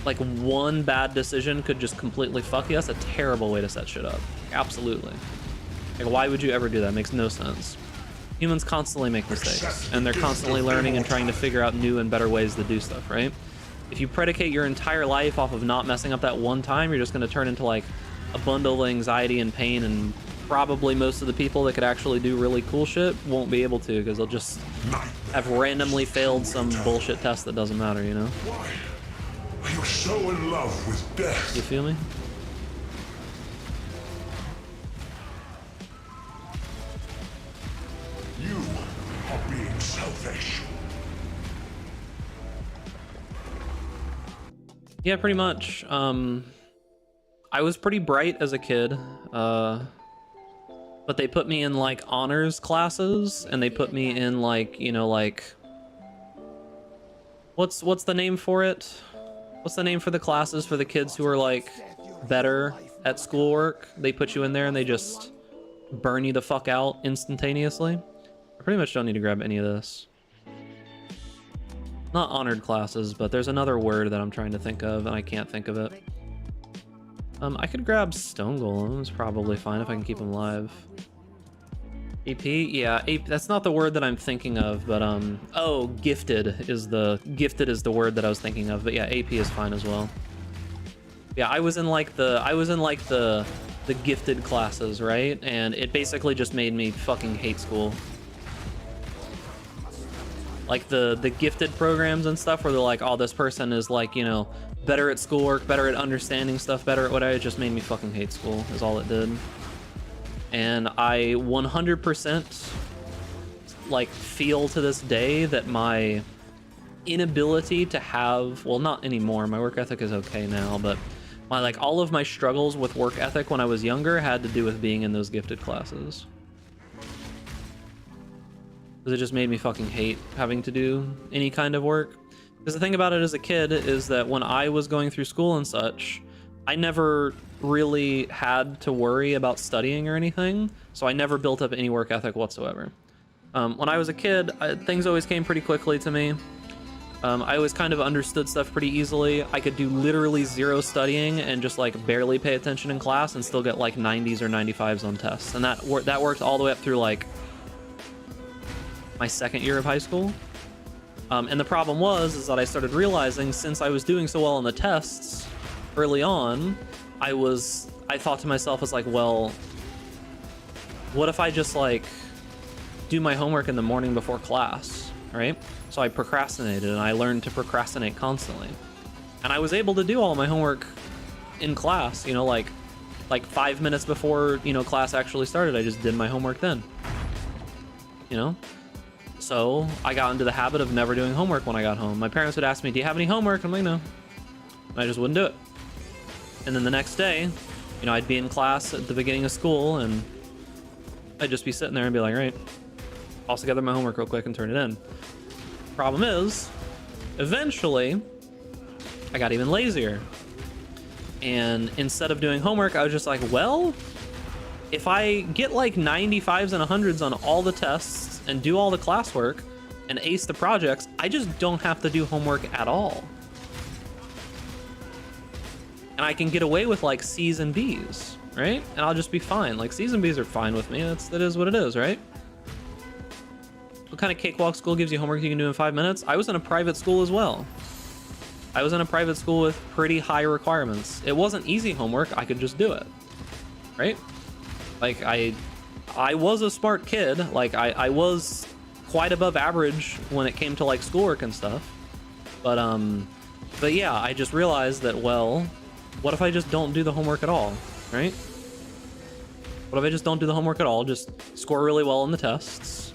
like one bad decision could just completely fuck you. That's a terrible way to set shit up. Absolutely. Like, why would you ever do that? It makes no sense. Humans constantly make mistakes, and they're constantly learning and trying to figure out new and better ways to do stuff, right? If you predicate your entire life off of not messing up that one time, you're just going to turn into like a bundle of anxiety and pain, and probably most of the people that could actually do really cool shit won't be able to, because they'll just have randomly failed some bullshit test that doesn't matter, you know? Why are you so in love with death? You feel me? You are being selfish. Yeah, pretty much. I was pretty bright as a kid, but they put me in like honors classes, and they put me in like, you know, like what's the name for it? What's the name for the classes for the kids who are like better at schoolwork? They put you in there and they just burn you the fuck out instantaneously. I pretty much don't need to grab any of this. Not honored classes, but there's another word that I'm trying to think of and I can't think of it. I could grab stone golems, probably fine if I can keep them alive. AP? Yeah, that's not the word that I'm thinking of, but oh, gifted is the word that I was thinking of, but yeah, AP is fine as well. Yeah, I was in like the gifted classes, right? And it basically just made me fucking hate school. Like the gifted programs and stuff where they're like, oh, this person is like, you know, better at schoolwork, better at understanding stuff, better at whatever. It just made me fucking hate school is all it did. And I 100% like feel to this day that my inability to have, well, not anymore, my work ethic is okay now, but my like all of my struggles with work ethic when I was younger had to do with being in those gifted classes. Because it just made me fucking hate having to do any kind of work. Because the thing about it as a kid is that when I was going through school and such, I never really had to worry about studying or anything, so I never built up any work ethic whatsoever. When I was a kid, things always came pretty quickly to me. I always kind of understood stuff pretty easily. I could do literally zero studying and just like barely pay attention in class and still get like 90s or 95s on tests. And that worked all the way up through like my second year of high school. And the problem is that I started realizing since I was doing so well on the tests early on, I thought to myself, as like, well, what if I just like do my homework in the morning before class, right? So I procrastinated, and I learned to procrastinate constantly. And I was able to do all my homework in class, you know, like 5 minutes before, you know, class actually started. I just did my homework then, you know? So I got into the habit of never doing homework when I got home. My parents would ask me, do you have any homework? I'm like, no. And I just wouldn't do it. And then the next day, you know, I'd be in class at the beginning of school, and I'd just be sitting there and be like, right, I'll together my homework real quick and turn it in. Problem is, eventually, I got even lazier. And instead of doing homework, I was just like, well, if I get like 95s and 100s on all the tests and do all the classwork and ace the projects, I just don't have to do homework at all. And I can get away with like C's and B's, right? And I'll just be fine. Like C's and B's are fine with me. That is what it is, right? What kind of cakewalk school gives you homework you can do in 5 minutes? I was in a private school as well. I was in a private school with pretty high requirements. It wasn't easy homework. I could just do it, right? Like I was a smart kid. Like I was quite above average when it came to like schoolwork and stuff. But yeah, I just realized that, well, what if I just don't do the homework at all, right? What if I just don't do the homework at all, just score really well on the tests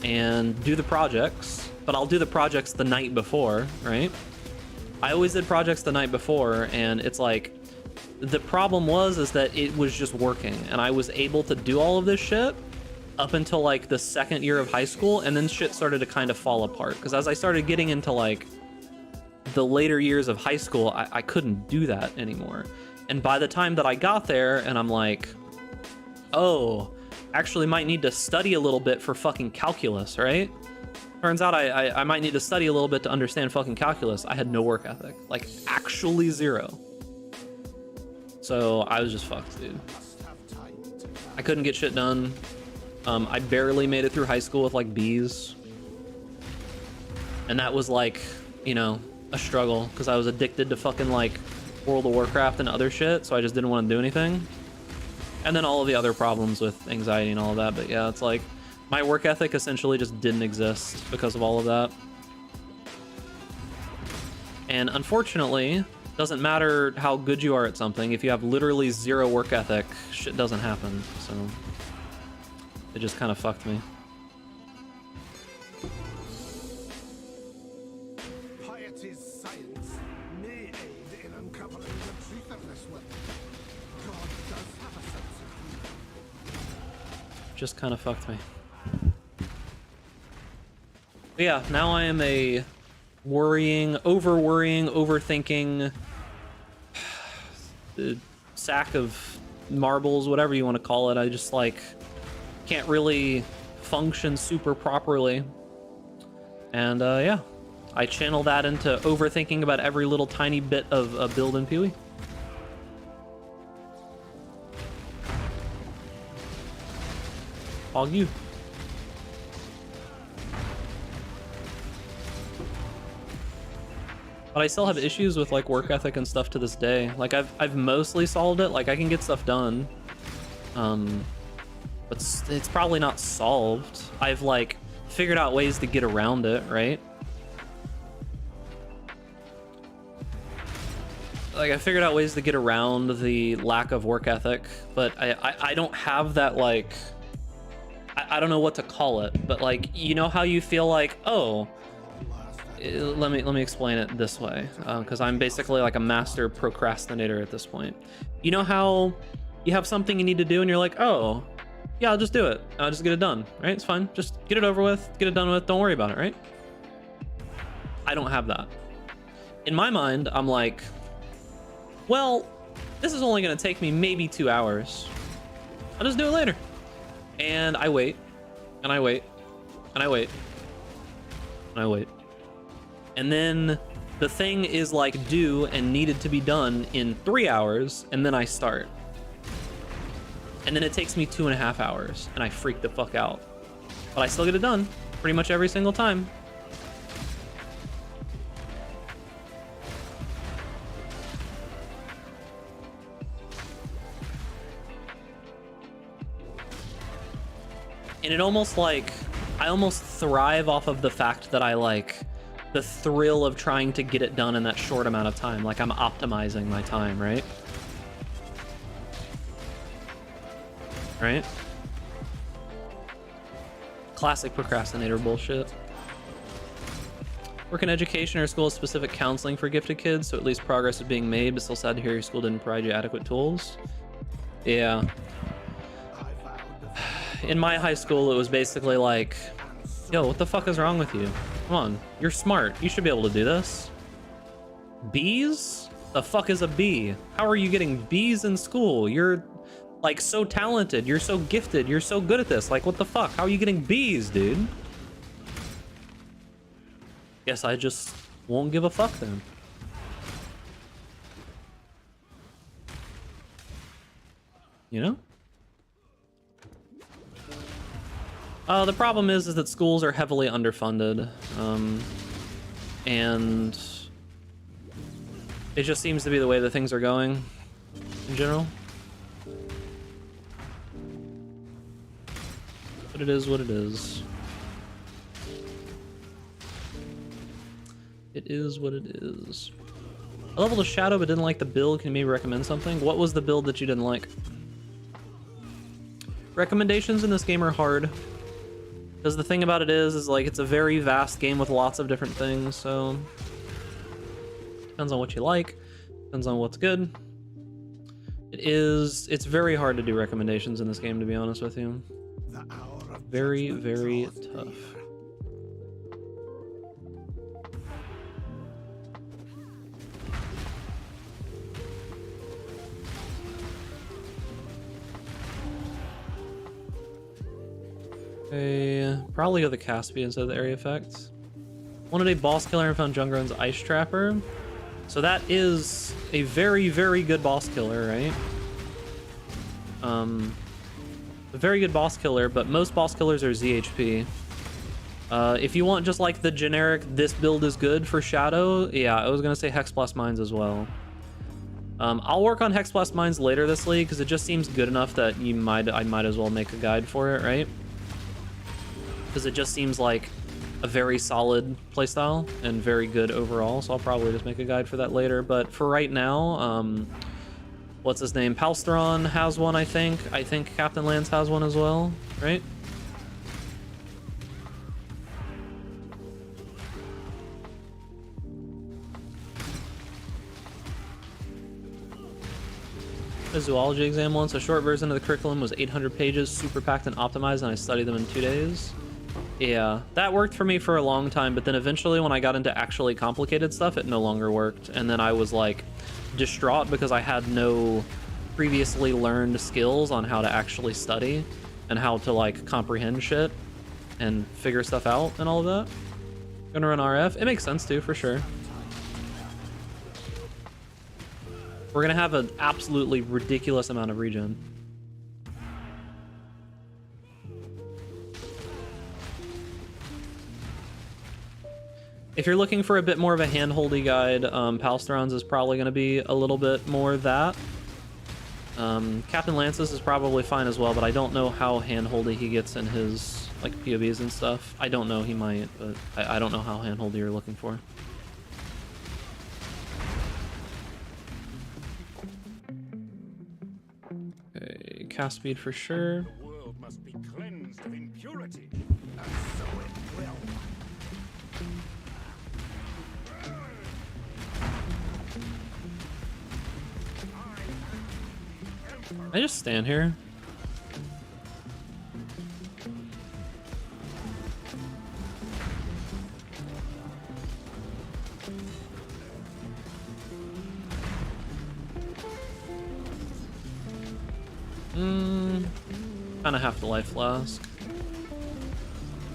and do the projects, but I'll do the projects the night before, right? I always did projects the night before, and it's like, the problem is that it was just working, and I was able to do all of this shit up until like the second year of high school, and then shit started to kind of fall apart, because as I started getting into like the later years of high school, I couldn't do that anymore. And by the time that I got there and I'm like, oh, actually might need to study a little bit for fucking calculus, right? Turns out I might need to study a little bit to understand fucking calculus. I had no work ethic, like actually zero. So I was just fucked, dude. I couldn't get shit done. I barely made it through high school with like B's. And that was like, you know, a struggle because I was addicted to fucking like World of Warcraft and other shit, so I just didn't want to do anything. And then all of the other problems with anxiety and all of that. But yeah, it's like my work ethic essentially just didn't exist because of all of that. And unfortunately, doesn't matter how good you are at something, if you have literally zero work ethic, shit doesn't happen. So it just kind of fucked me. Piety's science may aid in uncovering the truth of this one. God does have a sense of humor. Just kind of fucked me. But yeah, now I am a worrying, overthinking sack of marbles, whatever you want to call it. I just like can't really function super properly. And yeah, I channel that into overthinking about every little tiny bit of build in Pee-wee. All you. But I still have issues with like work ethic and stuff to this day. Like I've mostly solved it. Like I can get stuff done. But it's probably not solved. I've like figured out ways to get around it, right? Like I figured out ways to get around the lack of work ethic, but I don't have that like I don't know what to call it, but like you know how you feel like, oh, let me explain it this way, because I'm basically like a master procrastinator at this point. You know how you have something you need to do and you're like, oh yeah, I'll just do it. I'll just get it done, right? It's fine. Just get it over with, get it done with. Don't worry about it, right? I don't have that. In my mind, I'm like, well, this is only going to take me maybe 2 hours. I'll just do it later. And I wait, and I wait, and I wait, and I wait. And then the thing is like due and needed to be done in 3 hours, and then I start. And then it takes me 2.5 hours, and I freak the fuck out. But I still get it done pretty much every single time. And it almost like, I almost thrive off of the fact that I like the thrill of trying to get it done in that short amount of time. Like I'm optimizing my time, right? Right? Classic procrastinator bullshit. Work in education or school has specific counseling for gifted kids, so at least progress is being made, but still sad to hear your school didn't provide you adequate tools. Yeah. In my high school, it was basically like, yo, what the fuck is wrong with you? Come on, you're smart. You should be able to do this. B's? The fuck is a B? How are you getting B's in school? You're like so talented. You're so gifted. You're so good at this. Like, what the fuck? How are you getting B's, dude? Guess I just won't give a fuck then. You know? The problem is that schools are heavily underfunded, and it just seems to be the way that things are going in general. But it is what it is. It is what it is. I leveled a shadow but didn't like the build. Can you maybe recommend something? What was the build that you didn't like? Recommendations in this game are hard. Because the thing about it is like it's a very vast game with lots of different things, so depends on what you like, depends on what's good. It's very hard to do recommendations in this game, to be honest with you. Very, very tough. Okay, probably go the Caspian instead of the area effect. Wanted a boss killer and found Jungrun's Ice Trapper. So that is a very, very good boss killer, right? A very good boss killer, but most boss killers are ZHP. If you want just like the generic, this build is good for Shadow, yeah, I was gonna say Hex Blast Mines as well. I'll work on Hex Blast Mines later this league because it just seems good enough that I might as well make a guide for it, right? Because it just seems like a very solid playstyle and very good overall, so I'll probably just make a guide for that later. But for right now, what's his name? Palstron has one, I think. I think Captain Lance has one as well, right? A zoology exam once. A short version of the curriculum was 800 pages, super packed and optimized, and I studied them in 2 days. Yeah, that worked for me for a long time, but then eventually when I got into actually complicated stuff, it no longer worked. And then I was like distraught because I had no previously learned skills on how to actually study and how to like comprehend shit and figure stuff out and all of that. Gonna run RF. It makes sense too, for sure. We're gonna have an absolutely ridiculous amount of regen. If you're looking for a bit more of a hand-holdy guide, Palstron's is probably going to be a little bit more that. Captain Lance's is probably fine as well, but I don't know how hand-holdy he gets in his like POVs and stuff. I don't know, he might, but I don't know how hand-holdy you're looking for. Okay, cast speed for sure. The world must be cleansed of impurity, and so it will. I just stand here. Kind of half the life flask.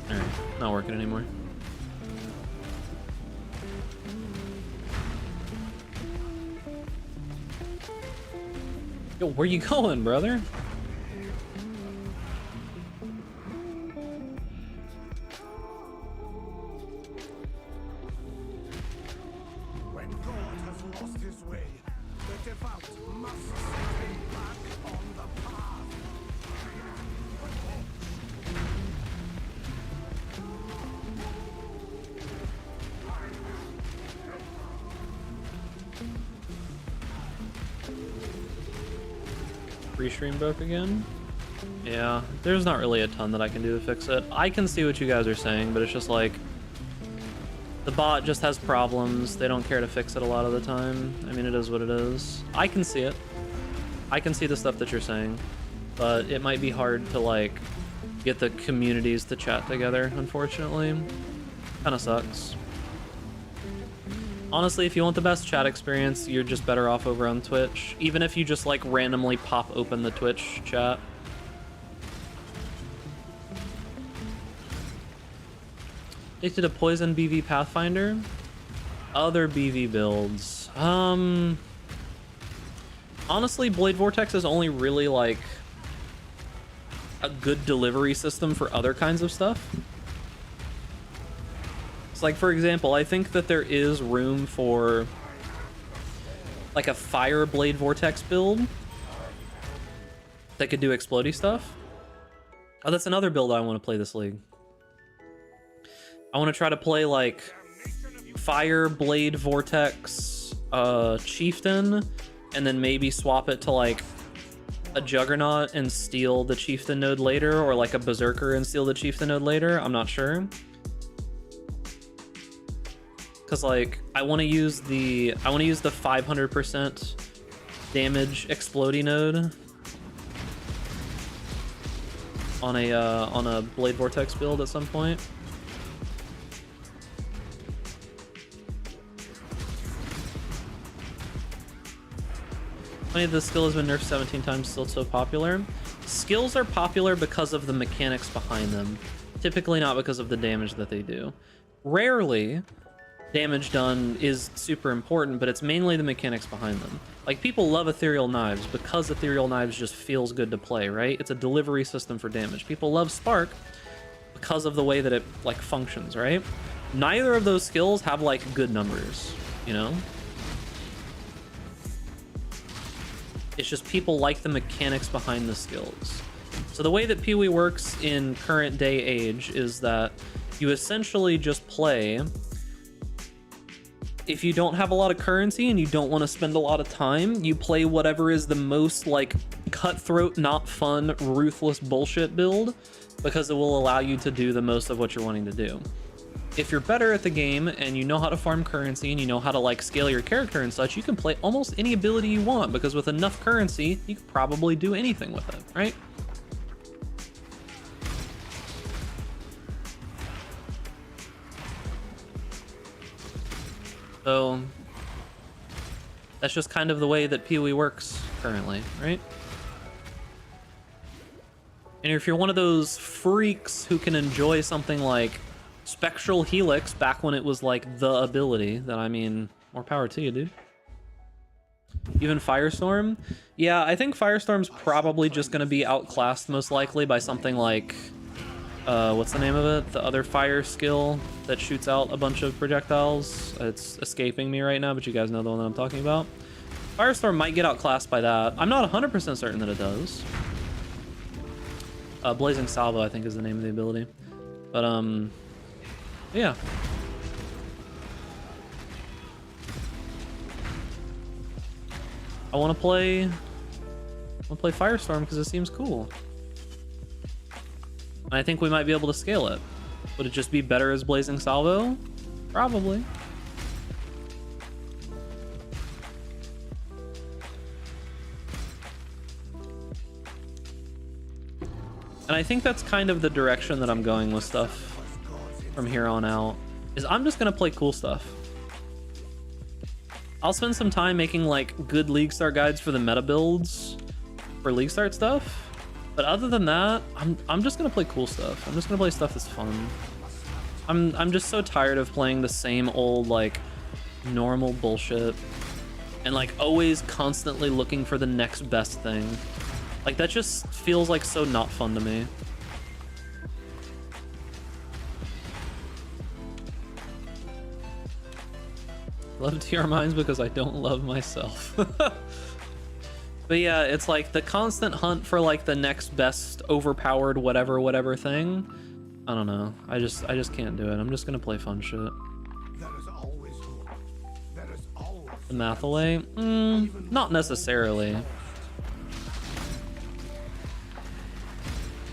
Alright, not working anymore. Yo, where you going, brother? When God has lost his way, the devout must stay back on the path. Restream broke again? Yeah, there's not really a ton that I can do to fix it. I can see what you guys are saying, but it's just like the bot just has problems. They don't care to fix it a lot of the time. I mean, it is what it is. I can see it. I can see the stuff that you're saying, but it might be hard to like get the communities to chat together, unfortunately. Kind of sucks. Honestly, if you want the best chat experience, you're just better off over on Twitch. Even if you just like randomly pop open the Twitch chat. Addicted to Poison BV Pathfinder. Other BV builds. Honestly, Blade Vortex is only really like a good delivery system for other kinds of stuff. It's like, for example, I think that there is room for like a Fire Blade Vortex build that could do explodey stuff. Oh, that's another build I want to play this league. I want to try to play like Fire Blade Vortex Chieftain, and then maybe swap it to like a Juggernaut and steal the Chieftain node later, or like a Berserker and steal the Chieftain node later. I'm not sure. Cause like I want to use the 500% damage explodey node on a Blade Vortex build at some point. Funny, the skill has been nerfed 17 times, still so popular. Skills are popular because of the mechanics behind them, typically not because of the damage that they do. Rarely damage done is super important, but it's mainly the mechanics behind them. Like, people love ethereal knives because ethereal knives just feels good to play, right? It's a delivery system for damage. People love spark because of the way that it, like, functions, right? Neither of those skills have, like, good numbers, you know? It's just people like the mechanics behind the skills. So the way that Pee-wee works in current day age is that you essentially just play. If you don't have a lot of currency and you don't want to spend a lot of time, you play whatever is the most, like, cutthroat, not fun, ruthless bullshit build, because it will allow you to do the most of what you're wanting to do. If you're better at the game and you know how to farm currency and you know how to, like, scale your character and such, you can play almost any ability you want, because with enough currency, you can probably do anything with it, right? So that's just kind of the way that Pee-wee works currently, right? And if you're one of those freaks who can enjoy something like Spectral Helix back when it was like the ability, then I mean, more power to you, dude. Even Firestorm? Yeah, I think Firestorm's probably just going to be outclassed most likely by something like, what's the name of it? The other fire skill that shoots out a bunch of projectiles. It's escaping me right now, but you guys know the one that I'm talking about. Firestorm might get outclassed by that. I'm not 100% certain that it does. Blazing Salvo, I think, is the name of the ability. But, yeah. I want to play Firestorm because it seems cool. And I think we might be able to scale it. Would it just be better as Blazing Salvo? Probably. And I think that's kind of the direction that I'm going with stuff from here on out, is I'm just gonna play cool stuff. I'll spend some time making like good League Start guides for the meta builds for League Start stuff. But other than that, I'm just gonna play cool stuff. I'm just gonna play stuff that's fun. I'm just so tired of playing the same old like normal bullshit and like always constantly looking for the next best thing. Like that just feels like so not fun to me. Love TR Mines because I don't love myself. But yeah, it's like the constant hunt for like the next best overpowered whatever thing. I don't know. I just can't do it. I'm just gonna play fun shit. The Mathaway? Not necessarily.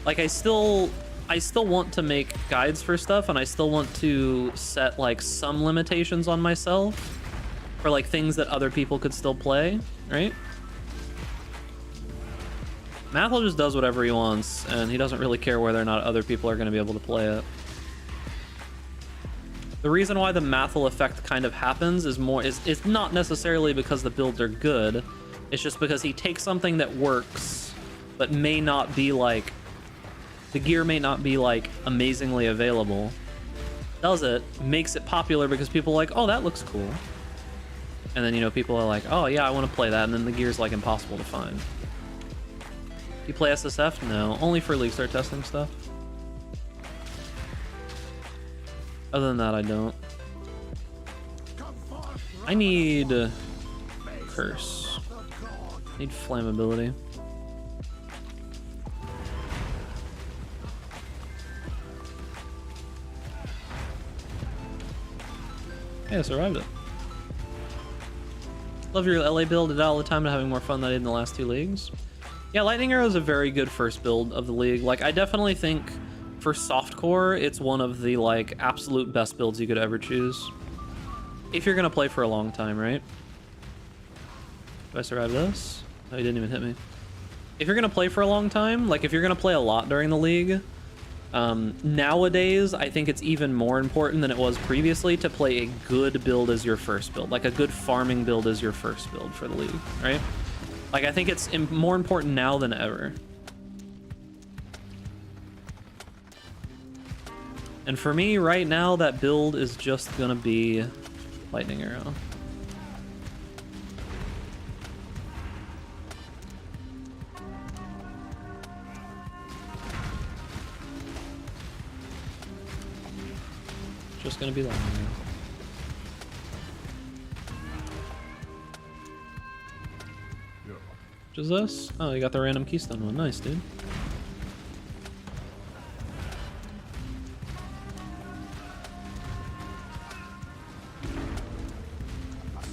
Like I still want to make guides for stuff, and I still want to set like some limitations on myself for like things that other people could still play, right? Mathel just does whatever he wants, and he doesn't really care whether or not other people are going to be able to play it. The reason why the Mathel effect kind of happens is it's not necessarily because the builds are good. It's just because he takes something that works, but may not be like, the gear may not be like amazingly available. Does it, makes it popular because people are like, oh, that looks cool. And then, you know, people are like, oh yeah, I want to play that, and then the gear's like impossible to find. You play SSF? No, only for League Start testing stuff. Other than that, I don't. I need Curse. I need Flammability. Hey, I survived it. Love your LA build. Did it all the time and having more fun than I did in the last 2 leagues. Yeah, Lightning Arrow is a very good first build of the league. Like, I definitely think for softcore, it's one of the, like, absolute best builds you could ever choose. If you're gonna play for a long time, right? Do I survive this? Oh, he didn't even hit me. If you're gonna play for a long time, like, if you're gonna play a lot during the league, nowadays, I think it's even more important than it was previously to play a good build as your first build. Like, a good farming build as your first build for the league, right? Like, I think it's more important now than ever. And for me, right now, that build is just gonna be lightning arrow. Just gonna be lightning arrow. What is this? Oh, you got the random keystone one. Nice, dude.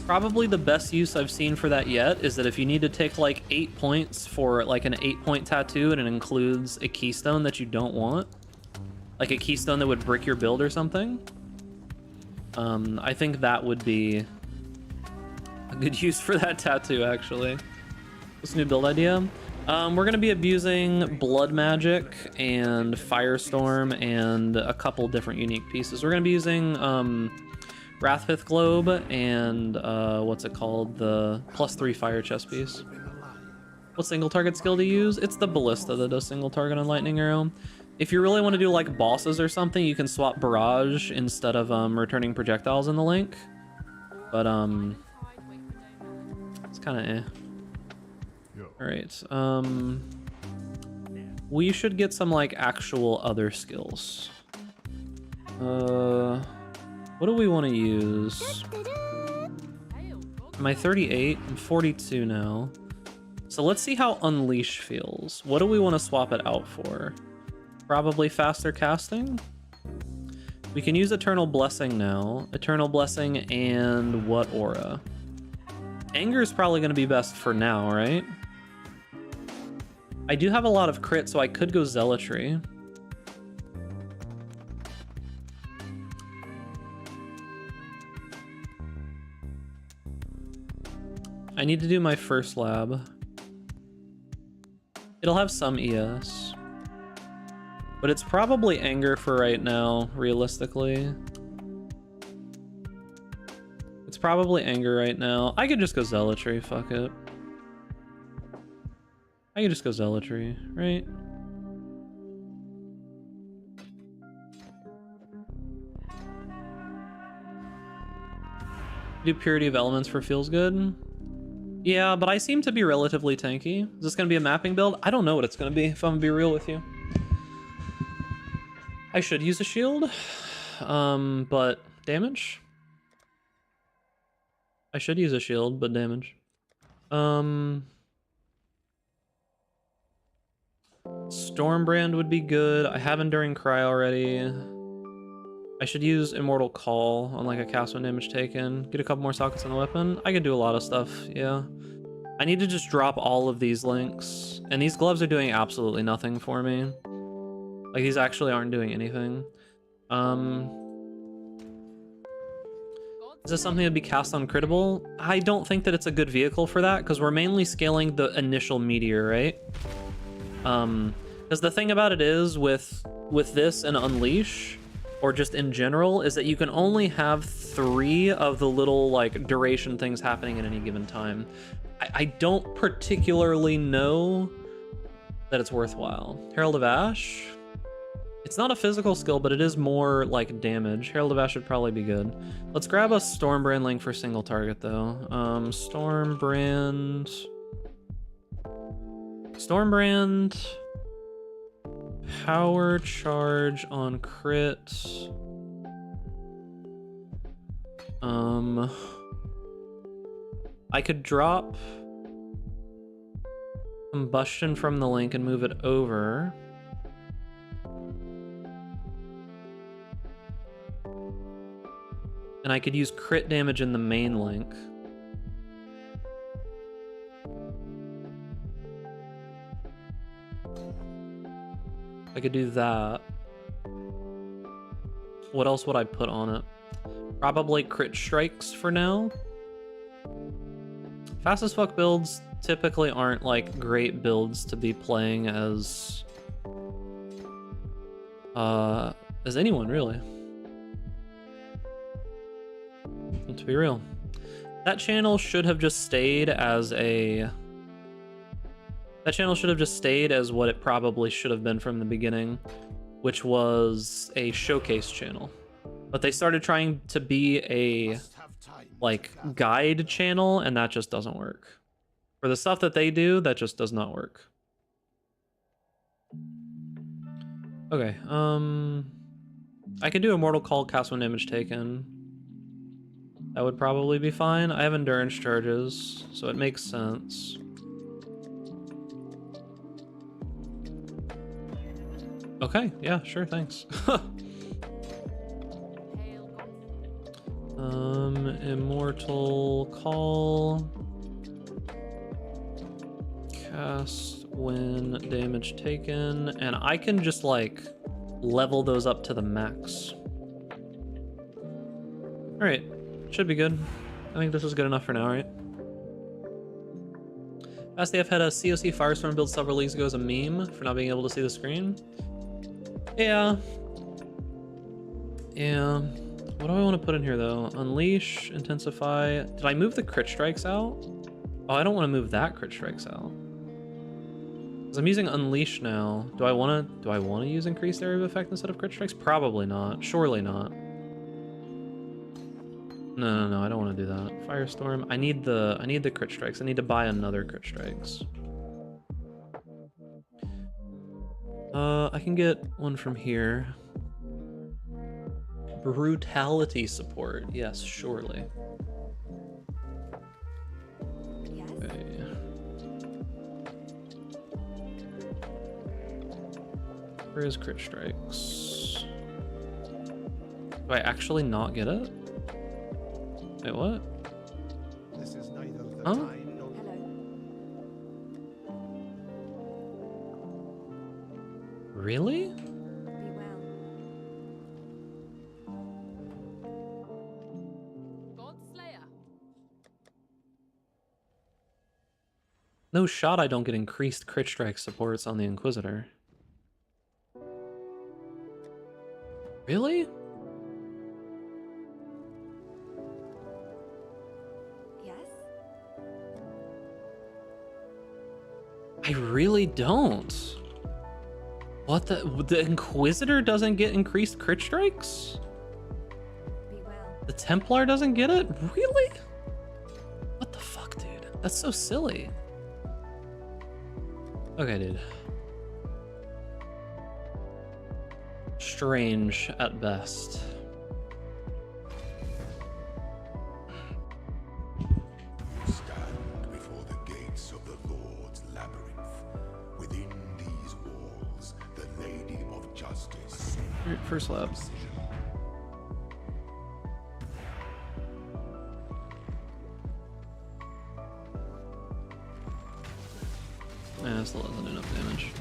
Probably the best use I've seen for that yet is that if you need to take like 8 points for like an 8-point tattoo and it includes a keystone that you don't want, like a keystone that would brick your build or something, I think that would be a good use for that tattoo, actually. What's a new build idea? We're going to be abusing blood magic and firestorm and a couple different unique pieces. We're going to be using Wrathpith Globe and what's it called? The +3 fire chest piece. What single target skill to use? It's the ballista that does single target on lightning arrow. If you really want to do like bosses or something, you can swap barrage instead of returning projectiles in the link. But it's kind of eh. Alright, we should get some, like, actual other skills. What do we want to use? Am I 38? I'm 42 now. So let's see how Unleash feels. What do we want to swap it out for? Probably faster casting? We can use Eternal Blessing now. Eternal Blessing and what aura? Anger is probably going to be best for now, right? I do have a lot of crit, so I could go Zealotry. I need to do my first lab. It'll have some ES. But it's probably Anger for right now, realistically. It's probably Anger right now. I could just go Zealotry, fuck it. I could just go Zealotry, right? Do Purity of Elements for feels good? Yeah, but I seem to be relatively tanky. Is this gonna be a mapping build? I don't know what it's gonna be, if I'm gonna be real with you. I should use a shield, but damage? I should use a shield, but damage. Stormbrand would be good. I have Enduring Cry already. I should use Immortal Call on like a cast when damage taken. Get a couple more sockets on the weapon. I could do a lot of stuff, yeah. I need to just drop all of these links. And these gloves are doing absolutely nothing for me. Like, these actually aren't doing anything. Is this something that'd be cast on Critable? I don't think that it's a good vehicle for that, because we're mainly scaling the initial meteor, right? Because the thing about it is, with this and Unleash, or just in general, is that you can only have 3 of the little, like, duration things happening at any given time. I don't particularly know that it's worthwhile. Herald of Ash? It's not a physical skill, but it is more, like, damage. Herald of Ash should probably be good. Let's grab a Stormbrand link for single target, though. Stormbrand... Power charge on crit. I could drop Combustion from the link and move it over. And I could use crit damage in the main link. I could do that. What else would I put on it? Probably crit strikes for now. Fast as fuck builds typically aren't like great builds to be playing as anyone, really. And to be real, that channel should have just stayed as a... That channel should have just stayed as what it probably should have been from the beginning, which was a showcase channel. But they started trying to be a like guide channel, and that just doesn't work. For the stuff that they do, that just does not work. Okay, I could do Immortal Call, cast when damage taken. That would probably be fine. I have endurance charges, so it makes sense. Okay, yeah, sure, thanks. Immortal Call. Cast when damage taken. And I can just, like, level those up to the max. Alright, should be good. I think this is good enough for now, right? I've had a COC Firestorm build several leagues ago as a meme for not being able to see the screen. Yeah. Yeah. What do I want to put in here, though? Unleash, intensify. Did I move the crit strikes out? Oh, I don't want to move that crit strikes out. Because I'm using Unleash now. Do I want to use increased area of effect instead of crit strikes? Probably not. Surely not. No, I don't want to do that. Firestorm. I need the crit strikes. I need to buy another crit strikes. I can get one from here. Brutality support. Yes, surely. Yes. Okay. Where is crit strikes? Do I actually not get it? Wait, what? This is neither the Huh? time nor Hello. Really? Be well. No shot I don't get increased crit strike supports on the Inquisitor. Really? Yes. I really don't. What the Inquisitor doesn't get increased crit strikes? Be well. The Templar doesn't get it? Really? What the fuck, dude? That's so silly. Okay, dude. Strange at best. Stand before the gates of the Lord's labyrinth. Within these walls, the Lady of Justice. Alright, first lap. Yeah, still doesn't do enough damage.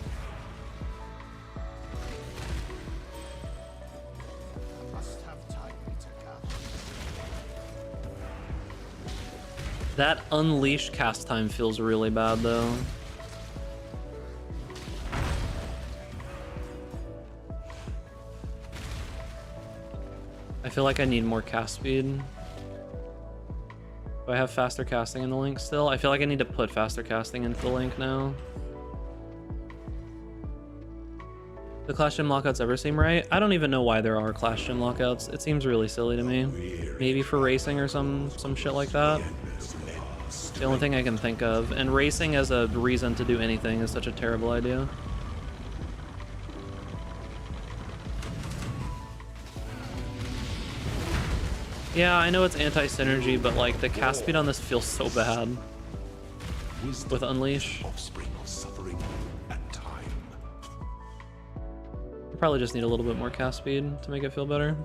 must have time to gather. That Unleash cast time feels really bad, though. I feel like I need more cast speed. Do I have faster casting in the link still? I feel like I need to put faster casting into the link now. The Clash Gym lockouts ever seem right? I don't even know why there are Clash Gym lockouts. It seems really silly to me. Maybe for racing or some shit like that. It's the only thing I can think of. And racing as a reason to do anything is such a terrible idea. Yeah, I know it's anti-synergy, but like the cast speed on this feels so bad with Unleash. Offspring of suffering and time. I probably just need a little bit more cast speed to make it feel better.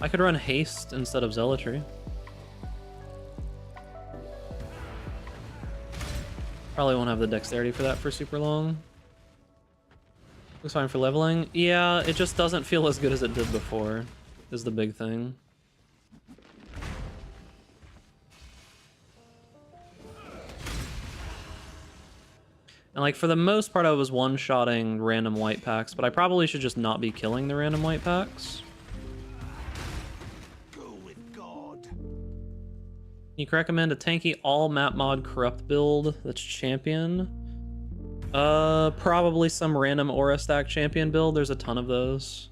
I could run haste instead of zealotry. Probably won't have the dexterity for that for super long. Looks fine for leveling. Yeah, it just doesn't feel as good as it did before, is the big thing. And like for the most part I was one-shotting random white packs, but I probably should just not be killing the random white packs. Go with God. You can recommend a tanky all map mod corrupt build that's champion. Probably some random aura stack champion build. There's a ton of those.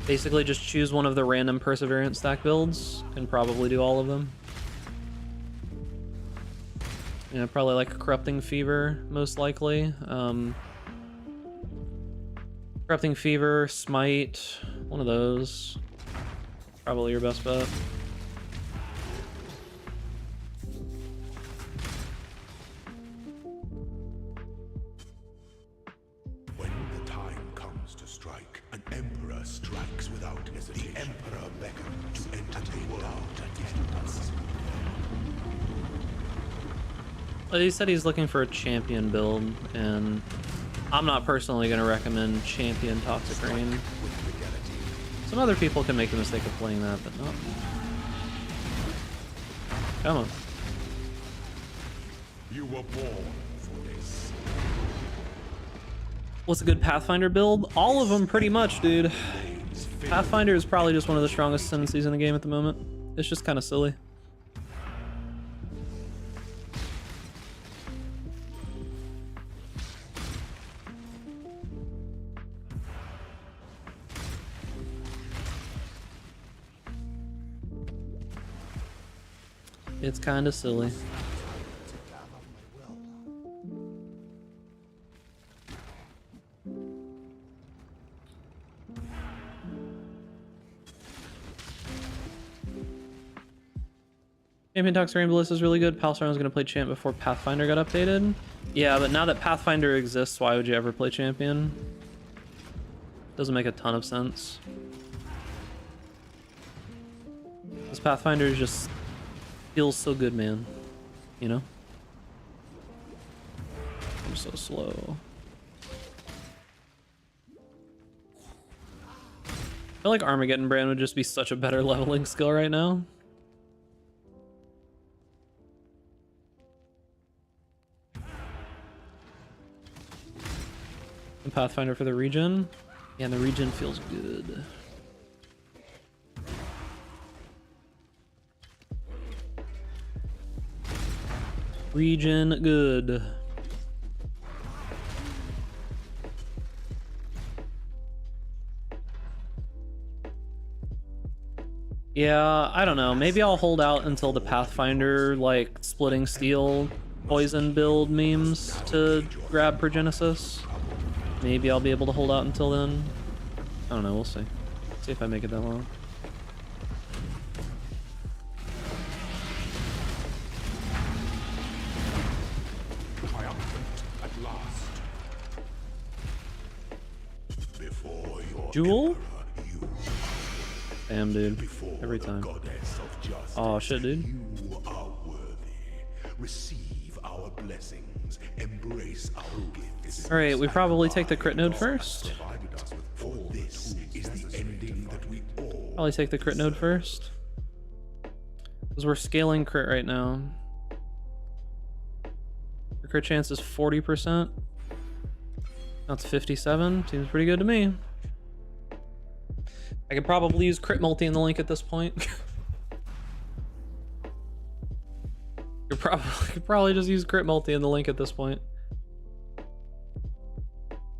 Basically just choose one of the random Perseverance stack builds. Can probably do all of them. Yeah, probably like Corrupting Fever, most likely. Corrupting Fever, Smite, one of those. Probably your best bet. When the time comes to strike, an emperor strikes without hesitation. The emperor beckons to enter the world again. Well, he said he's looking for a champion build, and I'm not personally going to recommend champion Toxic Rain. Some other people can make the mistake of playing that, but not. Come on. You were born for this. What's a good Pathfinder build? All of them, pretty much, dude. Pathfinder is probably just one of the strongest ascendancies in the game at the moment. It's just kind of silly. It's kind of silly. Champion Toxic Rain Bliss is really good. Palstorm was going to play champ before Pathfinder got updated. Yeah, but now that Pathfinder exists, why would you ever play champion? Doesn't make a ton of sense. This Pathfinder just feels so good, man. You know? I'm so slow. I feel like Armageddon brand would just be such a better leveling skill right now. And Pathfinder for the region. Yeah, and the region feels good. Region good. Yeah, I don't know. Maybe I'll hold out until the Pathfinder, like, splitting steel poison build memes to grab Progenesis. Maybe I'll be able to hold out until then. I don't know, we'll see. See if I make it that long. At last. Before your Jewel? emperor, you. Damn, dude. Before Every the time. goddess of justice, Oh, shit, dude. You are worthy. Receive our blessings. Embrace our gifts. Alright, we probably take the crit node first. For this is the ending that we all Probably take the crit node first. Because we're scaling crit right now. The crit chance is 40%. That's 57. Seems pretty good to me. I could probably use crit multi in the link at this point. You could probably just use crit multi in the link at this point.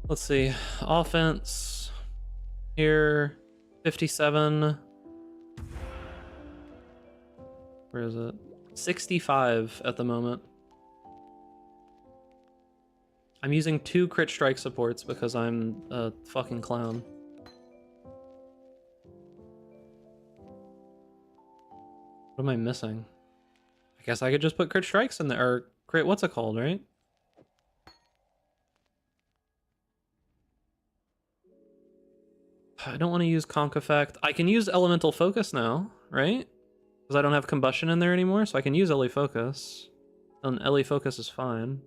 Let's see. Offense here, 57. Where is it? 65 at the moment. I'm using 2 crit strike supports because I'm a fucking clown. What am I missing? I guess I could just put crit strikes in there, or crit, what's it called, right? I don't want to use Conk Effect. I can use Elemental Focus now, right? Because I don't have Combustion in there anymore, so I can use LE Focus. And LE Focus is fine.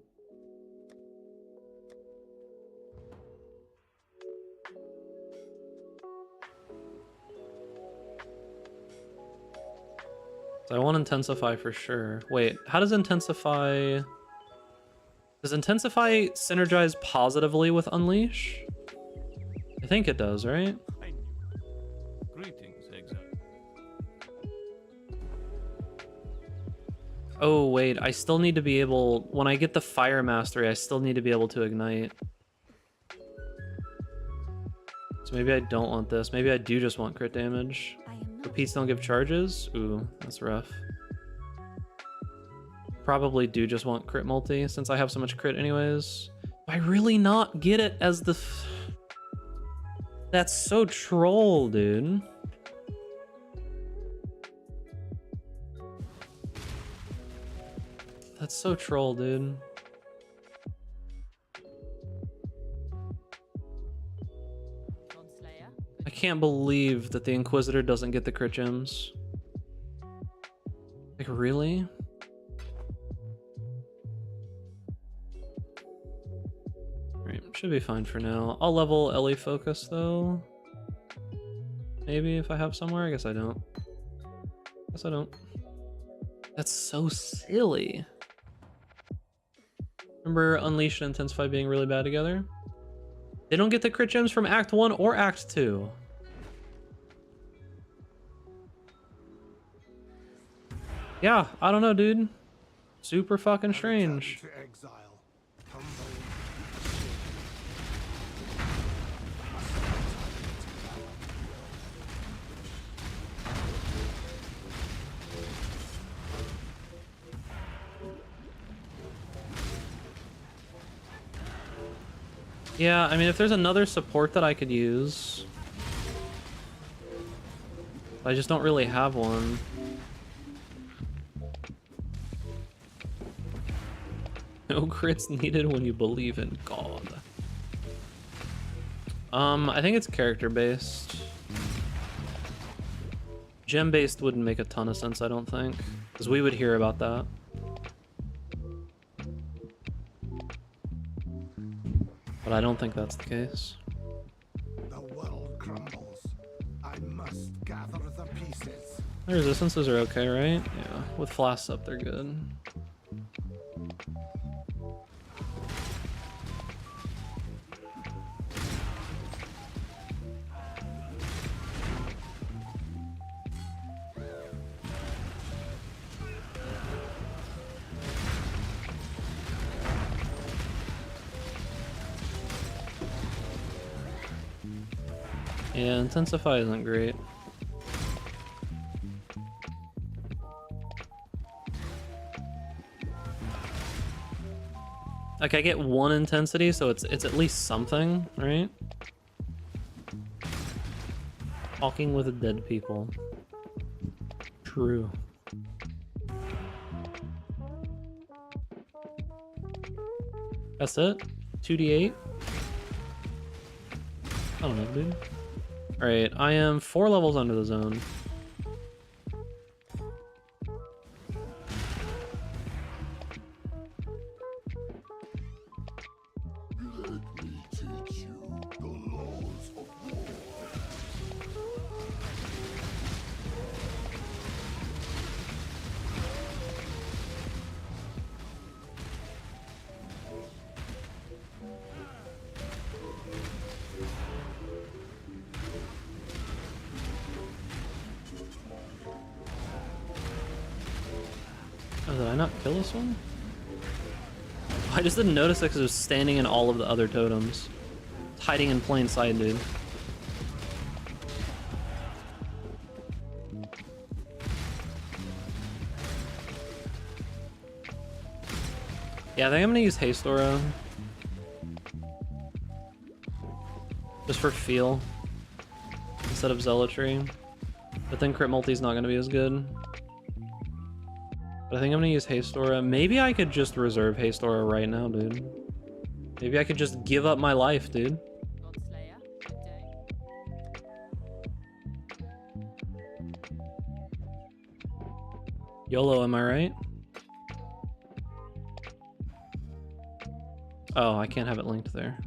So I want Intensify for sure. Wait, how does Intensify... Does Intensify synergize positively with Unleash? I think it does, right? Greetings, Exile. Oh, wait, I still need to be able... When I get the Fire Mastery, I still need to be able to ignite. So maybe I don't want this. Maybe I do just want crit damage. I am not. Repeats don't give charges? Ooh, that's rough. Probably do just want crit multi since I have so much crit anyways. Do I really not get it as the... That's so troll, dude. That's so troll, dude. I can't believe that the Inquisitor doesn't get the crit gems. Like, really? Alright, should be fine for now. I'll level Ellie Focus, though. Maybe if I have somewhere. I guess I don't. Guess I don't. That's so silly. Remember Unleash and Intensify being really bad together? They don't get the crit gems from Act 1 or Act 2. Yeah, I don't know, dude. Super fucking strange. To exile. Yeah, I mean, if there's another support that I could use. I just don't really have one. No crits needed when you believe in God. I think it's character-based. Gem-based wouldn't make a ton of sense, I don't think. Because we would hear about that. But I don't think that's the case. The world crumbles. I must gather the pieces. The resistances are okay, right? Yeah, with flasks up, they're good. Yeah, Intensify isn't great. Like, I get one intensity, so it's at least something, right? Talking with dead people. True. That's it? 2d8? I don't know, dude. Alright, I am 4 levels under the zone. Let me teach you the laws of war. Oh, did I not kill this one? I just didn't notice it because it was standing in all of the other totems. It's hiding in plain sight, dude. Yeah, I think I'm gonna use Haste Aura. Just for feel. Instead of Zealotry. But then crit multi's not gonna be as good. But I think I'm gonna use Haste Aura. Maybe I could just reserve Haste Aura right now, dude. Maybe I could just give up my life, dude. YOLO, am I right? Oh, I can't have it linked there.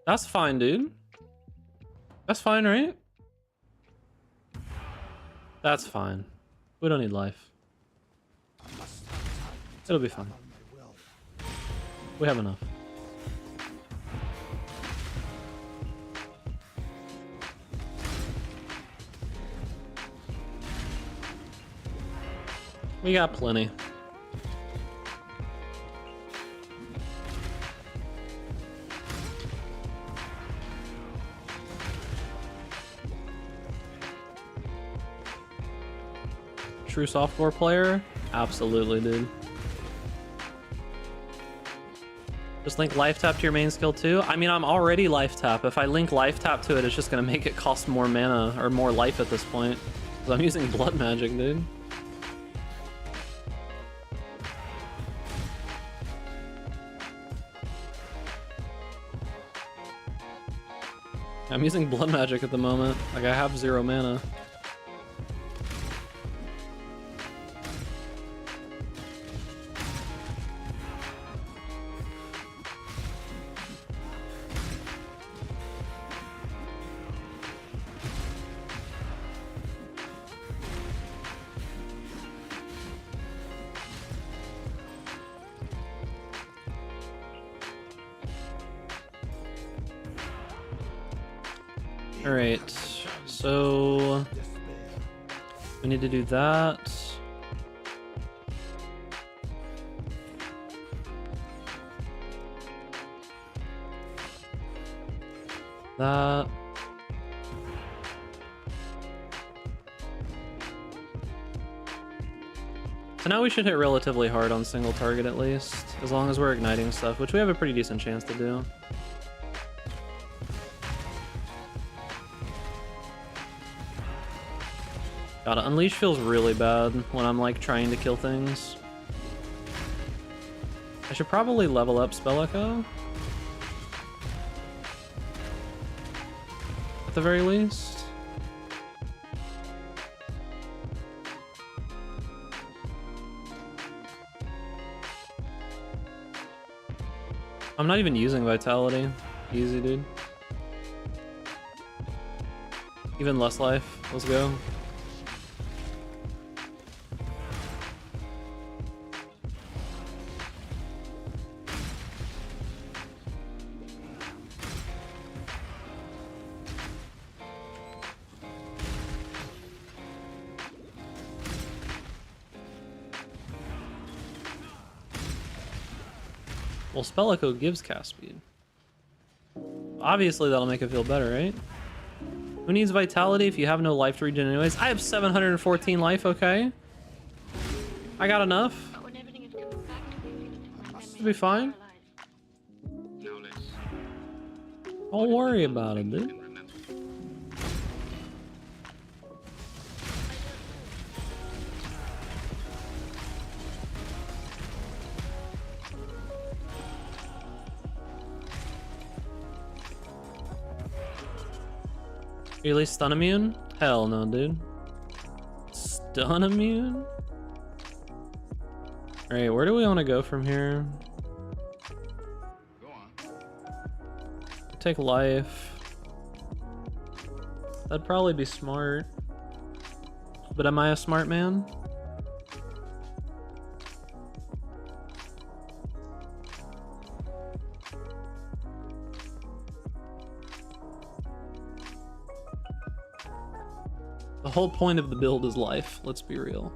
That's fine, dude. That's fine, right? That's fine. We don't need life. It'll be fine. We have enough. We got plenty. true softcore player? Absolutely, dude. Just link life tap to your main skill too? I mean, I'm already life tap. If I link life tap to it, it's just gonna make it cost more mana or more life at this point. Because I'm using blood magic, dude. I'm using blood magic at the moment. Like, I have 0 mana. Alright, so we need to do that. That. So now we should hit relatively hard on single target at least, as long as we're igniting stuff, which we have a pretty decent chance to do. God, Unleash feels really bad when I'm like trying to kill things. I should probably level up Spell Echo. At the very least. I'm not even using Vitality. Easy, dude. Even less life. Let's go. Well, Spell Echo gives cast speed. Obviously, that'll make it feel better, right? Who needs Vitality if you have no life to regen anyways? I have 714 life, okay? I got enough. Should be fine. Don't worry about it, dude. Are you at least stun immune? Hell no, dude. Stun immune? Alright, where do we want to go from here? Go on. Take life. That'd probably be smart. But am I a smart man? The whole point of the build is life, let's be real.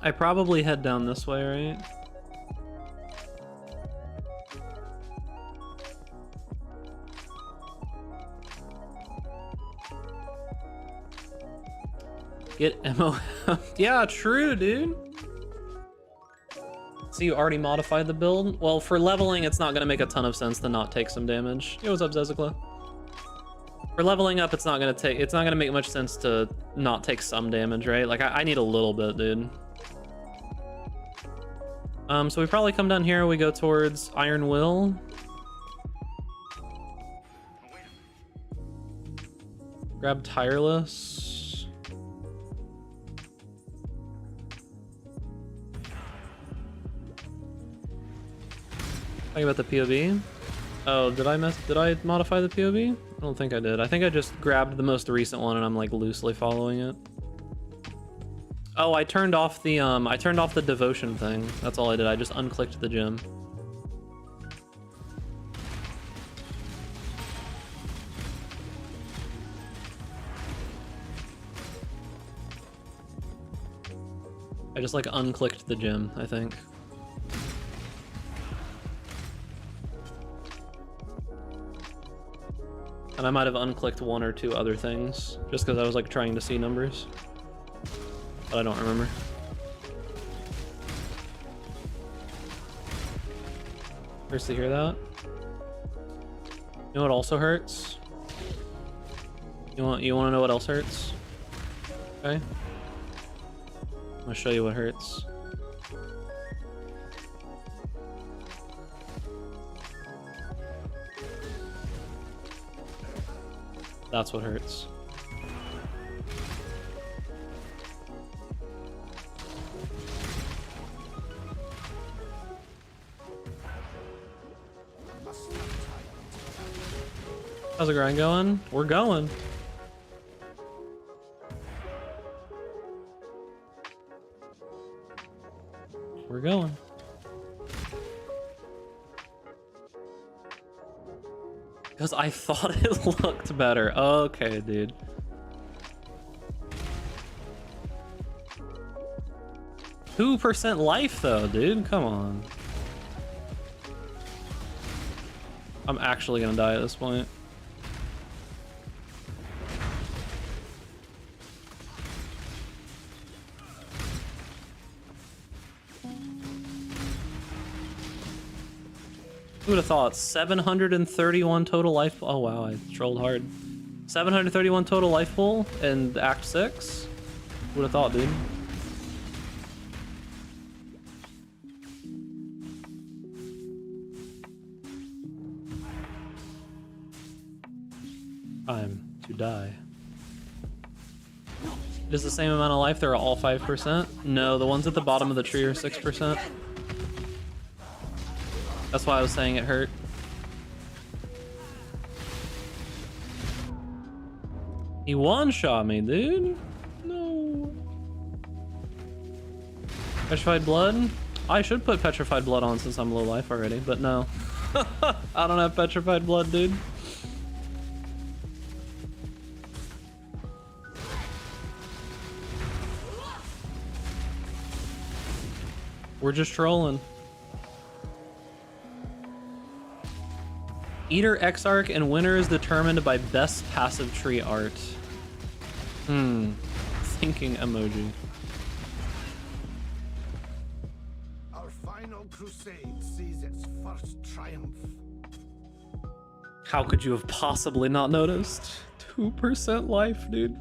I probably head down this way, right? Get MO. Yeah, true, dude. So you already modified the build? Well, for leveling, it's not gonna make a ton of sense to not take some damage. Yo, what's up, Zezikla? For leveling up, it's not gonna make much sense to not take some damage, right? Like, I need a little bit, dude. So we probably come down here, we go towards Iron Will. Grab Tireless. Talking about the POV. Oh, did I modify the POV? I don't think I did. I think I just grabbed the most recent one and I'm like loosely following it. Oh, I turned off the devotion thing. That's all I did. I just unclicked the gem. I just like unclicked the gem, I think. And I might have unclicked one or two other things just because I was like trying to see numbers. but I don't remember. First to hear that. You know what also hurts? You want to know what else hurts? Okay. I'm gonna show you what hurts. That's what hurts. How's the grind going? We're going. We're going. Because I thought it looked better. Okay, dude. %2 life though, dude. Come on. I'm actually gonna die at this point. Who would have thought? 731 total life. Oh wow, I trolled hard. 731 total life pool in Act 6. Would have thought, dude. Time to die. It is the same amount of life. They're all 5%. No, the ones at the bottom of the tree are 6%. That's why I was saying it hurt. He one-shot me, dude. No. Petrified Blood? I should put Petrified Blood on since I'm low life already, but no. I don't have Petrified Blood, dude. We're just trolling. Eater, Exarch, and winner is determined by best passive tree art. Thinking emoji. Our final crusade sees its first triumph. How could you have possibly not noticed? 2% life, dude.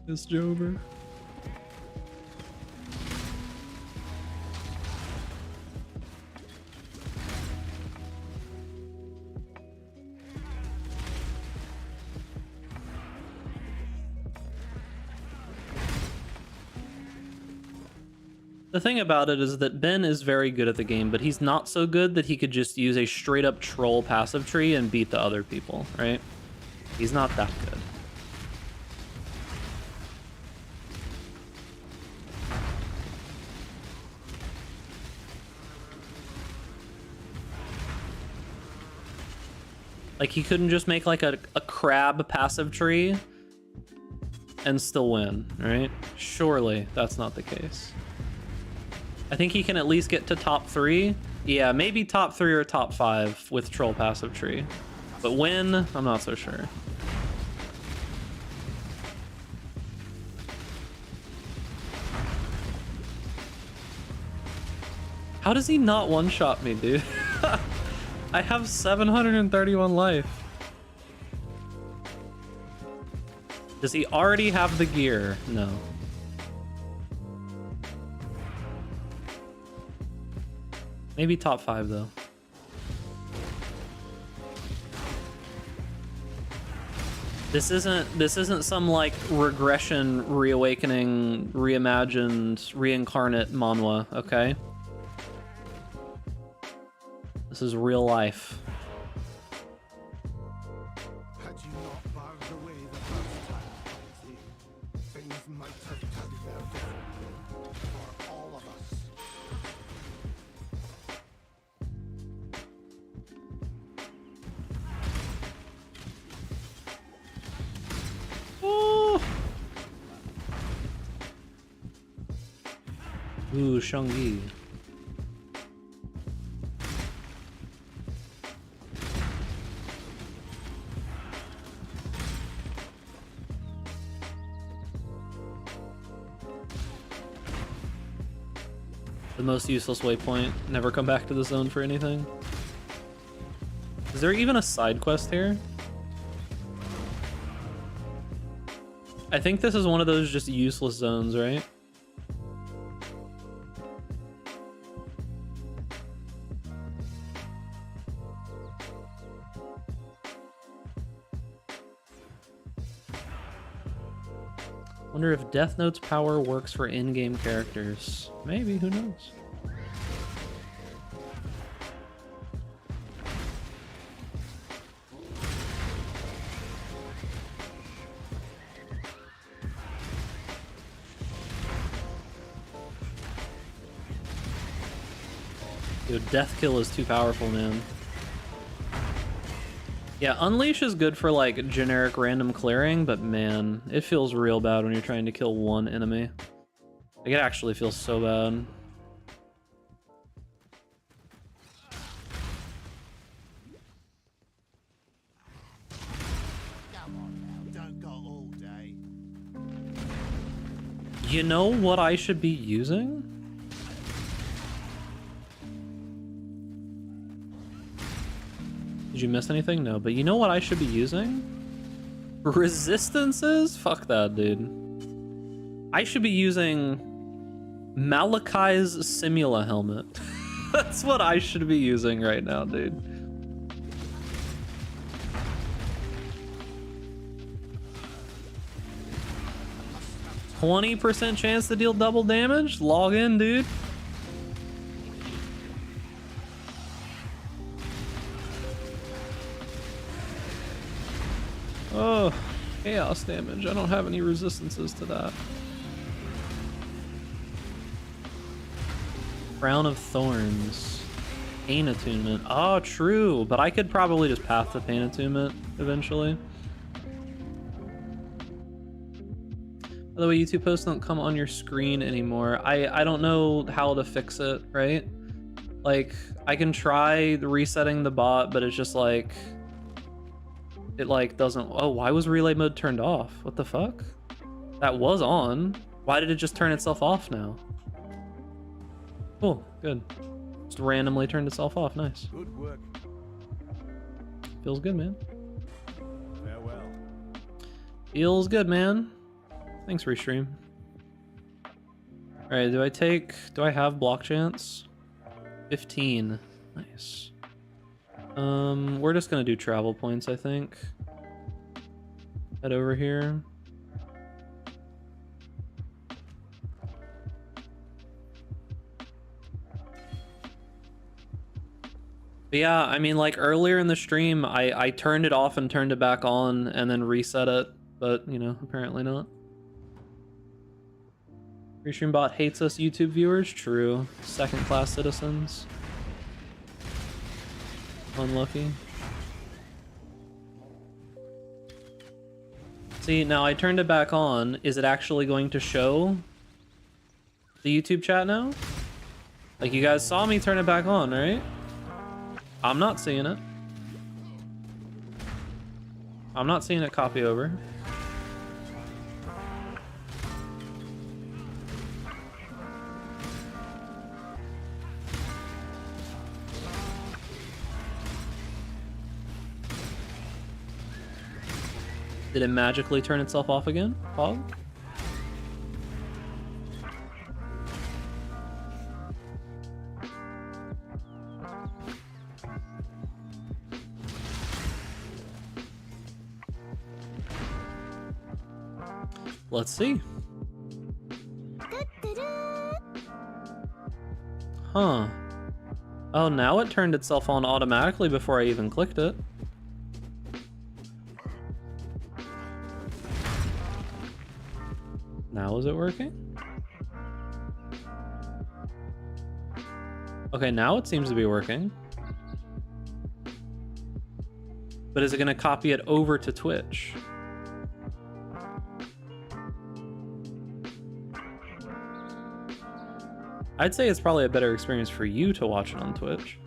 This Jover. The thing about it is that Ben is very good at the game, but he's not so good that he could just use a straight up troll passive tree and beat the other people, right? He's not that good. Like he couldn't just make like a crab passive tree and still win, right? Surely that's not the case. I think he can at least get to top 3. Yeah, maybe top 3 or top 5 with troll passive tree. But win, I'm not so sure. How does he not one-shot me, dude? I have 731 life. Does he already have the gear? No. Maybe top 5 though. This isn't some like regression, reawakening, reimagined, reincarnate manhwa, okay? This is real life. Had you not barred the way the first time, Pansy, things might have turned out differently for all of us. Ooh, Shang-Yi. The most useless waypoint. Never come back to the zone for anything. Is there even a side quest here? I think this is one of those just useless zones, right? Wonder if Death Note's power works for in-game characters. Maybe, who knows? Dude, Death Kill is too powerful, man. Yeah, Unleash is good for like generic random clearing, but man, it feels real bad when you're trying to kill one enemy. Like, it actually feels so bad. Come on now, don't go all day. You know what I should be using? Did you miss anything? No, but you know what I should be using? Resistances? Fuck that, dude. I should be using Malachi's Simula helmet. That's what I should be using right now, dude. %20 chance to deal double damage? Log in, dude. Oh, chaos damage. I don't have any resistances to that. Crown of Thorns. Pain Attunement. Oh, true. But I could probably just path to Pain Attunement eventually. By the way, YouTube posts don't come on your screen anymore. I don't know how to fix it, right? Like, I can try resetting the bot, but it's just like... It like doesn't... Oh, why was relay mode turned off? What the fuck? That was on. Why did it just turn itself off now? Cool, good. Just randomly turned itself off. Nice. Good work. Feels good, man. Farewell. Feels good, man. Thanks, Restream. Alright, do I have block chance? 15. Nice. We're just gonna do travel points, I think. Head over here. But yeah, I mean, like earlier in the stream, I turned it off and turned it back on and then reset it, but you know, apparently not. Restream bot hates us YouTube viewers? True. Second class citizens. Unlucky. See, now I turned it back on. Is it actually going to show the YouTube chat now? Like, you guys saw me turn it back on, right? I'm not seeing it. I'm not seeing it copy over. Did it magically turn itself off again? Pog? Let's see. Huh. Oh, now it turned itself on automatically before I even clicked it. Now is it working? Okay, now it seems to be working. But is it gonna copy it over to Twitch? I'd say it's probably a better experience for you to watch it on Twitch.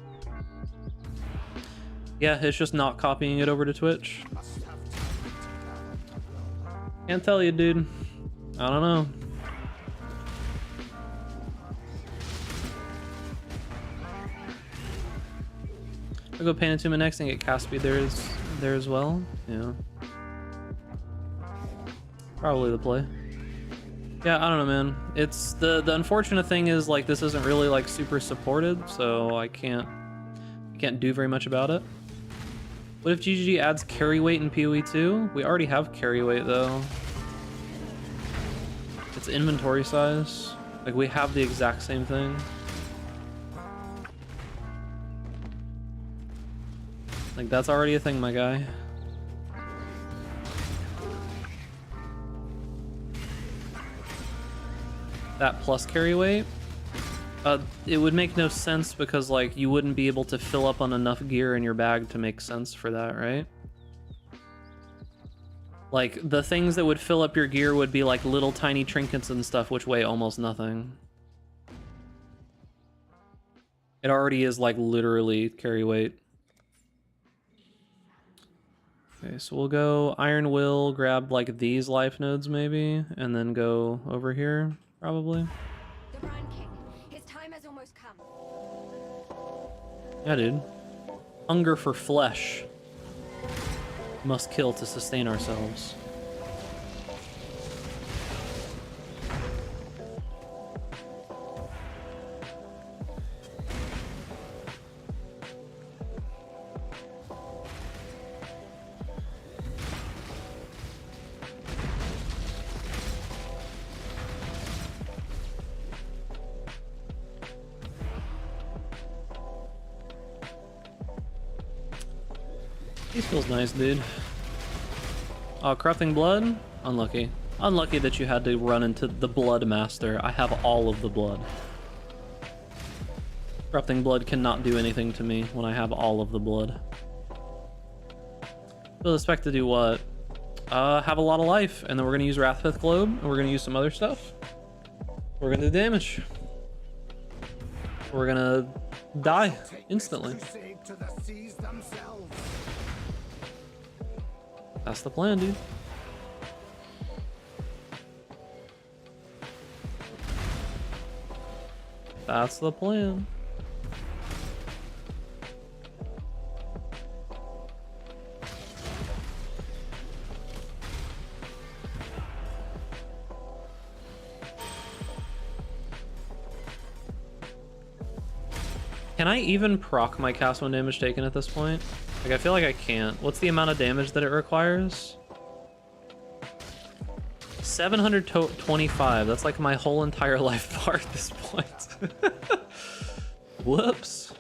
Yeah, it's just not copying it over to Twitch. Can't tell you, dude. I don't know. I'll go Pain Attunement next and get cast speed there as well. Yeah. Probably the play. Yeah, I don't know, man. It's the unfortunate thing is like this isn't really like super supported, so I can't do very much about it. What if GGG adds carry weight in PoE 2? We already have carry weight though. It's inventory size. Like we have the exact same thing. Like that's already a thing, my guy. That plus carry weight, it would make no sense because like you wouldn't be able to fill up on enough gear in your bag to make sense for that, right? Like the things that would fill up your gear would be like little tiny trinkets and stuff which weigh almost nothing. It already is like literally carry weight. Okay, so we'll go Iron Will, grab like these life nodes maybe, and then go over here. Probably. The Brand King. His time has almost come. Yeah, dude. Hunger for flesh. Must kill to sustain ourselves. This feels nice, dude. Oh, Corrupting Blood? Unlucky. Unlucky that you had to run into the Blood Master. I have all of the blood. Corrupting Blood cannot do anything to me when I have all of the blood. We'll expect to do what? Have a lot of life, and then we're gonna use Wrathpith Globe, and we're gonna use some other stuff. We're gonna do damage. We're gonna die instantly. That's the plan, dude. That's the plan. Can I even proc my cast one damage taken at this point? Like, I feel like I can't. What's the amount of damage that it requires? 725. That's like my whole entire life bar at this point. Whoops.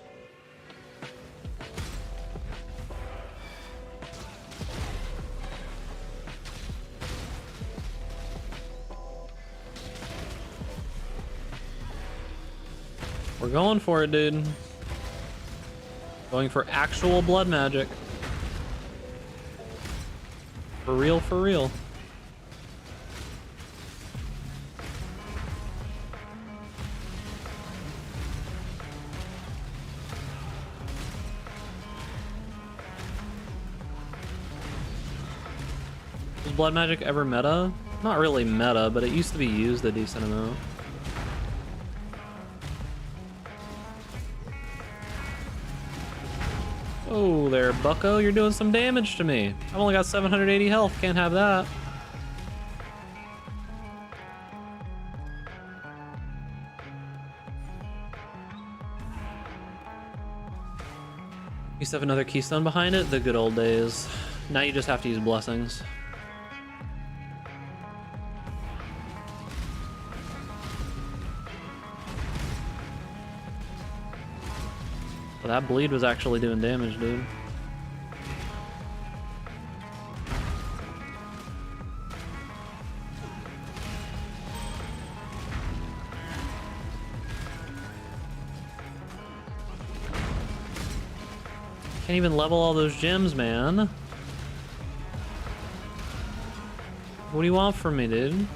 We're going for it, dude. Going for actual blood magic. For real, for real. Was blood magic ever meta? Not really meta, but it used to be used a decent amount. Oh there, bucko, you're doing some damage to me. I've only got 780 health, can't have that. Used to have another keystone behind it, the good old days. Now you just have to use blessings. Well, that bleed was actually doing damage, dude. Can't even level all those gems, man. What do you want from me, dude?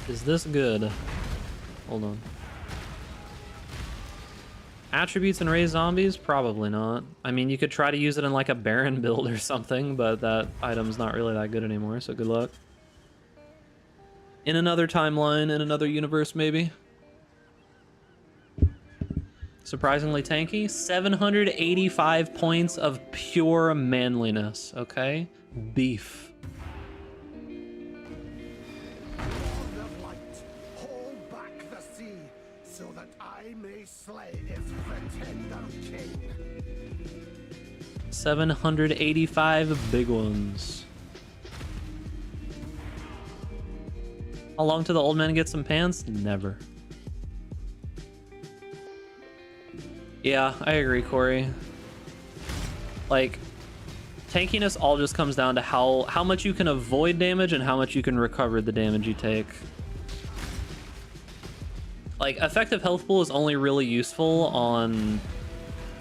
Is this good? Hold on. Attributes and raise zombies? Probably not. I mean, you could try to use it in like a Baron build or something, but that item's not really that good anymore, so good luck. In another timeline, in another universe, maybe. Surprisingly tanky. 785 points of pure manliness, okay? Beef. Hold back the sea, so that I may slay its pretender king. 785 big ones. How long till the old man gets some pants? Never. Yeah, I agree, Corey. Like, tankiness all just comes down to how much you can avoid damage and how much you can recover the damage you take. Like, effective health pool is only really useful on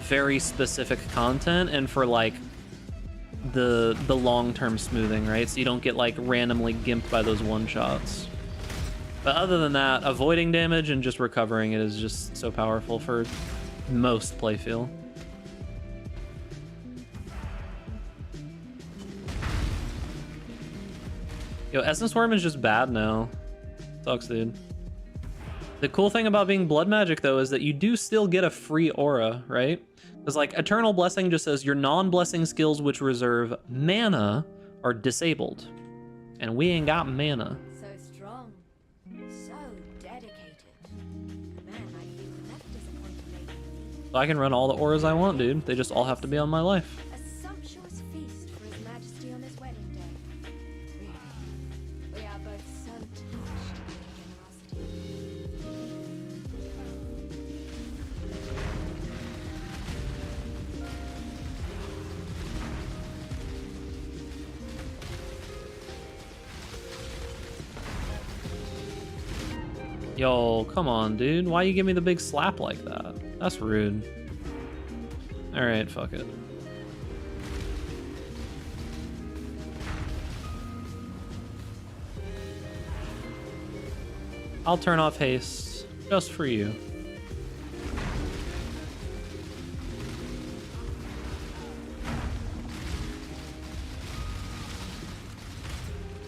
very specific content and for like the long-term smoothing, right? So you don't get like randomly gimped by those one-shots. But other than that, avoiding damage and just recovering it is just so powerful for most playfield. Yo, Essence Worm is just bad now. Sucks, dude. The cool thing about being blood magic, though, is that you do still get a free aura, right? Because, like, Eternal Blessing just says your non-blessing skills which reserve mana are disabled. And we ain't got mana. So strong. So dedicated. Man, I'd be left disappointed maybe. So I can run all the auras I want, dude. They just all have to be on my life. A sumptuous feast for His Majesty on this wedding day. Really, we are both so touched by your generosity. Yo, come on, dude. Why you give me the big slap like that? That's rude. Alright, fuck it. I'll turn off haste, just for you.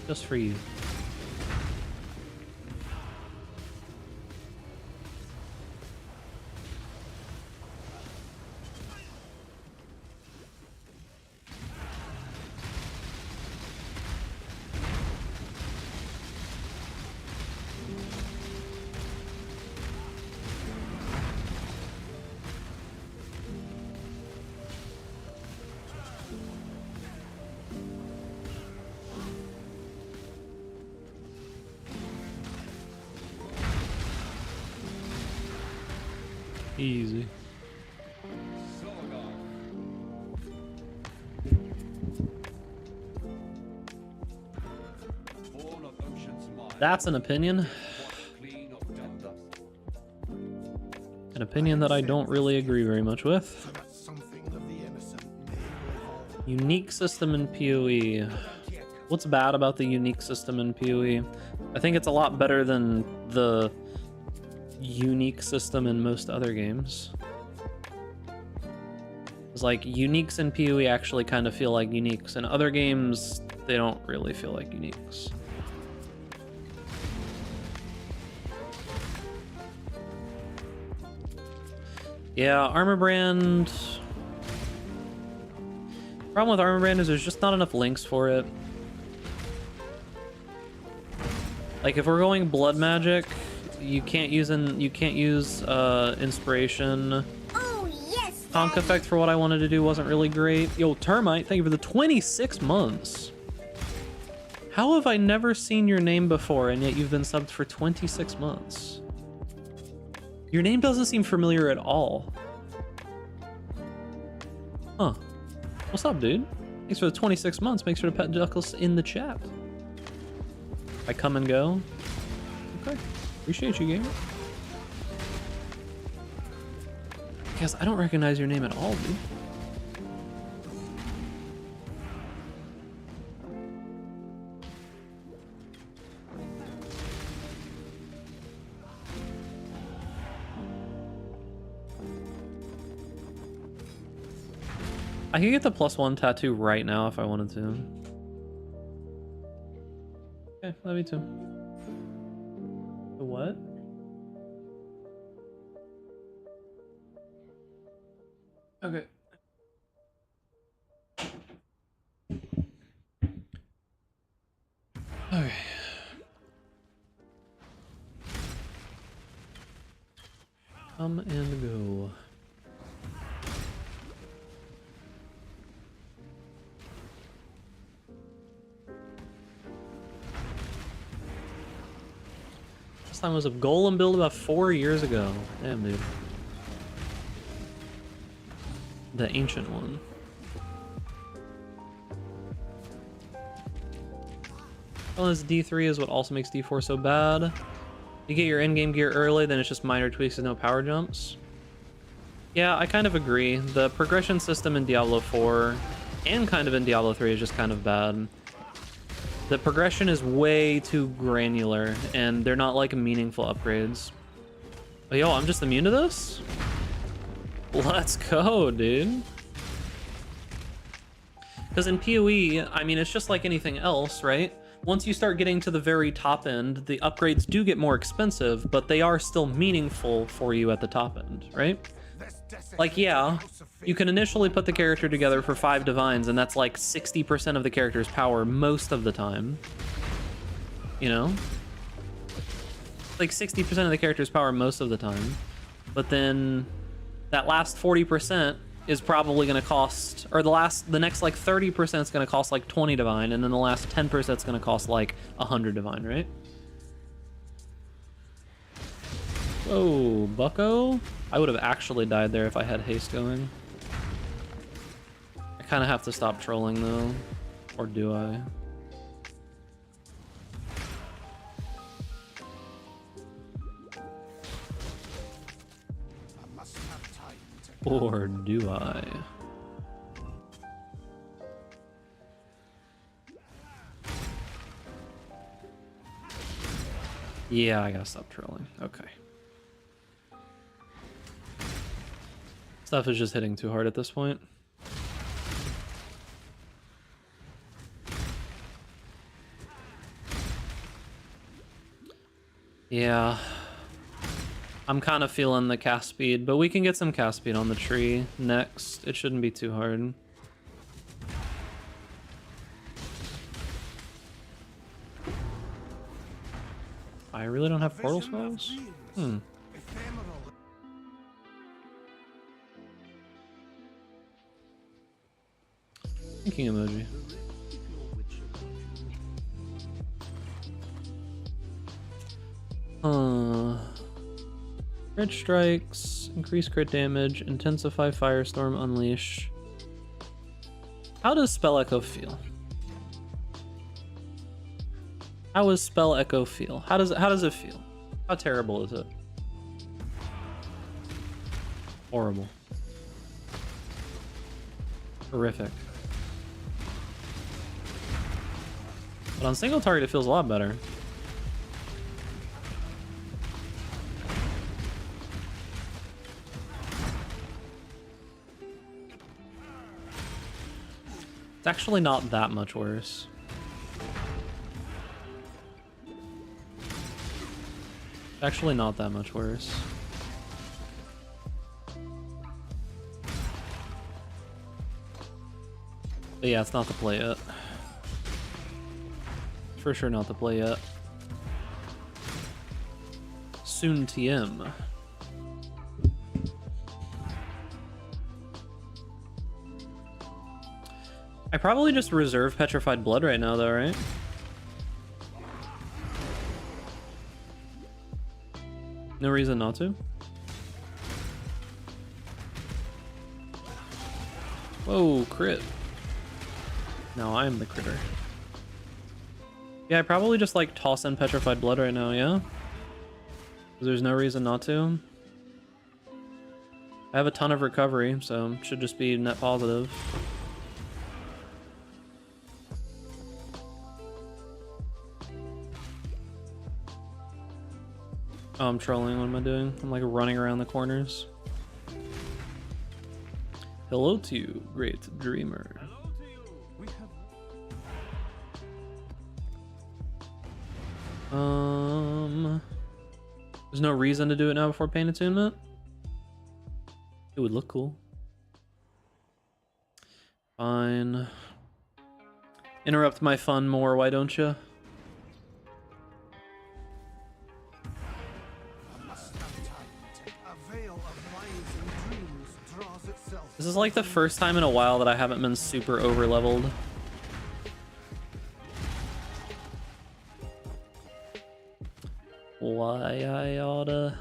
Just for you. Easy. That's an opinion. An opinion that I don't really agree very much with. Unique system in PoE. What's bad about the unique system in PoE? I think it's a lot better than the unique system in most other games. It's like uniques in PoE actually kind of feel like uniques. In other games, they don't really feel like uniques. Yeah, Armor Brand. Problem with Armor Brand is there's just not enough links for it. Like if we're going blood magic, you can't use inspiration. Oh, yes! Conk effect for what I wanted to do wasn't really great. Yo, Termite, thank you for the 26 months. How have I never seen your name before and yet you've been subbed for 26 months? Your name doesn't seem familiar at all. Huh. What's up, dude? Thanks for the 26 months. Make sure to pet Duckles in the chat. I come and go. Okay. Appreciate you, gamer. Guess I don't recognize your name at all, dude. I could get the +1 tattoo right now if I wanted to. Okay, love you too. The what? Okay. Okay. Come and go. This time was a golem build about 4 years ago. Damn, dude. The ancient one. Well, this D3 is what also makes D4 so bad. You get your endgame gear early, then it's just minor tweaks and no power jumps. Yeah, I kind of agree. The progression system in Diablo 4 and kind of in Diablo 3 is just kind of bad. The progression is way too granular, and they're not like meaningful upgrades. Oh, yo, I'm just immune to this? Let's go, dude. Because in PoE, I mean, it's just like anything else, right? Once you start getting to the very top end, the upgrades do get more expensive, but they are still meaningful for you at the top end, right? Like, yeah, you can initially put the character together for 5 divines, and that's like 60% of the character's power most of the time. You know? Like 60% of the character's power most of the time. But then that last 40% is probably going to cost, or the next like 30% is going to cost like 20 divine, and then the last 10% is going to cost like 100 divine, right? Whoa, bucko? I would have actually died there if I had haste going. I kind of have to stop trolling though, or do I? Or do I? Yeah, I gotta stop trolling. Okay. Stuff is just hitting too hard at this point. Yeah. I'm kind of feeling the cast speed, but we can get some cast speed on the tree next. It shouldn't be too hard. I really don't have portal spells? Hmm. Thinking emoji. Crit strikes, increase crit damage, intensify firestorm, unleash. How does spell echo feel? How does spell echo feel? How does it feel? How terrible is it? Horrible. Horrific. But on single target it feels a lot better. It's actually not that much worse. It's actually not that much worse. But yeah, it's not the play yet. For sure not the play yet. Soon TM. I probably just reserve Petrified Blood right now though, right? No reason not to. Whoa, crit. No, I'm the critter. Yeah, I probably just like toss in Petrified Blood right now, yeah? 'Cause there's no reason not to. I have a ton of recovery, so should just be net positive. Oh, I'm trolling. What am I doing? I'm like running around the corners. Hello to you, great dreamer. There's no reason to do it now before paint attunement. It would look cool. Fine. Interrupt my fun more, why don't you? This is like the first time in a while that I haven't been super over leveled. Why I oughta.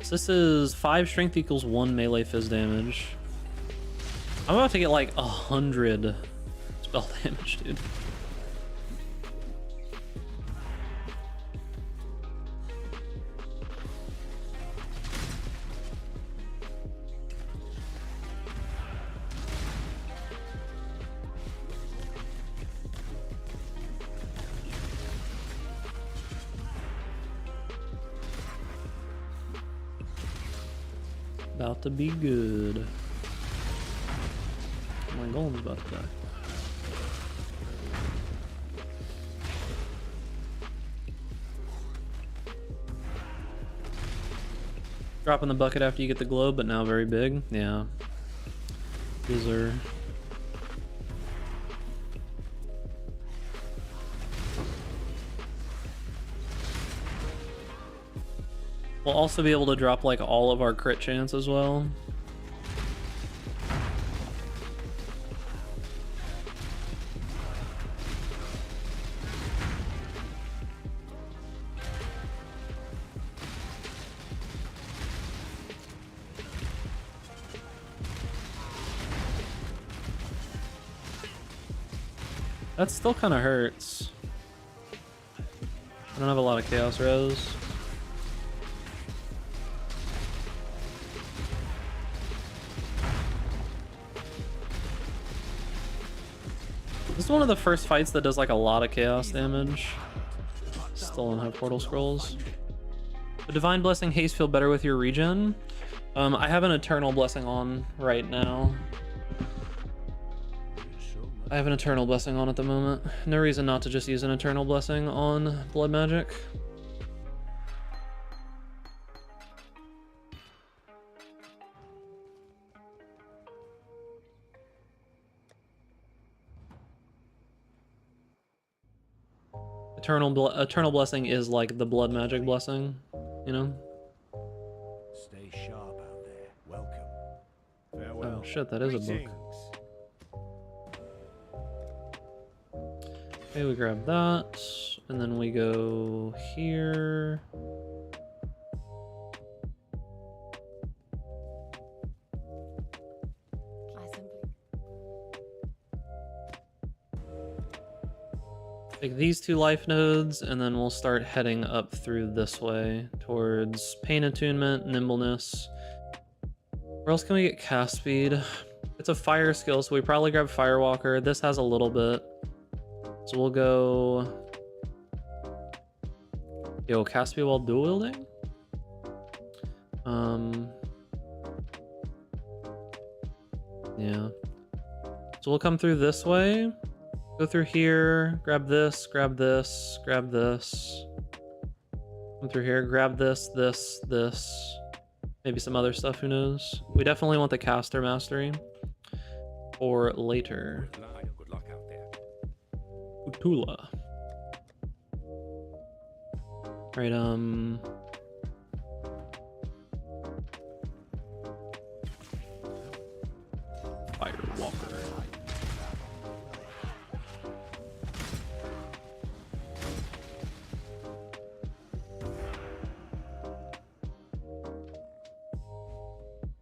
So this is 5 strength equals 1 melee fizz damage. I'm about to get like 100 spell damage, dude. About to be good. My golem's about to die. Dropping the bucket after you get the globe, but now very big. Yeah. These are. We'll also be able to drop like all of our crit chance as well. That still kind of hurts. I don't have a lot of chaos res. This is one of the first fights that does like a lot of chaos damage. Still don't have portal scrolls. The divine blessing haste feel better with your regen. I have an eternal blessing on right now. I have an eternal blessing on at the moment. No reason not to just use an eternal blessing on blood magic. Eternal blessing is like the blood magic blessing, you know? Stay sharp out there. Welcome. Farewell. Oh shit, that is a book. Okay, we grab that, and then we go here. Take these 2 life nodes, and then we'll start heading up through this way towards pain attunement, nimbleness. Where else can we get cast speed? It's a fire skill, so we probably grab Firewalker. This has a little bit. So we'll go... Yo, cast speed while dual wielding? Yeah. So we'll come through this way. Go through here, grab this, grab this, grab this. Come through here, grab this, this, this. Maybe some other stuff, who knows? We definitely want the caster mastery for later. Good luck out there. Utula. Right, Firewalker.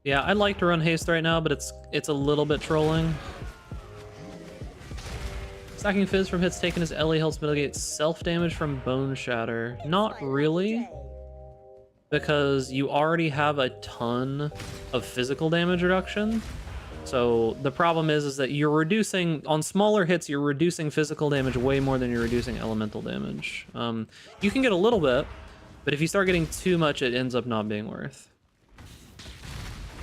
Yeah, I'd like to run haste right now, but it's a little bit trolling. Stacking fizz from hits taken as Ellie helps mitigate self-damage from bone shatter. Not really, because you already have a ton of physical damage reduction. So the problem is that you're reducing, on smaller hits, you're reducing physical damage way more than you're reducing elemental damage. You can get a little bit, but if you start getting too much, it ends up not being worth.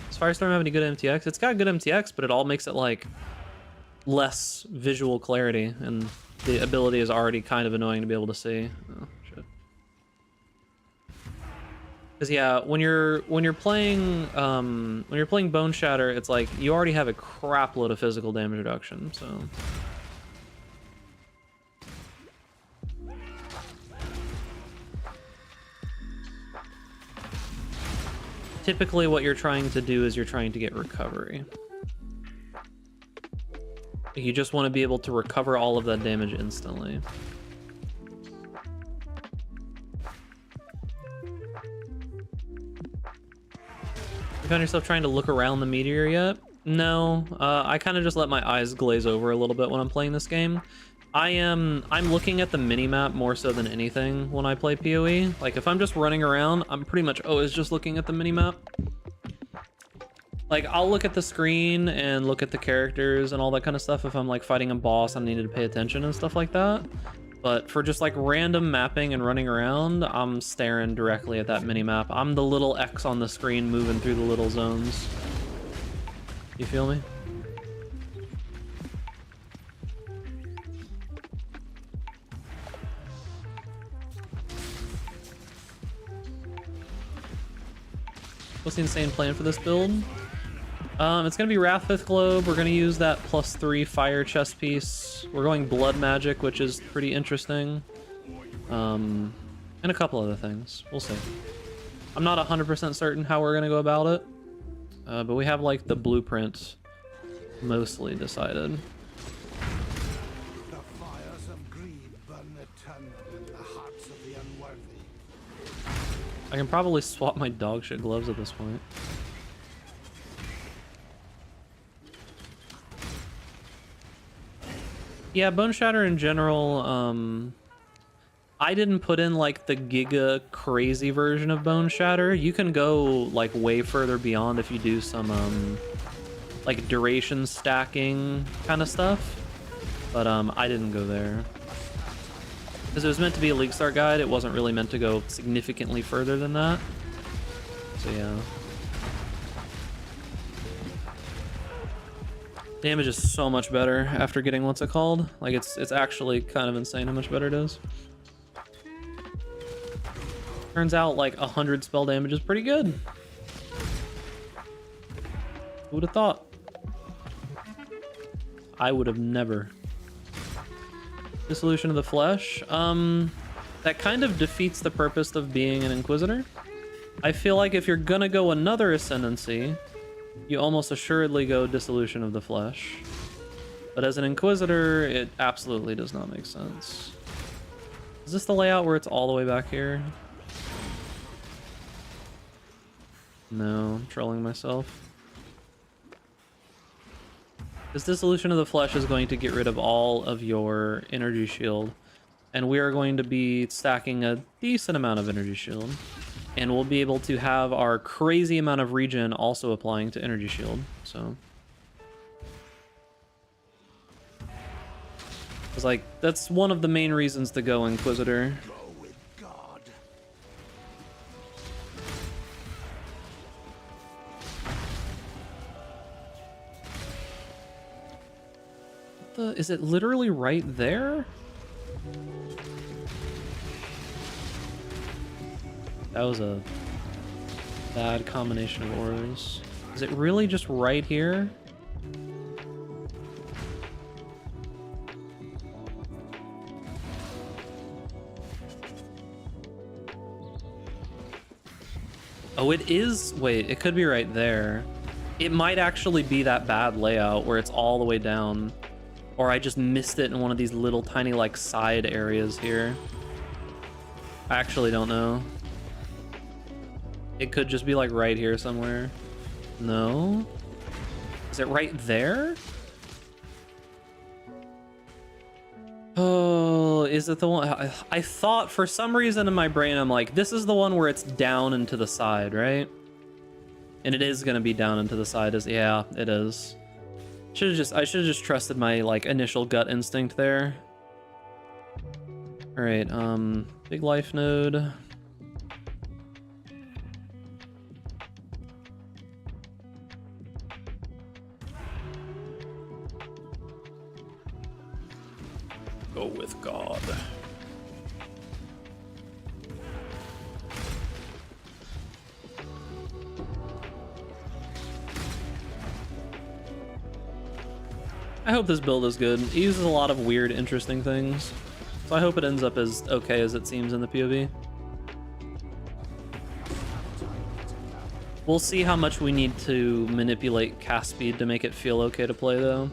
Does Firestorm have any good MTX? It's got good MTX, but it all makes it like less visual clarity, and the ability is already kind of annoying to be able to see. Oh, shit. Because yeah, when you're playing Bone Shatter, it's like you already have a crap load of physical damage reduction, so. Typically what you're trying to do is you're trying to get recovery. You just want to be able to recover all of that damage instantly. You found yourself trying to look around the meteor yet? No, I kind of just let my eyes glaze over a little bit when I'm playing this game. I'm looking at the minimap more so than anything when I play PoE. Like if I'm just running around, I'm pretty much always just looking at the minimap. Like I'll look at the screen and look at the characters and all that kind of stuff if I'm like fighting a boss, I needed to pay attention and stuff like that. But for just like random mapping and running around, I'm staring directly at that minimap. I'm the little X on the screen moving through the little zones. You feel me? What's the insane plan for this build? It's gonna be Wrathfith Globe. We're gonna use that +3 fire chest piece. We're going Blood Magic, which is pretty interesting. And a couple other things. We'll see. I'm not 100% certain how we're gonna go about it, but we have like the blueprint mostly decided. The fires of greed burn eternal in the hearts of the unworthy. I can probably swap my dog shit gloves at this point. Yeah, Bone Shatter in general, I didn't put in like the giga crazy version of Bone Shatter. You can go like way further beyond if you do some like duration stacking kind of stuff, but I didn't go there. Because it was meant to be a League Start guide, it wasn't really meant to go significantly further than that. So yeah. Damage is so much better after getting what's it called? Like it's actually kind of insane how much better it is. Turns out like 100 spell damage is pretty good. Who would have thought? I would have never. Dissolution of the Flesh. That kind of defeats the purpose of being an Inquisitor. I feel like if you're gonna go another Ascendancy, you almost assuredly go Dissolution of the Flesh. But as an Inquisitor, it absolutely does not make sense. Is this the layout where it's all the way back here? No, I'm trolling myself. This Dissolution of the Flesh is going to get rid of all of your energy shield. And we are going to be stacking a decent amount of energy shield. And we'll be able to have our crazy amount of regen also applying to energy shield, so. It's like, that's one of the main reasons to go Inquisitor. Go with God. Is it literally right there? That was a bad combination of orders. Is it really just right here? Oh, it is. Wait, it could be right there. It might actually be that bad layout where it's all the way down. Or I just missed it in one of these little tiny like side areas here. I actually don't know. It could just be like right here somewhere. No? Is it right there? Oh, is it the one? I thought for some reason in my brain, I'm like, this is the one where it's down and to the side, right? And it is gonna be down and to the side. Yeah, it is. I should have just trusted my like initial gut instinct there. All right, big life node. Go with God. I hope this build is good. It uses a lot of weird, interesting things. So I hope it ends up as okay as it seems in the POV. We'll see how much we need to manipulate cast speed to make it feel okay to play though.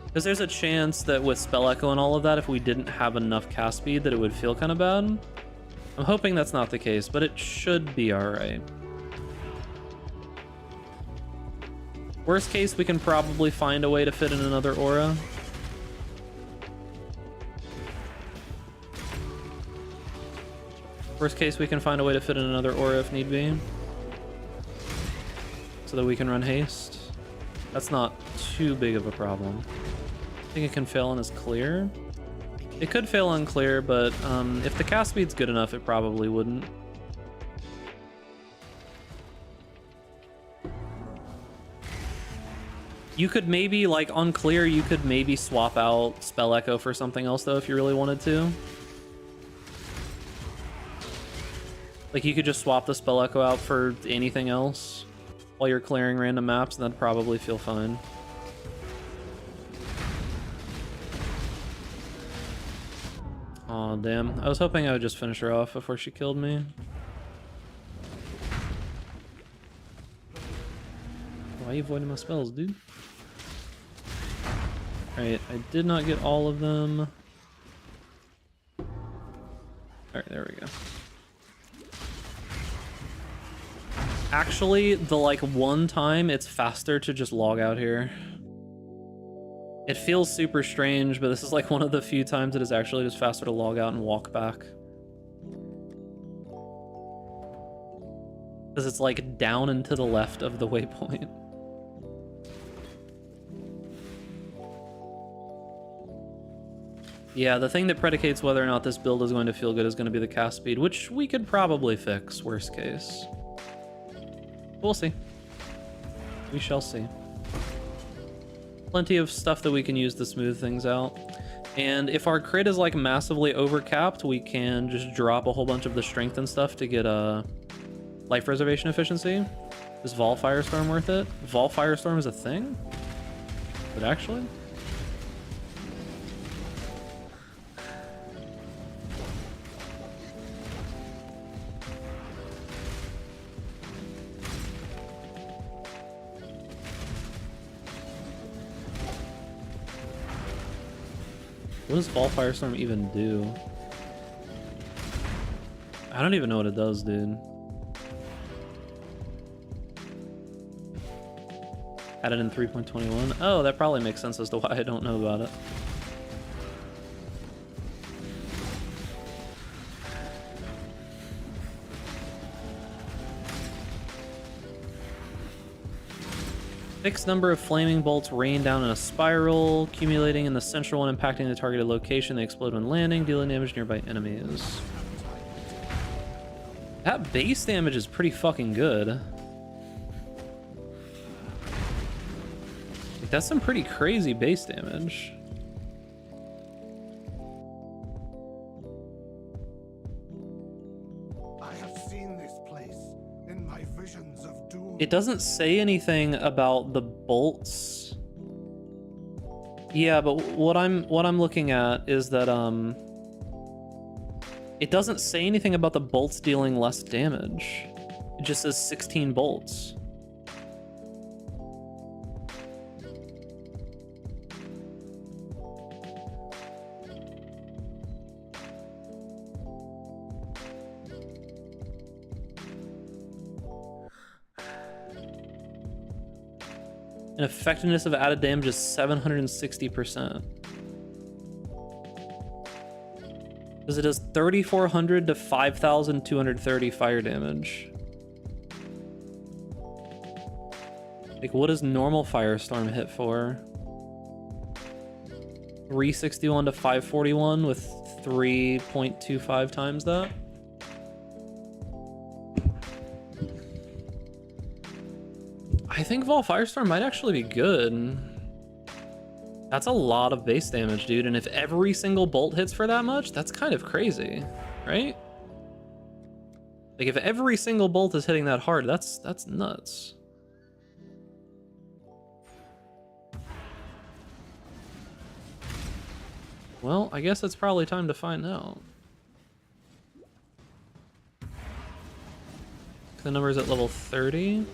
Because there's a chance that with spell echo and all of that, if we didn't have enough cast speed, that it would feel kind of bad. I'm hoping that's not the case, but it should be alright. Worst case, we can probably find a way to fit in another aura. Worst case, we can find a way to fit in another aura if need be. So that we can run haste. That's not too big of a problem. I think it can fail on as clear. It could fail on clear, but if the cast speed's good enough, it probably wouldn't. You could maybe, like, on clear, you could maybe swap out Spell Echo for something else, though, if you really wanted to. Like, you could just swap the Spell Echo out for anything else while you're clearing random maps, and that'd probably feel fine. Aw, damn. I was hoping I would just finish her off before she killed me. Why are you avoiding my spells, dude? Alright, I did not get all of them. Alright, there we go. Actually, the like one time it's faster to just log out here. It feels super strange, but this is like one of the few times it is actually just faster to log out and walk back. Because it's like down and to the left of the waypoint. Yeah, the thing that predicates whether or not this build is going to feel good is going to be the cast speed, which we could probably fix, worst case. We'll see. We shall see. Plenty of stuff that we can use to smooth things out. And if our crit is like massively overcapped, we can just drop a whole bunch of the strength and stuff to get a life preservation efficiency. Is Vol Firestorm worth it? Vol Firestorm is a thing? But actually? What does Fall Firestorm even do? I don't even know what it does, dude. Had it in 3.21. Oh, that probably makes sense as to why I don't know about it. Fixed number of flaming bolts rain down in a spiral, accumulating in the central one, impacting the targeted location. They explode when landing, dealing damage to nearby enemies. That base damage is pretty fucking good. Like, that's some pretty crazy base damage. I have seen this place in my visions of doom. It doesn't say anything about the bolts. Yeah, but what I'm looking at is that it doesn't say anything about the bolts dealing less damage. It just says 16 bolts. And effectiveness of added damage is 760%. Because it does 3,400 to 5,230 fire damage. Like, what does normal Firestorm hit for? 361 to 541 with 3.25 times that. I think Vol Firestorm might actually be good. That's a lot of base damage, dude. And if every single bolt hits for that much, that's kind of crazy, right? Like if every single bolt is hitting that hard, that's nuts. Well, I guess it's probably time to find out. The number's at level 30.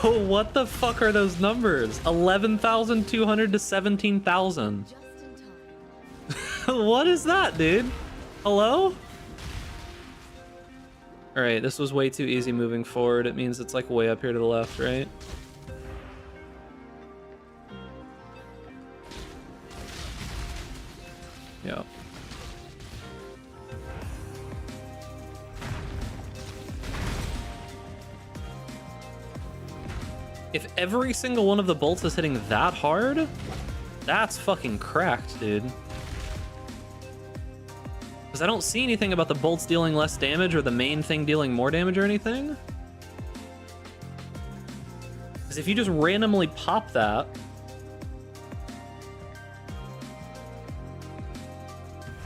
Oh, what the fuck are those numbers? 11,200 to 17,000. What is that, dude? Hello? Alright, this was way too easy moving forward. It means it's like way up here to the left, right? Yeah. If every single one of the bolts is hitting that hard, that's fucking cracked, dude. Because I don't see anything about the bolts dealing less damage or the main thing dealing more damage or anything. Because if you just randomly pop that,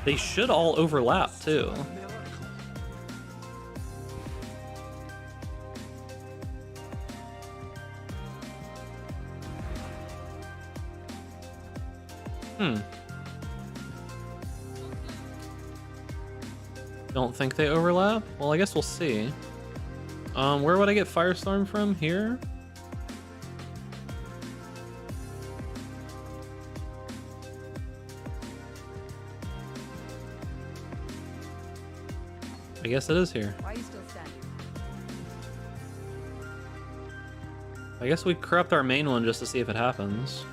they should all overlap too. Don't think they overlap? Well, I guess we'll see. Where would I get Firestorm from? Here? I guess it is here. Why are you still standing? I guess we corrupt our main one just to see if it happens.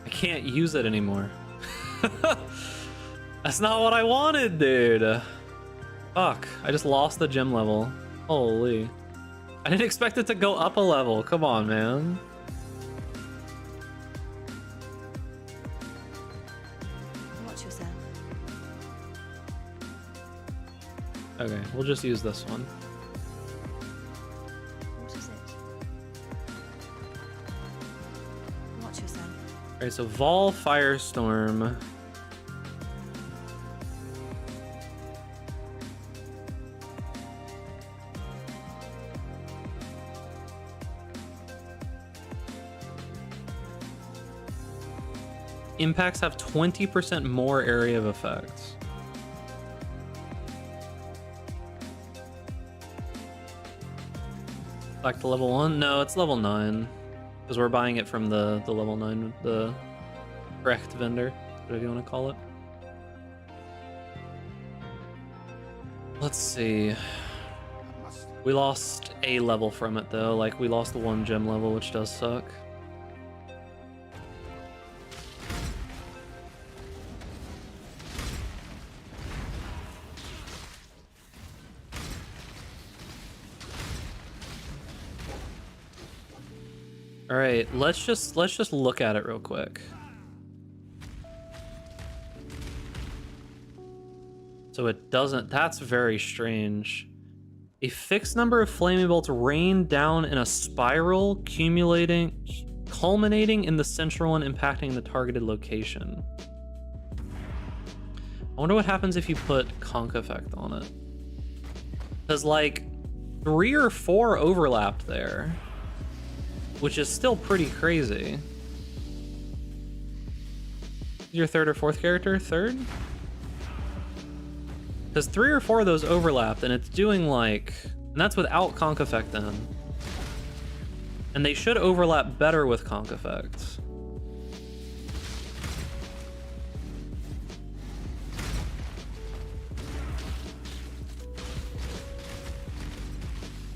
I can't use it anymore. That's not what I wanted, dude. Fuck, I just lost the gem level. Holy. I didn't expect it to go up a level. Come on, man. Watch yourself. Okay, we'll just use this one. What is it? Watch yourself. Alright, so Vol Firestorm. Impacts have 20% more area of effects. Back to level 1? No, it's level 9. Because we're buying it from the level 9, the correct vendor, whatever you want to call it. Let's see. We lost a level from it though, like we lost the 1 gem level, which does suck. All right, let's just look at it real quick. So it doesn't, that's very strange. A fixed number of flaming bolts rain down in a spiral, culminating in the central one, impacting the targeted location. I wonder what happens if you put conk effect on it. Because like 3 or 4 overlapped there, which is still pretty crazy. Your 3rd or 4th character? 3rd? Because 3 or 4 of those overlapped, and it's doing like, and that's without conk effect then. And they should overlap better with conk effect.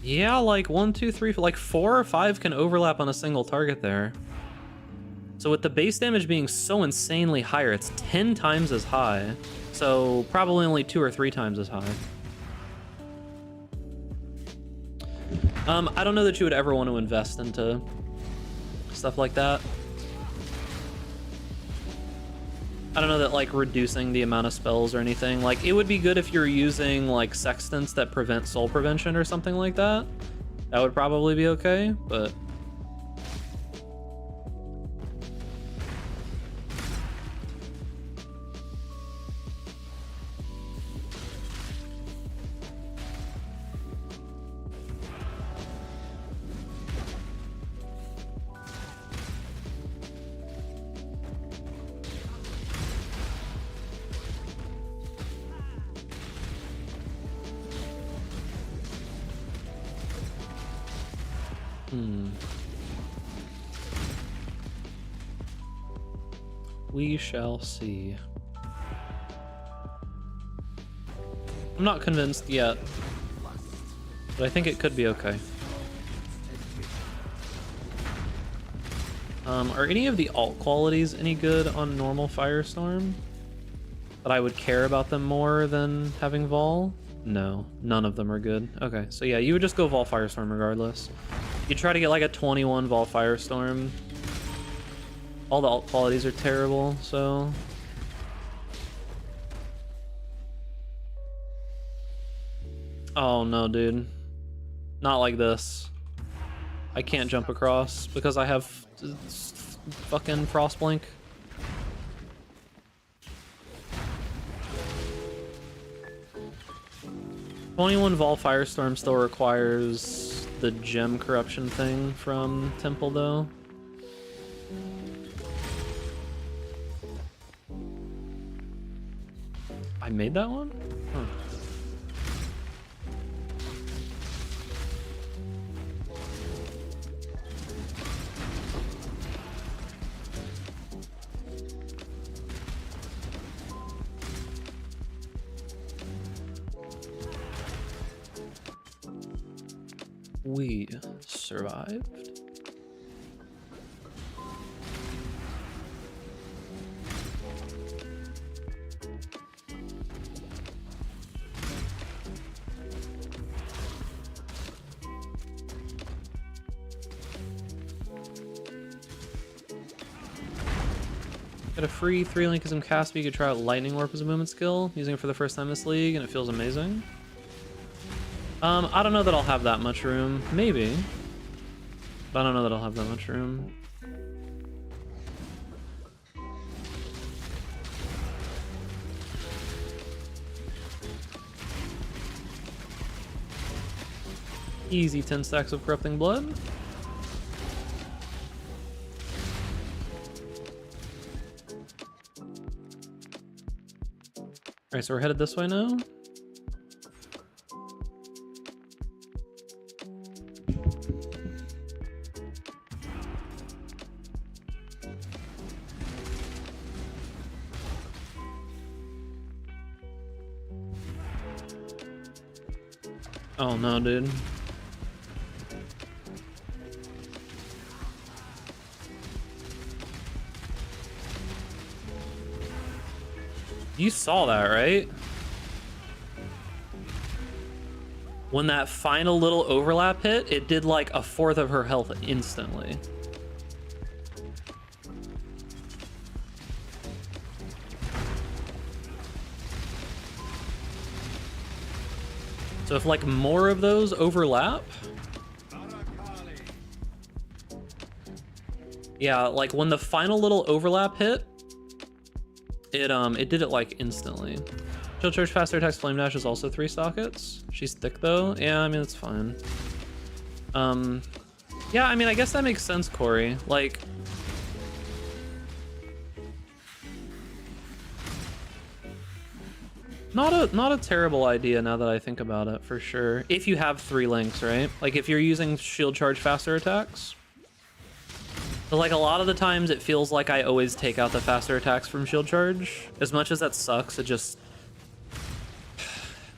Yeah, like 1, 2, 3, like 4 or 5 can overlap on a single target there. So with the base damage being so insanely higher, it's 10 times as high. So probably only 2 or 3 times as high. I don't know that you would ever want to invest into stuff like that. I don't know that like reducing the amount of spells or anything. Like it would be good if you're using like sextants that prevent soul prevention or something like that. That would probably be okay, but we shall see. I'm not convinced yet, but I think it could be okay. Are any of the alt qualities any good on normal Firestorm? That I would care about them more than having Vol? No, none of them are good. Okay, so yeah, you would just go Vol Firestorm regardless. You try to get like a 21 Vol Firestorm. All the alt qualities are terrible, so... Oh no, dude. Not like this. I can't jump across because I have fucking Frostblink. "21 Vol Firestorm still requires the gem corruption thing from Temple though. I made that one? Huh. We survived. Get a free 3-linkism cast, but you could try out Lightning Warp as a movement skill, using it for the first time this league, and it feels amazing. I don't know that I'll have that much room. Maybe. But I don't know that I'll have that much room. Easy 10 stacks of Corrupting Blood. Alright, so we're headed this way now. Oh no, dude. You saw that, right? When that final little overlap hit, it did like 1/4 of her health instantly. So if like more of those overlap, yeah, like when the final little overlap hit, it did it like instantly. Shield charge, faster attacks, flame dash is also 3 sockets. She's thick though. Yeah, I mean it's fine. Yeah, I mean I guess that makes sense, Corey. Like, not a terrible idea now that I think about it, for sure. If you have 3 links, right? Like if you're using shield charge faster attacks. But like a lot of the times it feels like I always take out the faster attacks from shield charge. As much as that sucks, it just,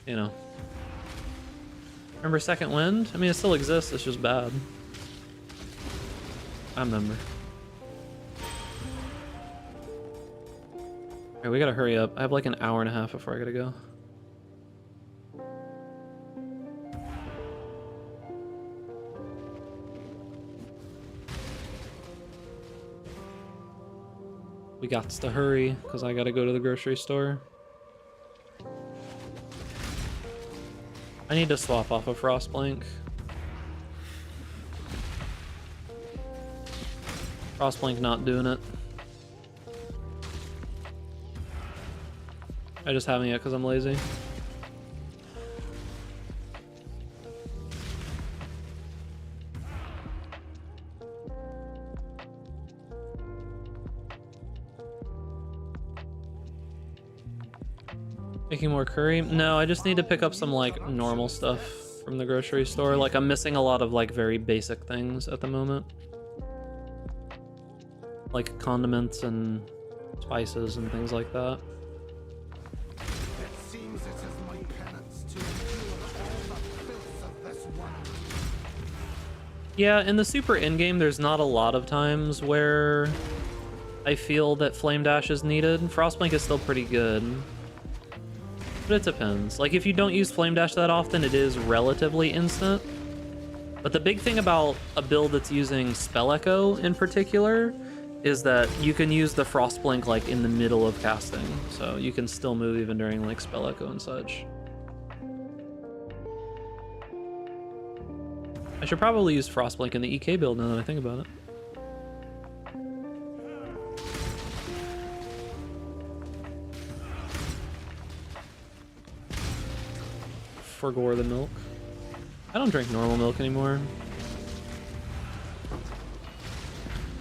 you know. Remember Second Wind? I mean, it still exists, it's just bad. I remember. Alright, we gotta hurry up. I have like an hour and a half before I gotta go. We got to hurry, because I gotta go to the grocery store. I need to swap off a Frostblink. Frostblink not doing it. I just haven't yet because I'm lazy. Making more curry? No, I just need to pick up some like normal stuff from the grocery store. Like I'm missing a lot of like very basic things at the moment. Like condiments and spices and things like that. It seems it is my penance to endure all the filth of this world. Yeah, in the super endgame, there's not a lot of times where I feel that Flame Dash is needed. Frostblink is still pretty good. But it depends. Like, if you don't use Flame Dash that often, it is relatively instant. But the big thing about a build that's using Spell Echo in particular is that you can use the Frostblink, like, in the middle of casting. So you can still move even during, like, Spell Echo and such. I should probably use Frostblink in the EK build now that I think about it. Forgore the milk. I don't drink normal milk anymore.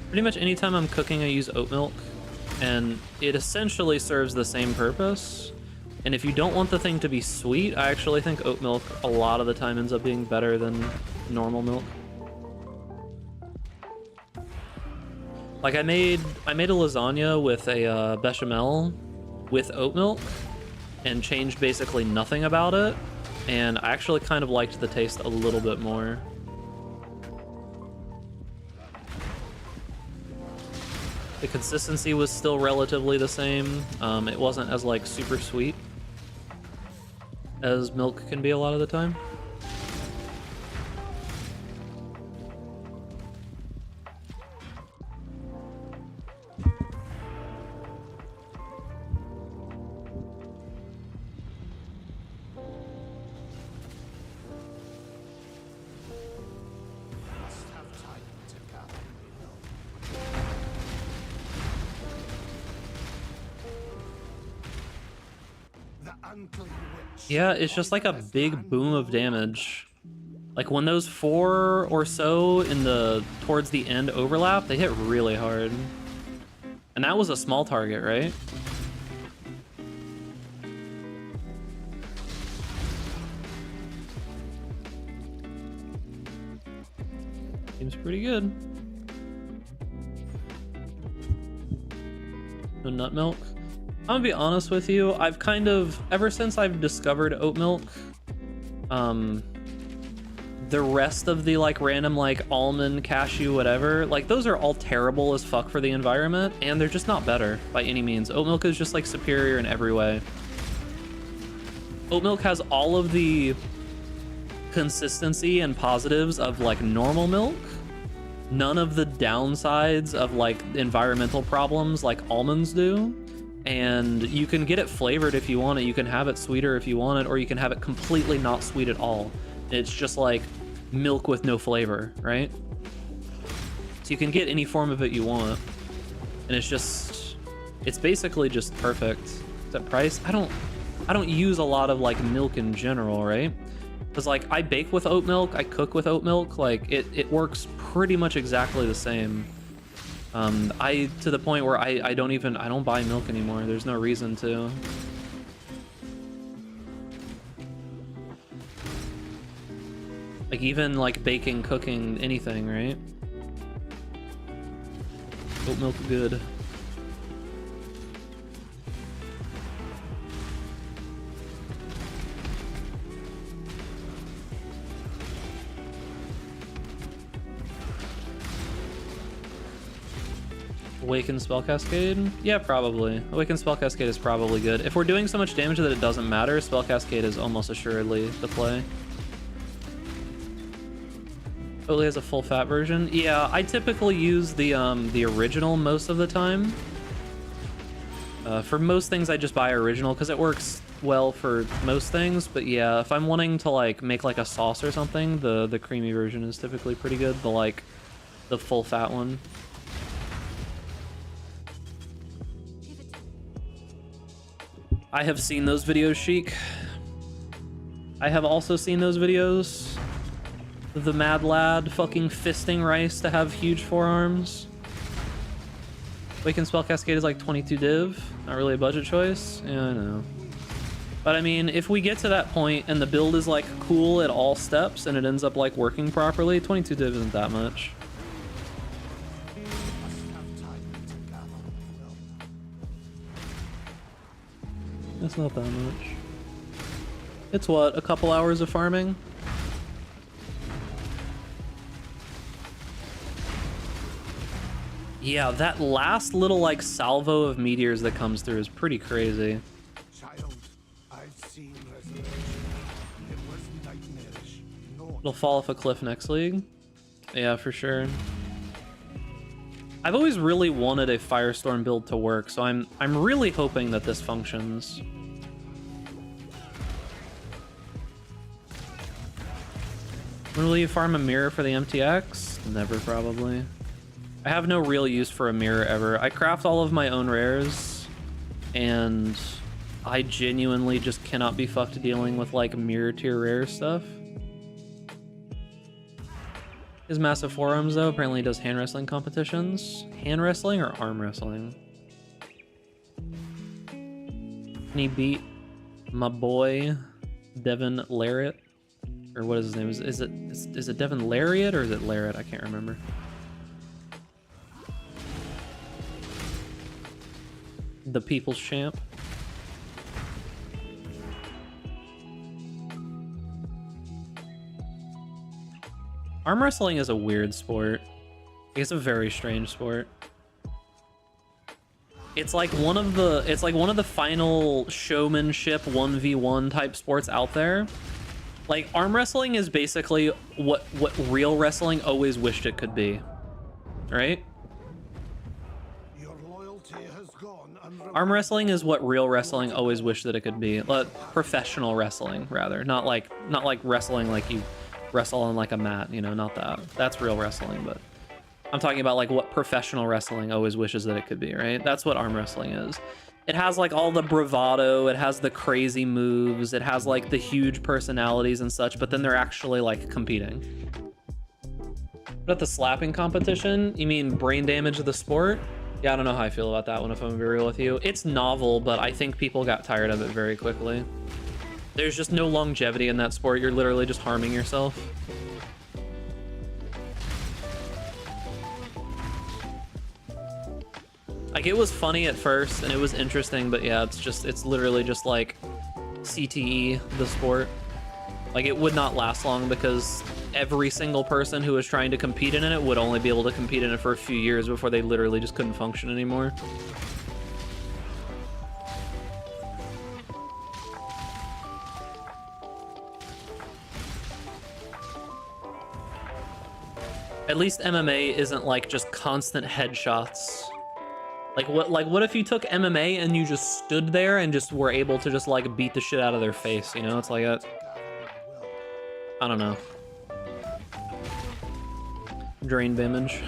Pretty much anytime I'm cooking, I use oat milk, and it essentially serves the same purpose. And if you don't want the thing to be sweet, I actually think oat milk a lot of the time ends up being better than normal milk. Like I made a lasagna with a bechamel with oat milk and changed basically nothing about it. And I actually kind of liked the taste a little bit more. The consistency was still relatively the same. It wasn't as like super sweet as milk can be a lot of the time. Yeah, it's just like a big boom of damage. Like when those 4 or so in the towards the end overlap, they hit really hard. And that was a small target, right? Seems pretty good. No nut milk. I'm gonna be honest with you, I've kind of, ever since I've discovered oat milk, the rest of the like random like almond, cashew, whatever, like those are all terrible as fuck for the environment, and they're just not better by any means. Oat milk is just like superior in every way. Oat milk has all of the consistency and positives of like normal milk, none of the downsides of like environmental problems like almonds do. And you can get it flavored if you want it. You can have it sweeter if you want it, or you can have it completely not sweet at all. It's just like milk with no flavor, right? So you can get any form of it you want. And it's basically just perfect. That price, I don't use a lot of like milk in general, right? Because like I bake with oat milk, I cook with oat milk, like it works pretty much exactly the same. To the point where I don't buy milk anymore. There's no reason to. Like even like baking, cooking, anything, right? Oat milk good. Awaken Spell Cascade? Yeah, probably. Awaken Spell Cascade is probably good. If we're doing so much damage that it doesn't matter, Spell Cascade is almost assuredly the play. Totally has a full fat version. Yeah, I typically use the original most of the time. For most things, I just buy original because it works well for most things. But yeah, if I'm wanting to like make like a sauce or something, the creamy version is typically pretty good. The full fat one. I have seen those videos, Sheik. I have also seen those videos. The mad lad fucking fisting rice to have huge forearms. Awaken Spell Cascade is like 22 div. Not really a budget choice. Yeah, I know. But I mean, if we get to that point and the build is like cool at all steps and it ends up like working properly, 22 div isn't that much. That's not that much. It's what, a couple hours of farming? Yeah, that last little like salvo of meteors that comes through is pretty crazy. Child, I've seen resurrection. It was nightmarish. No. It'll fall off a cliff next league. Yeah, for sure. I've always really wanted a Firestorm build to work, so I'm really hoping that this functions. When will you farm a mirror for the MTX? Never, probably. I have no real use for a mirror ever. I craft all of my own rares, and I genuinely just cannot be fucked dealing with like mirror tier rare stuff. His massive forearms though apparently does hand wrestling competitions. Hand wrestling or arm wrestling? And he beat my boy Devin Lariat, or what is his name? Is it Devin Lariat or is it Lariat? I can't remember. The People's Champ. Arm wrestling is a weird sport. It's a very strange sport. It's like one of the final showmanship 1v1 type sports out there. Like arm wrestling is basically what real wrestling always wished it could be. Right? Arm wrestling is what real wrestling always wished that it could be. Professional wrestling, rather. Not like wrestling like you wrestle on like a mat, you know, not that. That's real wrestling, but I'm talking about like what professional wrestling always wishes that it could be, right? That's what arm wrestling is. It has like all the bravado, it has the crazy moves, it has like the huge personalities and such, but then they're actually like competing. But at the slapping competition, you mean brain damage of the sport? Yeah, I don't know how I feel about that one, if I'm gonna be real with you. It's novel, but I think people got tired of it very quickly. There's just no longevity in that sport. You're literally just harming yourself. Like, it was funny at first, and it was interesting, but yeah, it's literally just like CTE, the sport. Like, it would not last long because every single person who was trying to compete in it would only be able to compete in it for a few years before they literally just couldn't function anymore. At least MMA isn't like just constant headshots. Like what if you took MMA and you just stood there and just were able to just like beat the shit out of their face, you know? It's like a, I don't know. Drain damage.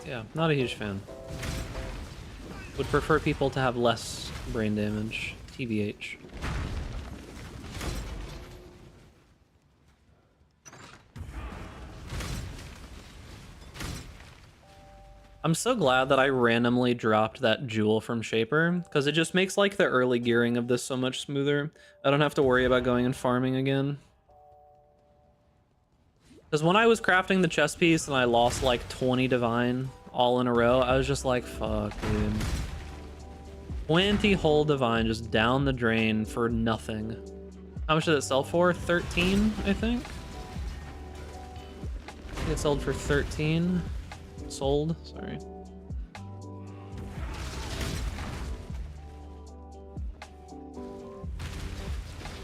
Yeah, not a huge fan. Would prefer people to have less brain damage, TBH. I'm so glad that I randomly dropped that jewel from Shaper, because it just makes like the early gearing of this so much smoother. I don't have to worry about going and farming again. Because when I was crafting the chest piece and I lost like 20 divine all in a row, I was just like, fuck, dude. 20 whole divine just down the drain for nothing. How much did it sell for? 13, I think? It sold for 13. Sold, sorry.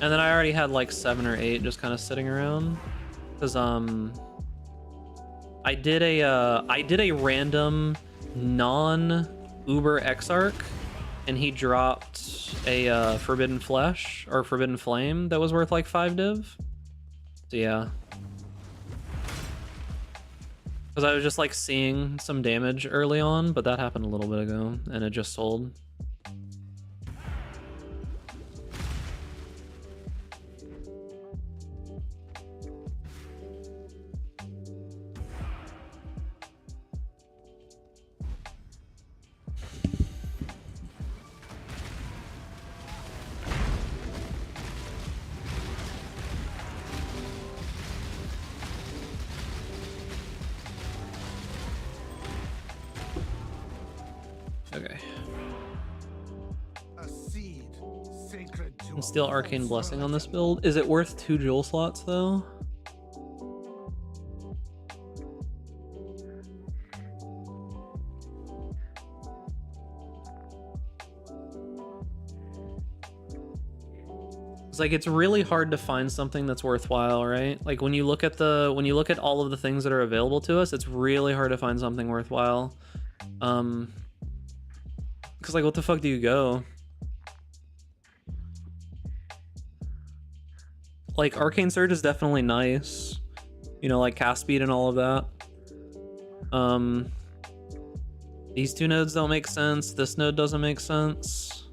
And then I already had like 7 or 8 just kind of sitting around. Cause I did a random non-Uber Exarch, and he dropped a Forbidden Flesh or Forbidden Flame that was worth like 5 div. So yeah. Because I was just like seeing some damage early on, but that happened a little bit ago and it just sold. Okay. A seed sacred to And steal Arcane Blessing on this build. Is it worth 2 jewel slots though? It's like it's really hard to find something that's worthwhile, right? Like when you look at all of the things that are available to us, it's really hard to find something worthwhile. Cause like what the fuck do you go? Like Arcane Surge is definitely nice. You know, like cast speed and all of that. These 2 nodes don't make sense. This node doesn't make sense.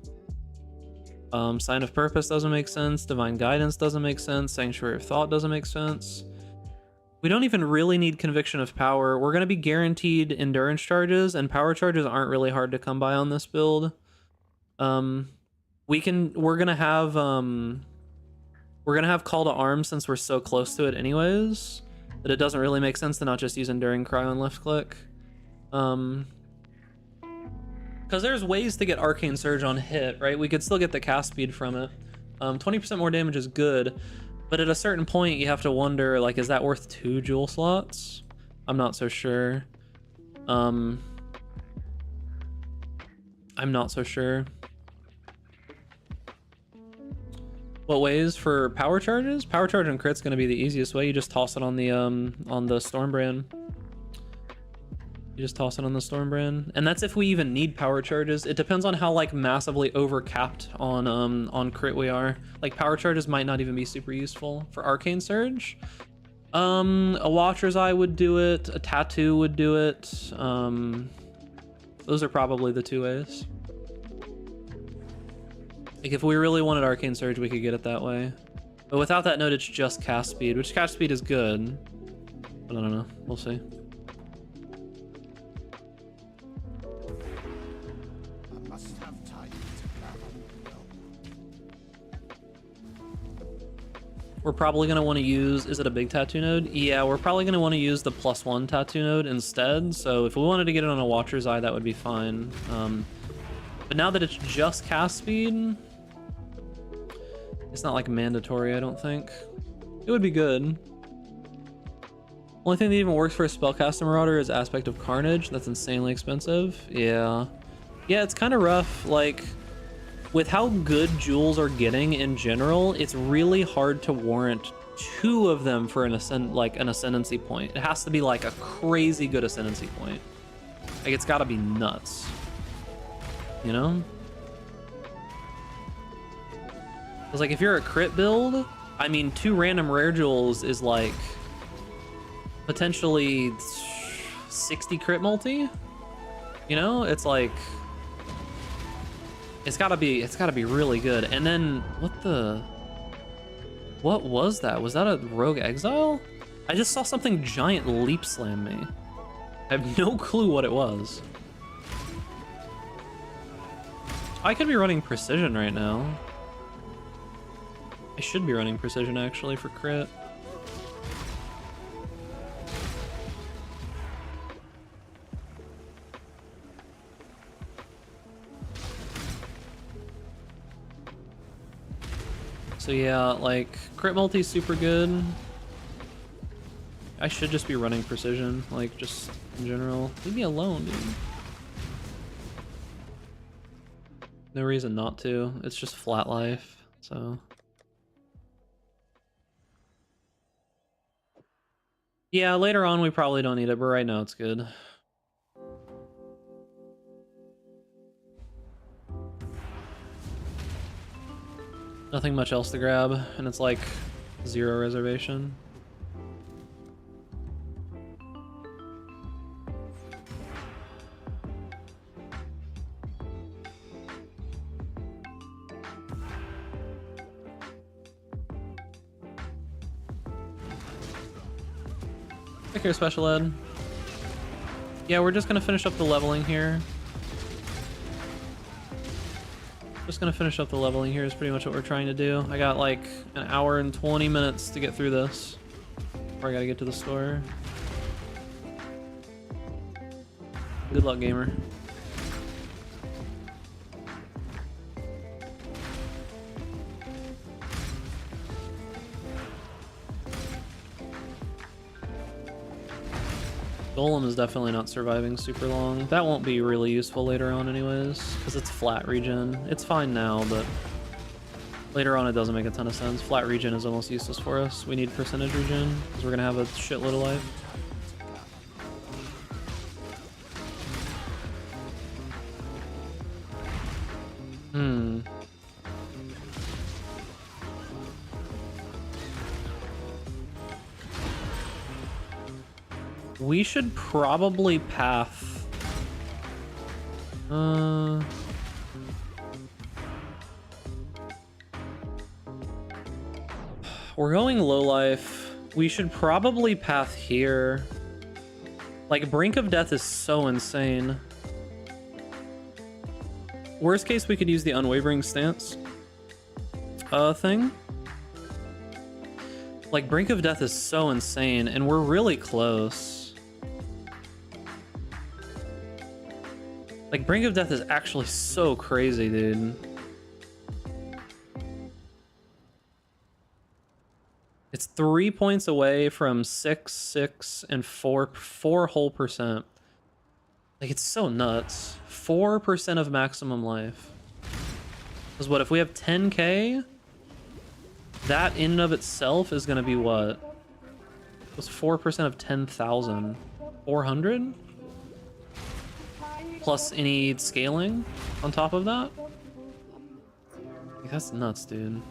Sign of Purpose doesn't make sense. Divine Guidance doesn't make sense. Sanctuary of Thought doesn't make sense. We don't even really need Conviction of Power. We're going to be guaranteed endurance charges, and power charges aren't really hard to come by on this build. We're going to have Call to Arms since we're so close to it anyways, that it doesn't really make sense to not just use Enduring Cry on left click. Because there's ways to get Arcane Surge on hit, right? We could still get the cast speed from it. 20% more damage is good. But at a certain point, you have to wonder, like, is that worth 2 jewel slots? I'm not so sure. I'm not so sure. What ways for power charges? Power charge and crit's gonna be the easiest way. You just toss it on the Stormbrand. You just toss it on the Stormbrand. And that's if we even need power charges. It depends on how like massively overcapped on crit we are. Like power charges might not even be super useful. For Arcane Surge, a Watcher's Eye would do it, a Tattoo would do it. Those are probably the 2 ways. Like if we really wanted Arcane Surge, we could get it that way. But without that node, it's just cast speed, which cast speed is good. But I don't know, we'll see. We're probably going to want to use, is it a big tattoo node? Yeah, we're probably going to want to use the +1 tattoo node instead. So if we wanted to get it on a Watcher's Eye, that would be fine. But now that it's just cast speed, it's not like mandatory, I don't think. It would be good. Only thing that even works for a Spellcaster Marauder is Aspect of Carnage. That's insanely expensive. Yeah. Yeah, it's kind of rough. Like, with how good jewels are getting in general, it's really hard to warrant 2 of them for an ascendancy point. It has to be like a crazy good ascendancy point. Like it's got to be nuts. You know? It's like if you're a crit build, I mean 2 random rare jewels is like potentially 60 crit multi. You know, it's like it's gotta be really good. And then what was that? Was that a Rogue Exile? I just saw something giant leap slam me. I have no clue what it was. I could be running precision right now. I should be running precision actually for crit. So yeah, like, crit multi's super good. I should just be running precision, like, just in general. Leave me alone, dude. No reason not to. It's just flat life, so. Yeah, later on we probably don't need it, but right now it's good. Nothing much else to grab, and it's like 0 reservation. Take care, Special Ed. Yeah, we're just gonna finish up the leveling here. Just gonna finish up the leveling here is pretty much what we're trying to do. I got like an hour and 20 minutes to get through this before I gotta get to the store. Good luck, gamer. Golem is definitely not surviving super long. That won't be really useful later on anyways, because it's flat regen. It's fine now, but later on it doesn't make a ton of sense. Flat regen is almost useless for us. We need percentage regen, because we're going to have a shitload of life. We should probably path. We're going low life. We should probably path here. Like, Brink of Death is so insane. Worst case, we could use the Unwavering Stance thing. Like, Brink of Death is so insane, and we're really close. Like, Brink of Death is actually so crazy, dude. It's 3 points away from 6, 6, and 4 whole percent. Like, it's so nuts. 4% of maximum life. Because what, if we have 10k? That in and of itself is going to be what? It was 4% of 10,000. 400? Plus any scaling on top of that? Like, that's nuts, dude.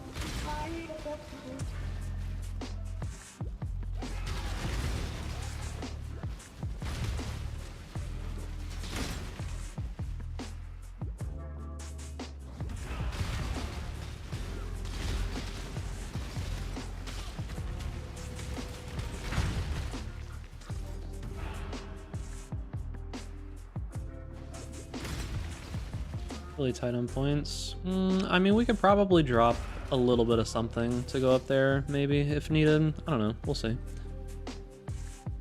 Really tight on points. I mean, we could probably drop a little bit of something to go up there, maybe, if needed. I don't know. We'll see.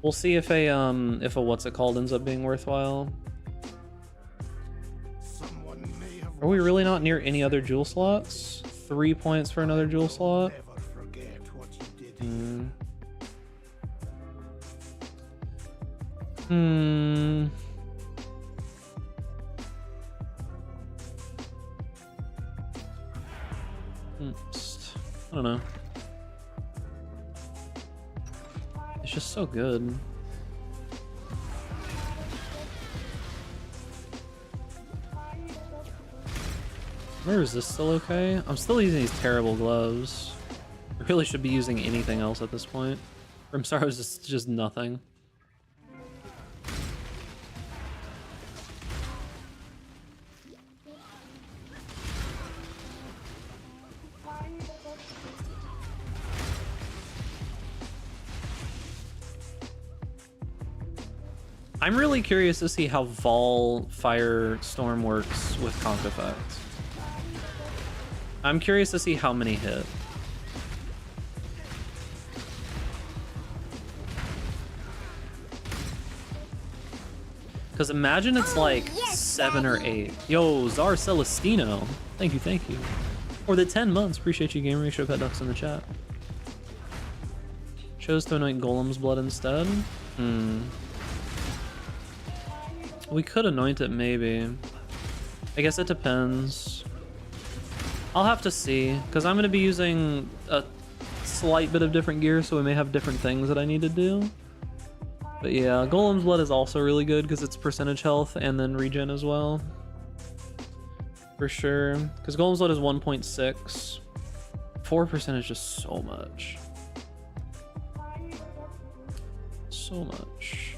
We'll see if a what's it called ends up being worthwhile. Are we really not near any other jewel slots? 3 points for another jewel slot? I don't know. It's just so good. Where is this still okay? I'm still using these terrible gloves. I really should be using anything else at this point. I'm sorry, it was just nothing. I'm really curious to see how Vol Firestorm works with Conk Effect. I'm curious to see how many hit. Because imagine it's like 7 or 8. Yo, Zar Celestino. Thank you, thank you. For the 10 months. Appreciate you, gamer. You should have had ducks in the chat. Chose to anoint Golem's blood instead. We could anoint it, maybe. I guess it depends. I'll have to see, because I'm going to be using a slight bit of different gear, so we may have different things that I need to do. But yeah, Golem's blood is also really good because it's percentage health and then regen as well. For sure. Because Golem's blood is 1.6. 4% is just so much. So much.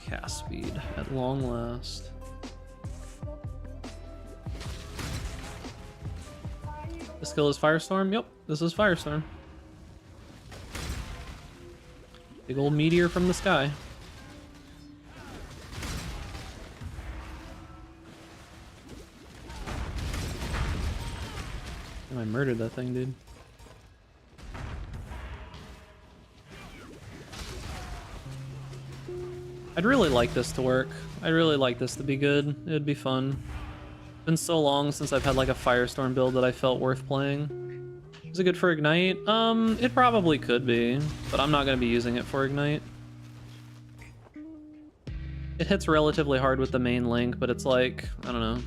Cast speed at long last. The skill is Firestorm? Yep, this is Firestorm. Big old meteor from the sky. Oh, I murdered that thing, dude. I'd really like this to work. I'd really like this to be good. It'd be fun. Been so long since I've had like a Firestorm build that I felt worth playing. Is it good for Ignite? It probably could be, but I'm not going to be using it for Ignite. It hits relatively hard with the main link, but it's like, I don't know.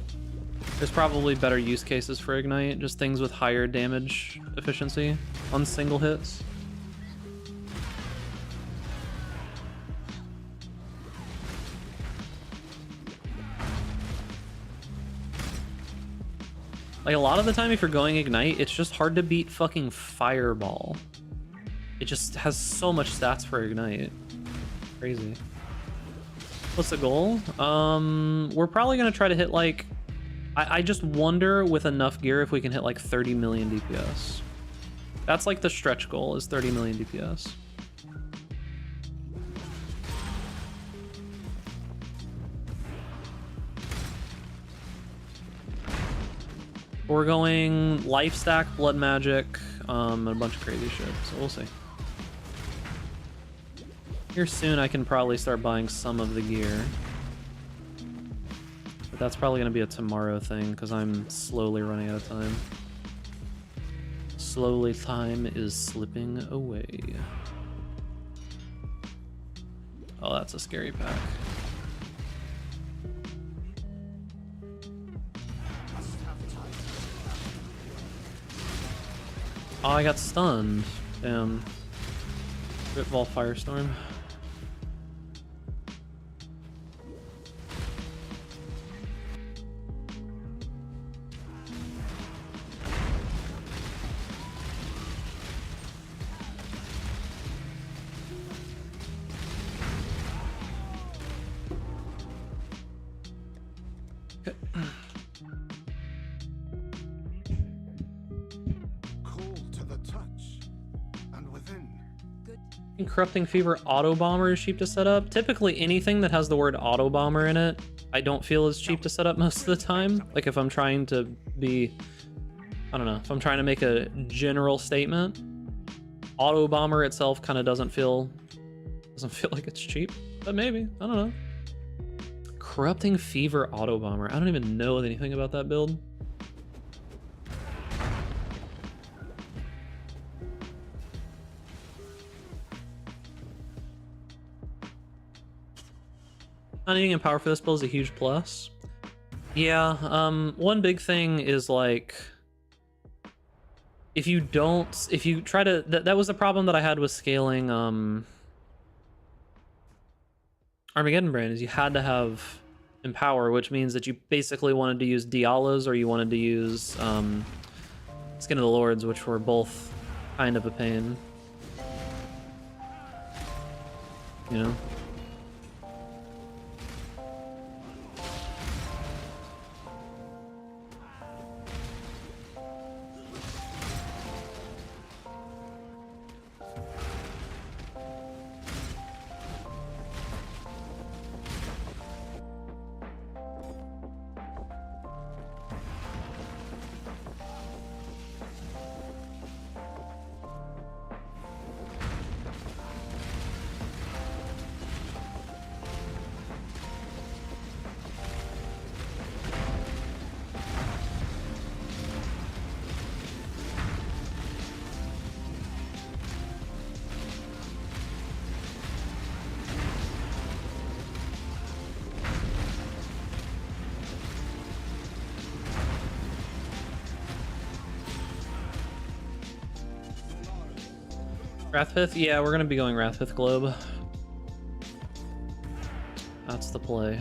There's probably better use cases for Ignite, just things with higher damage efficiency on single hits. Like, a lot of the time, if you're going Ignite, it's just hard to beat fucking Fireball. It just has so much stats for Ignite. Crazy. What's the goal? We're probably gonna try to hit, like... I just wonder, with enough gear, if we can hit, like, 30 million DPS. That's, like, the stretch goal, is 30 million DPS. We're going life stack, blood magic, and a bunch of crazy shit, so we'll see. Here soon I can probably start buying some of the gear. But that's probably going to be a tomorrow thing, because I'm slowly running out of time. Slowly time is slipping away. Oh, that's a scary pack. Oh, I got stunned. Damn. Rip Vol Firestorm. Okay. Corrupting Fever Auto Bomber is cheap to set up. Typically anything that has the word Auto Bomber in it, I don't feel is cheap to set up most of the time. Like if I'm trying to be, I don't know, if I'm trying to make a general statement, Auto Bomber itself kind of doesn't feel like it's cheap, but maybe, I don't know. Corrupting Fever Auto Bomber. I don't even know anything about that build. Not needing power for this build is a huge plus. Yeah, one big thing is like, if you try to, that was the problem that I had with scaling Armageddon brand, is you had to have Empower, which means that you basically wanted to use Dialas or you wanted to use Skin of the Lords, which were both kind of a pain. You know? Wrathpith? Yeah, we're gonna be going Wrathpith Globe. That's the play.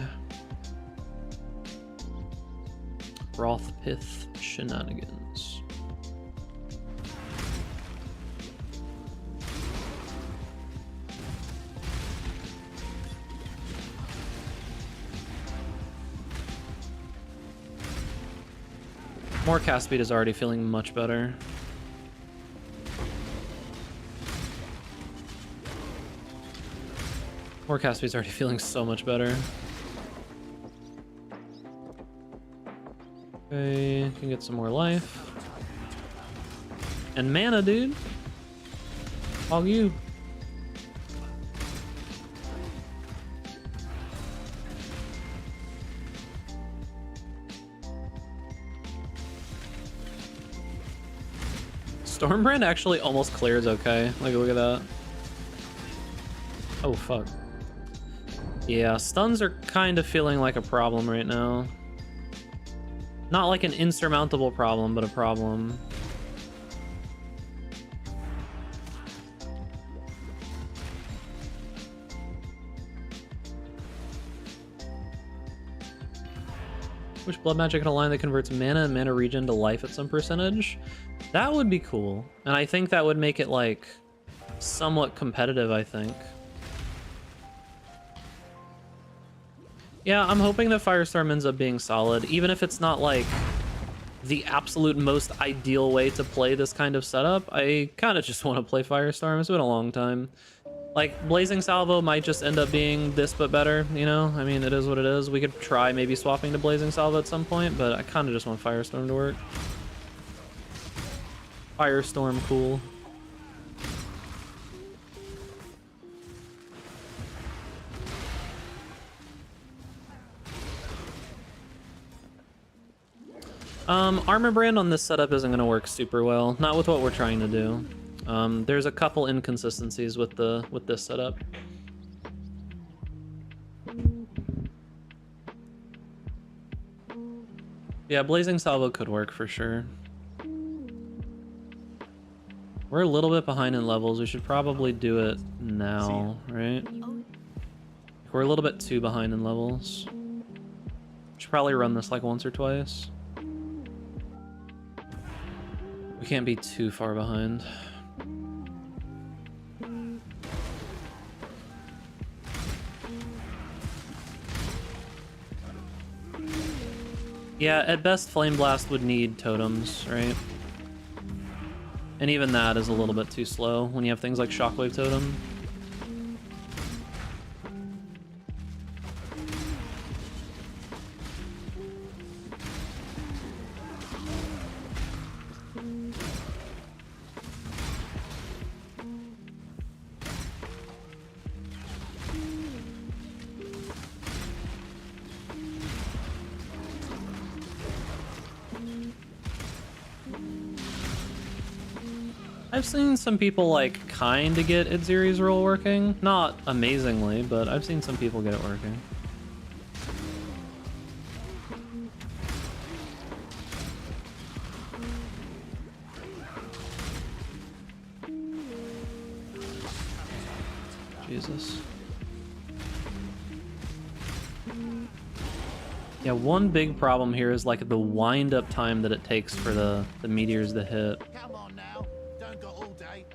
Wrathpith shenanigans. More cast speed is already feeling much better. More cast speed's already feeling so much better. Okay, can get some more life. And mana, dude. All you. Stormbrand actually almost clears okay. Like, look at that. Oh, fuck. Yeah, stuns are kind of feeling like a problem right now. Not like an insurmountable problem, but a problem. Which blood magic can align that converts mana and mana regen to life at some percentage? That would be cool. And I think that would make it, like, somewhat competitive, I think. Yeah, I'm hoping that Firestorm ends up being solid, even if it's not, like, the absolute most ideal way to play this kind of setup. I kind of just want to play Firestorm. It's been a long time. Like, Blazing Salvo might just end up being this but better, you know? I mean, it is what it is. We could try maybe swapping to Blazing Salvo at some point, but I kind of just want Firestorm to work. Firestorm, cool. Armor brand on this setup isn't going to work super well. Not with what we're trying to do. There's a couple inconsistencies with this setup. Yeah, Blazing Salvo could work for sure. We're a little bit behind in levels. We should probably do it now, right? We're a little bit too behind in levels. Should probably run this like once or twice. We can't be too far behind. Yeah, at best Flame Blast would need totems, right? And even that is a little bit too slow when you have things like Shockwave Totem. I've seen some people like kind of get Itziri's roll working. Not amazingly, but I've seen some people get it working. Jesus. Yeah, one big problem here is like the wind-up time that it takes for the meteors to hit. Come on now, don't go all day.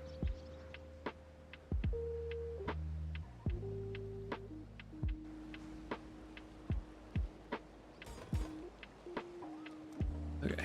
Okay.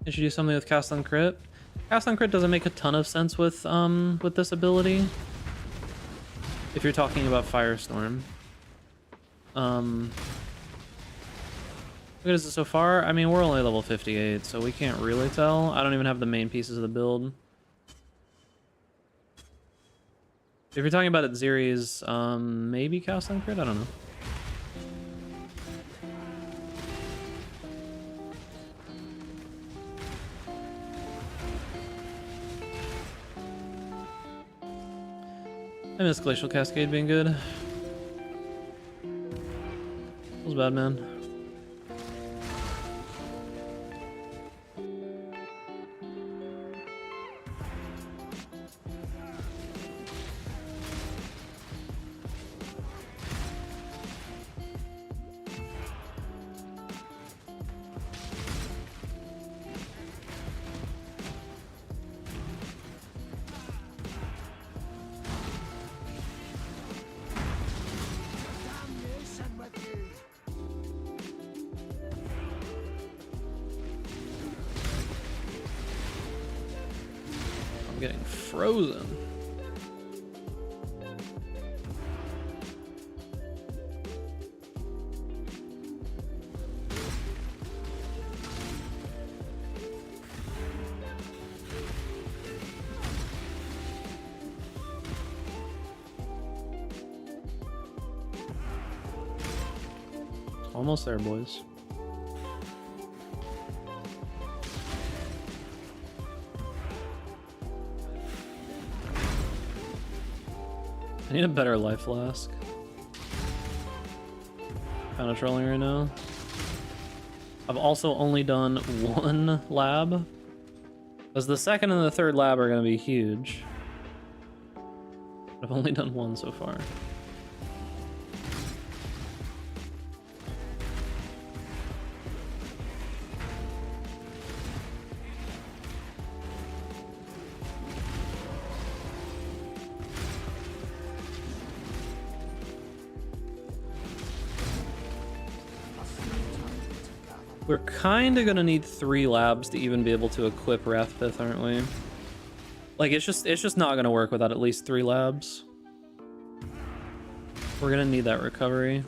Did you do something with Cast on Crit? Cast on Crit doesn't make a ton of sense with this ability. If you're talking about Firestorm. What is it so far? I mean, we're only level 58, so we can't really tell. I don't even have the main pieces of the build. If you're talking about Itziri's, maybe Cast on Crit? I don't know. I miss Glacial Cascade being good. Feels bad, man. Getting frozen. Almost there, boys. I need a better life flask. Kind of trolling right now. I've also only done one lab, because the second and the third lab are going to be huge. I've only done one so far. We're kind of gonna need 3 labs to even be able to equip Wrathpith, aren't we? Like, it's just not gonna work without at least 3 labs. We're gonna need that recovery.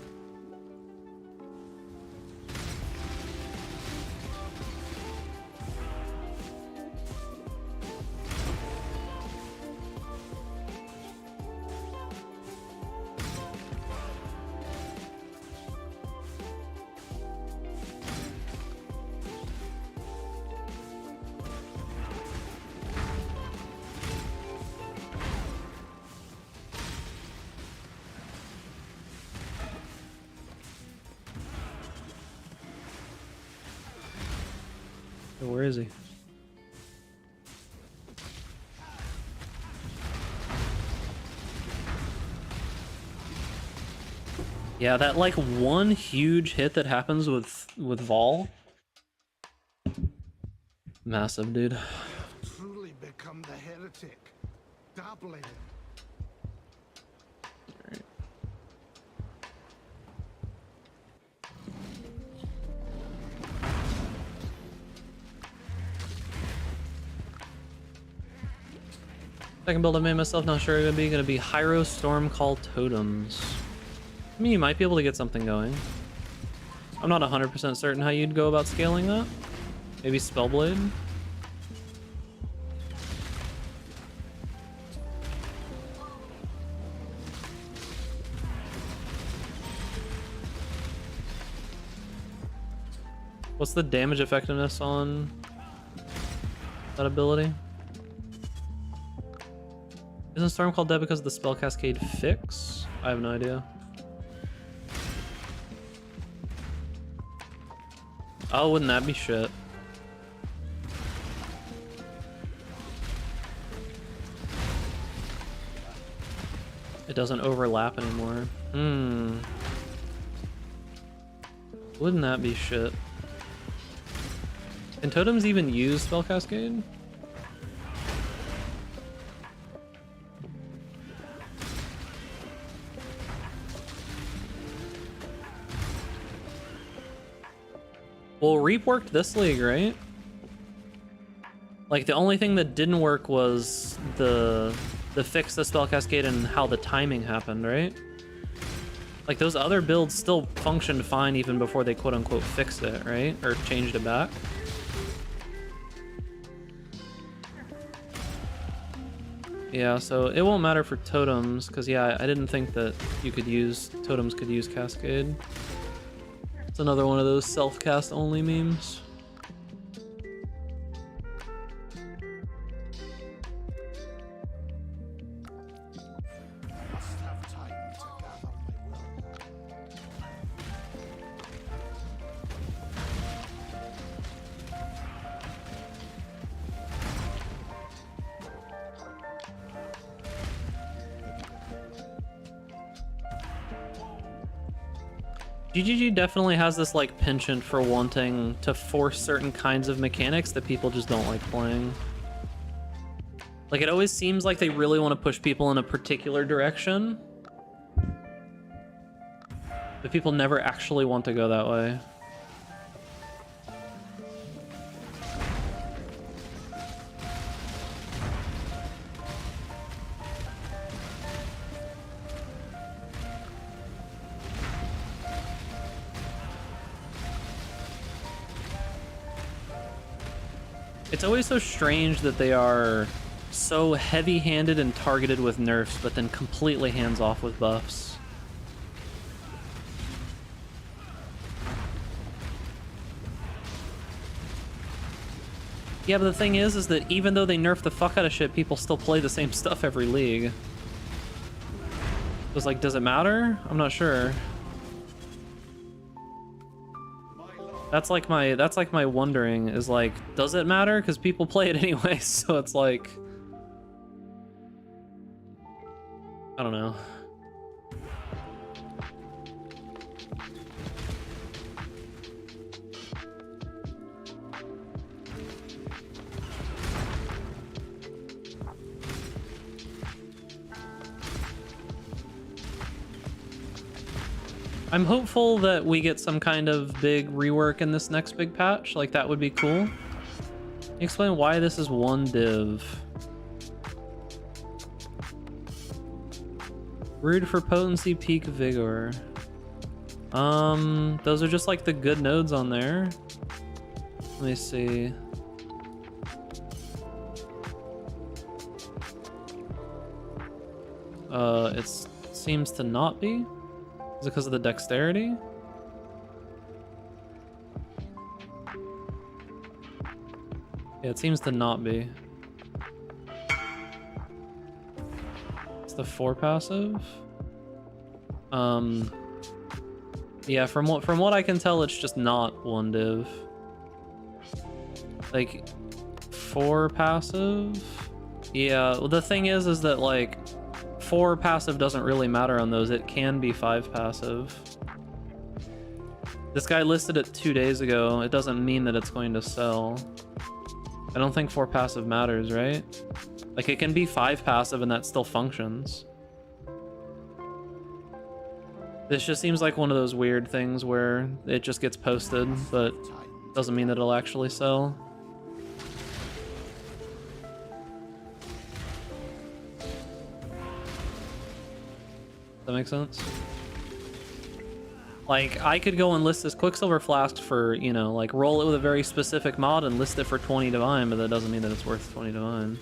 Where is he? Yeah, that like one huge hit that happens with Vol. Massive, dude. Truly become the heretic, dabbling. Second build I made myself, not sure gonna be Hyro Storm Call Totems. I mean, you might be able to get something going. I'm not 100% certain how you'd go about scaling that. Maybe Spellblade? What's the damage effectiveness on that ability? Isn't Storm called dead because of the spell cascade fix? I have no idea. Oh, wouldn't that be shit? It doesn't overlap anymore. Wouldn't that be shit? Can totems even use spell cascade? Well, Reap worked this league, right? Like, the only thing that didn't work was the fix the spell cascade and how the timing happened, right? Like, those other builds still functioned fine even before they quote-unquote fixed it, right? Or changed it back. Yeah, so it won't matter for totems, because, yeah, I didn't think that totems could use cascade. It's another one of those self-cast only memes. GGG definitely has this like penchant for wanting to force certain kinds of mechanics that people just don't like playing. Like, it always seems like they really want to push people in a particular direction, but people never actually want to go that way. It's always so strange that they are so heavy-handed and targeted with nerfs, but then completely hands-off with buffs. Yeah, but the thing is that even though they nerf the fuck out of shit, people still play the same stuff every league. It's like, does it matter? I'm not sure. That's like my wondering is like, does it matter? Because people play it anyway, so it's like, I don't know. I'm hopeful that we get some kind of big rework in this next big patch. Like, that would be cool. Explain why this is one div. Rude for potency, peak vigor. Those are just like the good nodes on there. Let me see. It seems to not be. Is it because of the dexterity? Yeah, it seems to not be. It's the 4 passive. Yeah, from what I can tell, it's just not one div. Like 4 passive. Yeah, well, the thing is that like 4 passive doesn't really matter on those. It can be 5 passive. This guy listed it 2 days ago. It doesn't mean that it's going to sell. I don't think 4 passive matters, right? Like, it can be 5 passive and that still functions. This just seems like one of those weird things where it just gets posted, but doesn't mean that it'll actually sell. That makes sense? Like, I could go and list this Quicksilver Flask for, you know, like, roll it with a very specific mod and list it for 20 divine, but that doesn't mean that it's worth 20 divine.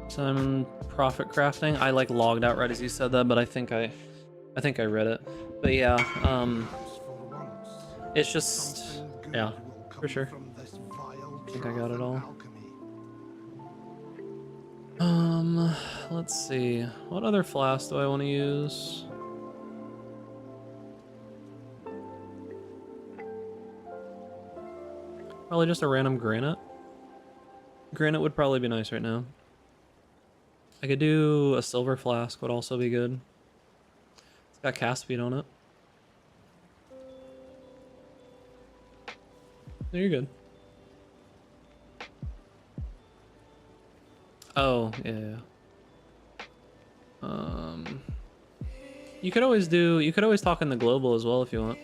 Some profit crafting. I like logged out right as you said that, but I think I read it. But yeah, it's just, yeah, for sure. I think I got it all. Let's see. What other flask do I want to use? Probably just a random granite. Granite would probably be nice right now. I could do a silver flask, would also be good. It's got cast speed on it. No, you're good. Oh, yeah. You could always talk in the global as well if you want.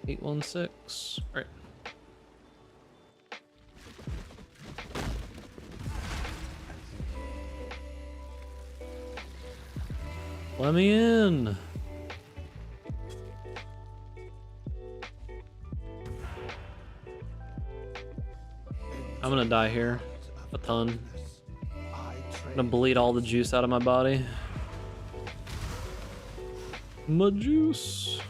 816. All right. Let me in. I'm gonna die here a ton. I'm gonna bleed all the juice out of my body. My juice.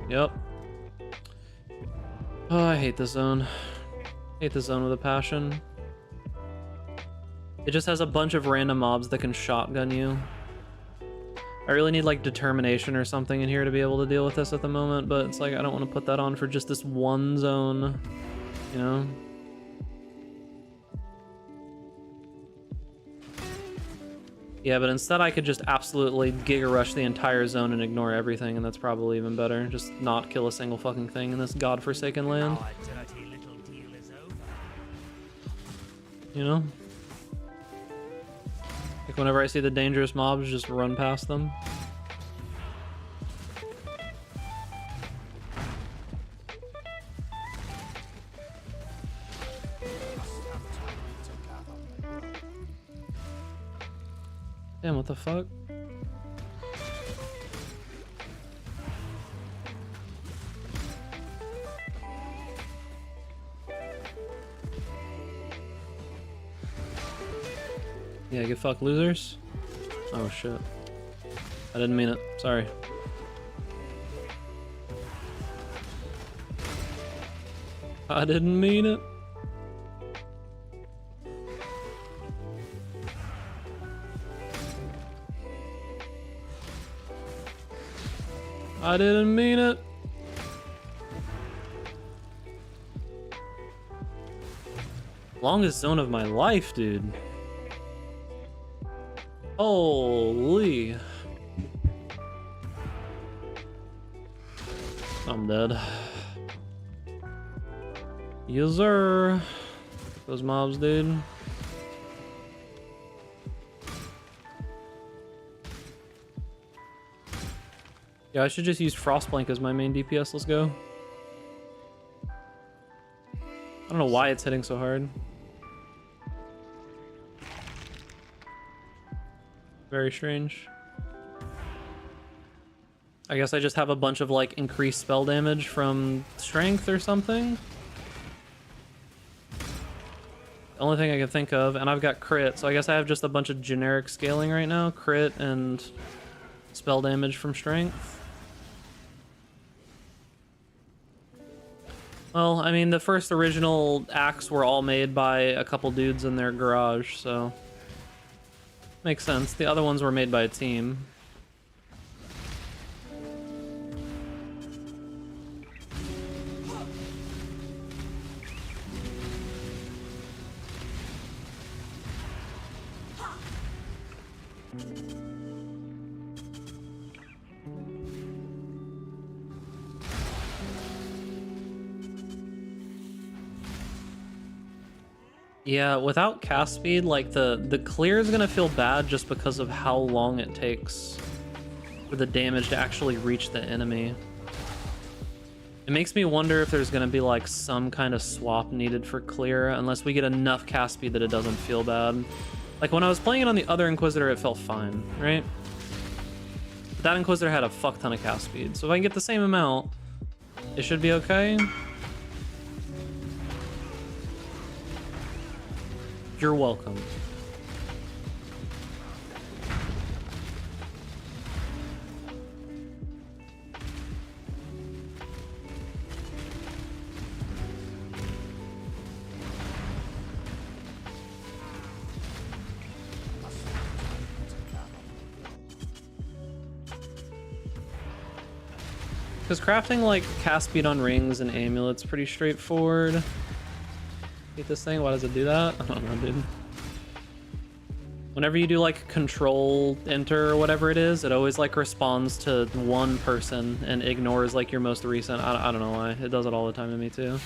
Yep. Oh, I hate this zone. Hate this zone with a passion. It just has a bunch of random mobs that can shotgun you. I really need like determination or something in here to be able to deal with this at the moment, but it's like I don't want to put that on for just this one zone, you know? Yeah, but instead I could just absolutely Giga Rush the entire zone and ignore everything, and that's probably even better. Just not kill a single fucking thing in this godforsaken land. You know? Like whenever I see the dangerous mobs, just run past them. Damn, what the fuck? Yeah, get fucked, losers. Oh shit. I didn't mean it. Sorry. I didn't mean it. I didn't mean it. Longest zone of my life, dude. Holy. I'm dead. Yes, sir. Those mobs, dude. Yeah, I should just use Frostblank as my main DPS. Let's go. I don't know why it's hitting so hard. Very strange. I guess I just have a bunch of like increased spell damage from strength or something. The only thing I can think of, and I've got crit, so I guess I have just a bunch of generic scaling right now. Crit and spell damage from strength. Well, I mean, the first original acts were all made by a couple dudes in their garage, so makes sense. The other ones were made by a team. Yeah, without cast speed, like the clear is gonna feel bad just because of how long it takes for the damage to actually reach the enemy. It makes me wonder if there's gonna be like some kind of swap needed for clear, unless we get enough cast speed that it doesn't feel bad. Like when I was playing it on the other Inquisitor, it felt fine, right? But that Inquisitor had a fuck ton of cast speed, so if I can get the same amount, it should be okay. You're welcome. Because crafting like cast speed on rings and amulets pretty straightforward. Hate this thing. Why does it do that? I don't know, dude. Whenever you do like control enter or whatever it is, it always like responds to one person and ignores like your most recent. I don't know why. It does it all the time to me too.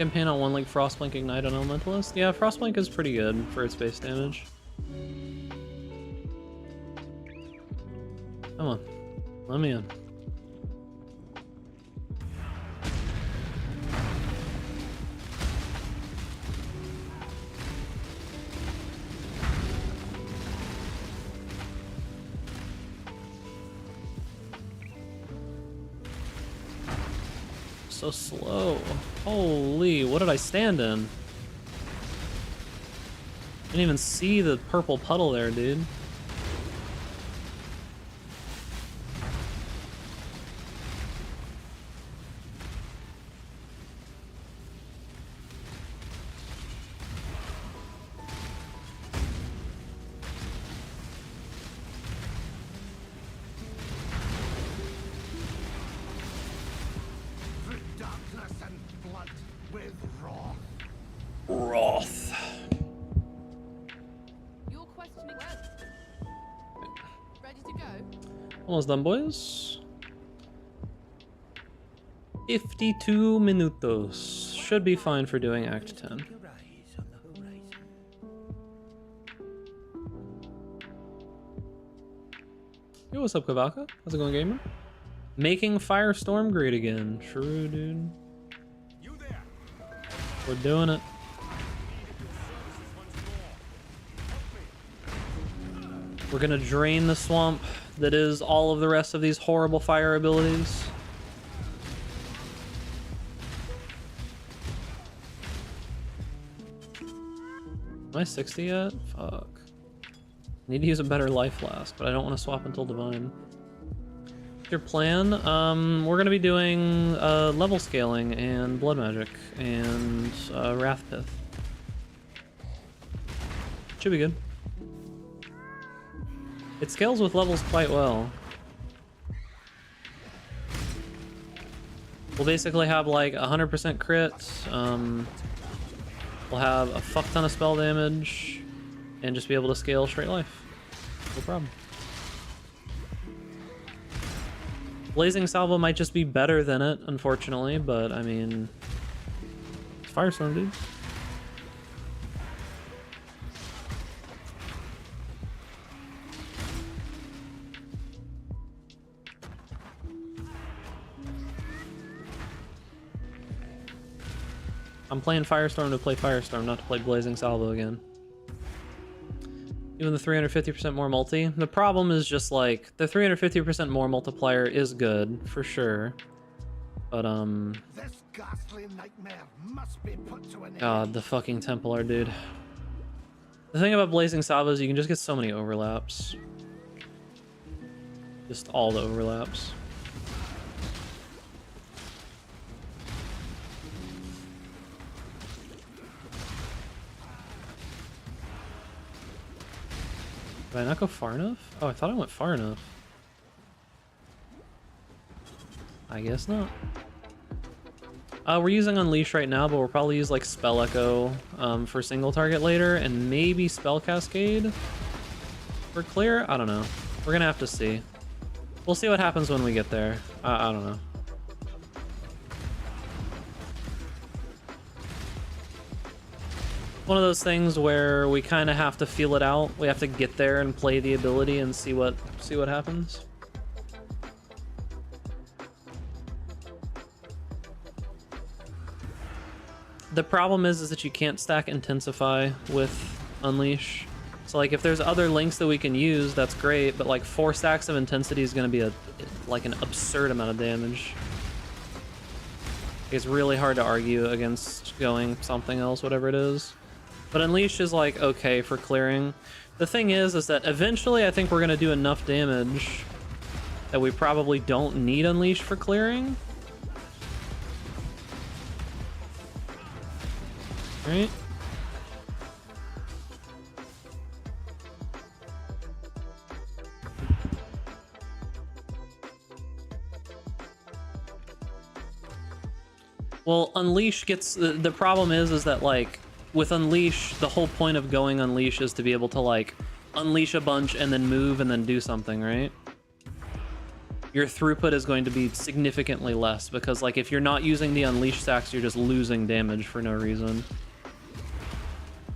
campaign on one like Frostblink Ignite on Elementalist? Yeah, Frostblink is pretty good for its base damage. Come on, let me in. So slow. Holy, what did I stand in? Didn't even see the purple puddle there, dude. Wrath. You're questioning Ready to go? Almost done, boys. 52 minutos. Should be fine for doing Act 10. Yo, what's up, Kavaka? How's it going, gamer? Making Firestorm great again. True, dude. We're doing it. We're gonna drain the swamp that is all of the rest of these horrible fire abilities. Am I 60 yet? Fuck. Need to use a better life flask, but I don't want to swap until Divine. What's your plan? We're gonna be doing level scaling and blood magic and wrath pith. Should be good. It scales with levels quite well. We'll basically have like 100% crit. We'll have a fuck ton of spell damage and just be able to scale straight life. No problem. Blazing Salvo might just be better than it, unfortunately, but I mean, it's Firestorm, dude. I'm playing Firestorm to play Firestorm, not to play Blazing Salvo again. Even the 350% more multi. The problem is just like, the 350% more multiplier is good, for sure. But, This ghastly nightmare must be put to an God, end. the fucking Templar, dude. The thing about Blazing Salvo is you can just get so many overlaps. Just all the overlaps. Did I not go far enough? Oh, I thought I went far enough. I guess not. We're using Unleash right now, but we'll probably use like Spell Echo for single target later, and maybe Spell Cascade for clear? I don't know. We're gonna have to see. We'll see what happens when we get there. I don't know. One of those things where we kind of have to feel it out. We have to get there and play the ability and see what happens. The problem is that you can't stack Intensify with Unleash. So like if there's other links that we can use, that's great, but like 4 stacks of Intensity is going to be like an absurd amount of damage. It's really hard to argue against going something else, whatever it is. But Unleash is like okay for clearing. The thing is that eventually I think we're gonna do enough damage that we probably don't need Unleash for clearing. Right? Well, Unleash gets the problem is that like with Unleash, the whole point of going Unleash is to be able to like unleash a bunch and then move and then do something, right? your throughput is going to be significantly less, because like if you're not using the unleash stacks, you're just losing damage for no reason.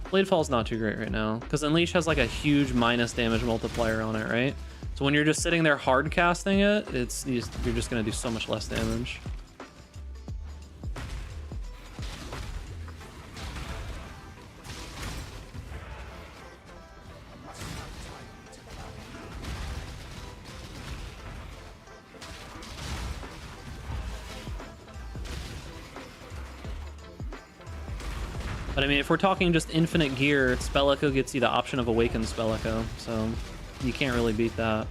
Bladefall's not too great right now, because unleash has like a huge minus damage multiplier on it, right? So when you're just sitting there hard casting it, you're just gonna do so much less damage. But I mean, if we're talking just infinite gear, Spell Echo gets you the option of Awaken Spell Echo, so you can't really beat that.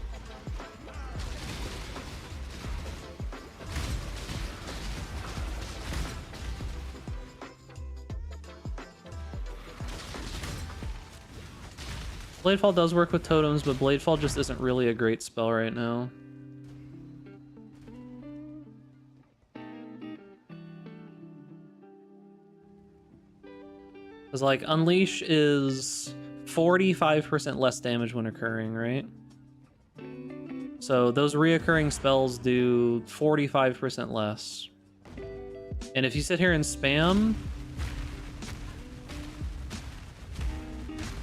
Bladefall does work with totems, but Bladefall just isn't really a great spell right now. Because, like, Unleash is 45% less damage when occurring, right? So those reoccurring spells do 45% less. And if you sit here and spam,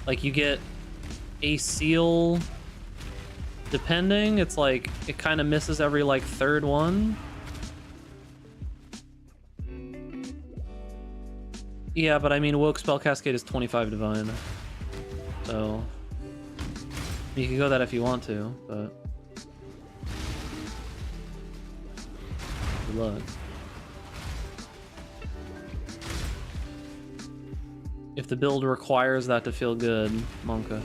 like, you get a seal, depending, it's like, it kind of misses every, like, third one. Yeah, but I mean, Woke Spell Cascade is 25 Divine. So, you can go that if you want to, but good luck. If the build requires that to feel good, Monka.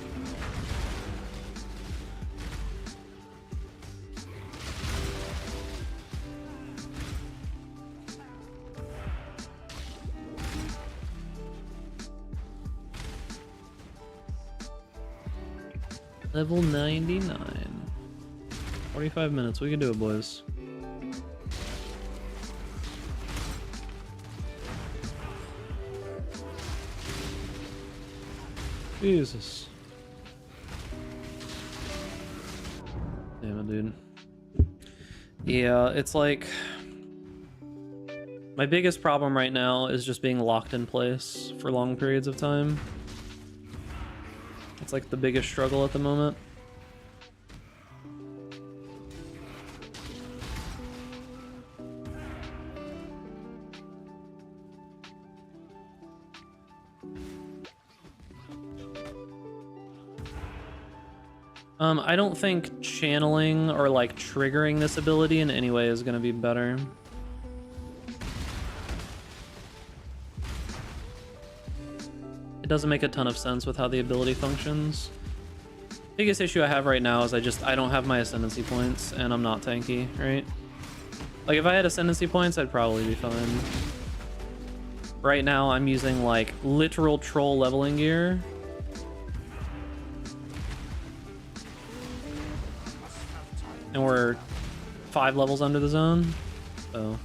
Level 99. 45 minutes. We can do it, boys. Jesus. Damn it, dude. Yeah, it's like... my biggest problem right now is just being locked in place for long periods of time. It's like the biggest struggle at the moment. I don't think channeling or like triggering this ability in any way is going to be better. It doesn't make a ton of sense with how the ability functions. Biggest issue I have right now is I don't have my ascendancy points and I'm not tanky, right? Like if I had ascendancy points, I'd probably be fine. Right now I'm using like literal troll leveling gear. And we're 5 levels under the zone, so.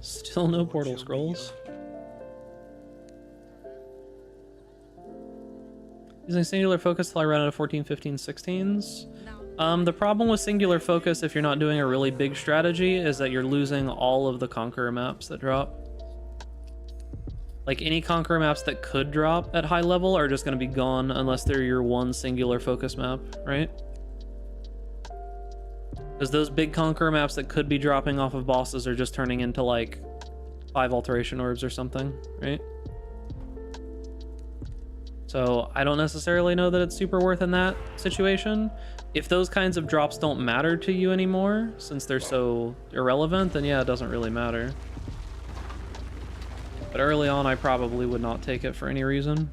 Still no portal scrolls. Using singular focus till I run out of 14, 15, 16s. The problem with singular focus, if you're not doing a really big strategy, is that you're losing all of the Conqueror maps that drop. Like any Conqueror maps that could drop at high level are just going to be gone unless they're your one singular focus map, right? Because those big Conqueror maps that could be dropping off of bosses are just turning into like 5 alteration orbs or something, right? So I don't necessarily know that it's super worth in that situation. If those kinds of drops don't matter to you anymore, since they're so irrelevant, then yeah, it doesn't really matter. But early on, I probably would not take it for any reason.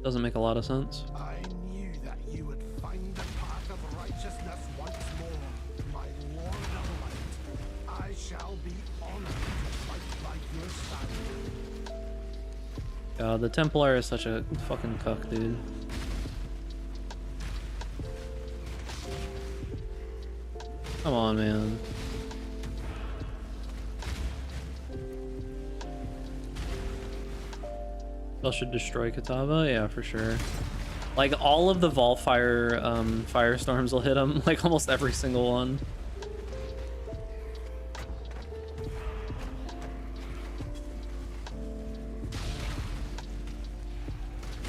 Doesn't make a lot of sense. I knew that you would find the path of righteousness once more, my Lord of Light. I shall be honored to fight like your son. God, the Templar is such a fucking cuck, dude. Come on, man. Spell should destroy Katava? Yeah, for sure. Like, all of the Volfire Firestorms will hit him. Like, almost every single one.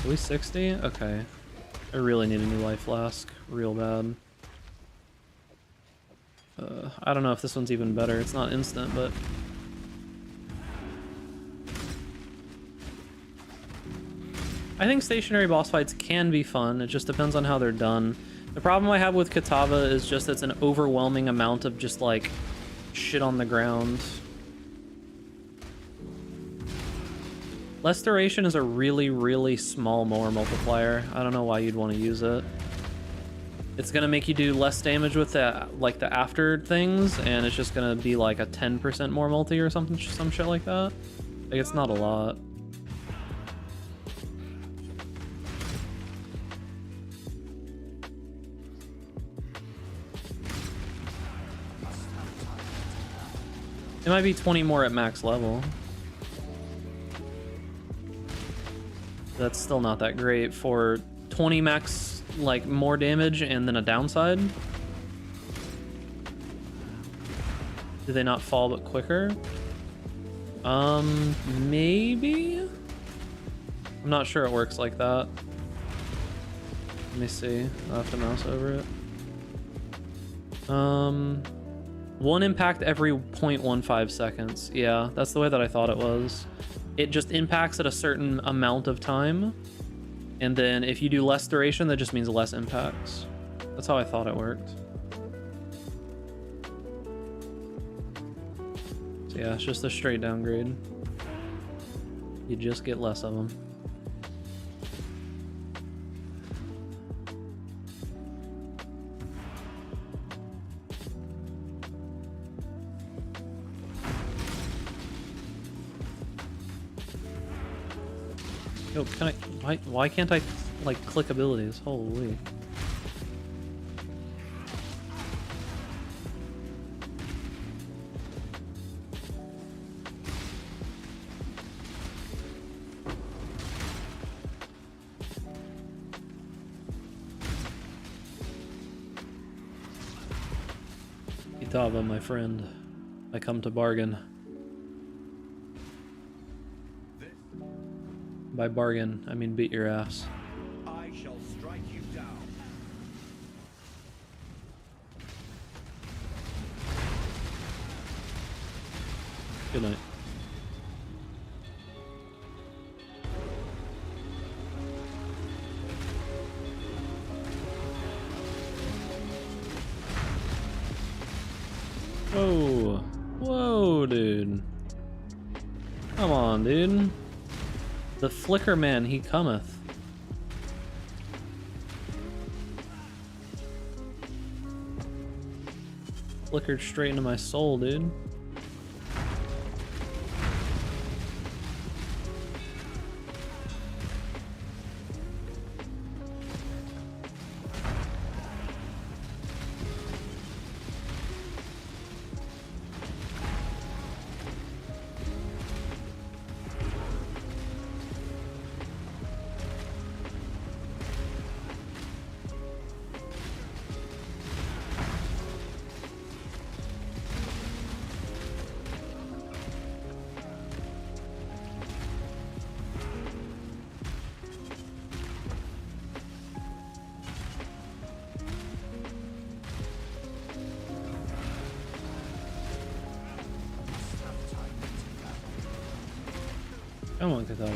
Are we 60? Okay. I really need a new life flask. Real bad. I don't know if this one's even better. It's not instant, but... I think stationary boss fights can be fun. It just depends on how they're done. The problem I have with Katava is just it's an overwhelming amount of just, like, shit on the ground. Less duration is a really, really small more multiplier. I don't know why you'd want to use it. It's gonna make you do less damage with the, like, the after things, and it's just gonna be like a 10% more multi or something, some shit like that. Like, it's not a lot. It might be 20 more at max level. That's still not that great for 20 max, like, more damage and then a downside. Do they not fall but quicker? Maybe? I'm not sure it works like that. Let me see. I'll have to mouse over it. One impact every 0.15 seconds. Yeah, that's the way that I thought it was. It just impacts at a certain amount of time. And then if you do less duration, that just means less impacts. That's how I thought it worked. So yeah, it's just a straight downgrade. You just get less of them. Yo, can I... Why can't I, like, click abilities? Holy. Kitava, my friend. I come to bargain. By bargain, I mean beat your ass. I shall strike you down. Good night. Whoa. Whoa, dude. Come on, dude. The Flicker Man, he cometh. Flickered straight into my soul, dude. Come on, Katava.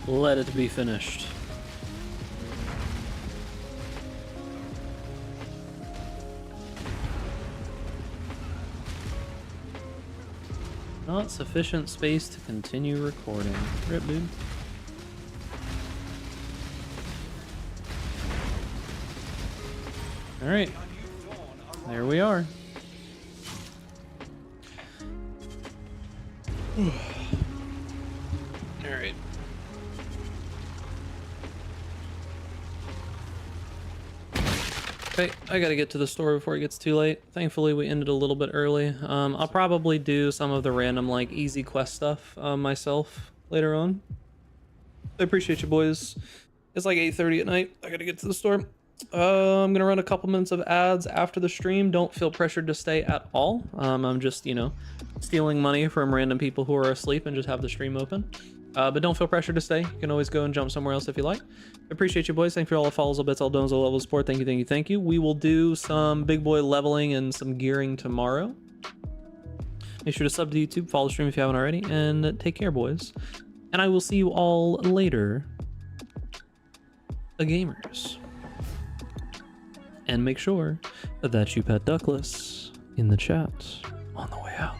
Let it be finished. Not sufficient space to continue recording. Rip, dude. Alright. There we are. Alright. Okay, I gotta get to the store before it gets too late. Thankfully, we ended a little bit early. I'll probably do some of the random, like, easy quest stuff myself later on. I appreciate you, boys. It's like 8:30 at night. I gotta get to the store. I'm gonna run a couple minutes of ads after the stream. Don't feel pressured to stay at all. I'm just, you know, stealing money from random people who are asleep and just have the stream open. But don't feel pressured to stay. You can always go and jump somewhere else if you like. Appreciate you, boys. Thank you for all the follows, all bits, all donos, all levels of support. Thank you, thank you, thank you. We will do some big boy leveling and some gearing tomorrow. Make sure to sub to YouTube, follow the stream if you haven't already, and take care, boys. And I will see you all later, gamers. And make sure that you pet Duckless in the chat on the way out.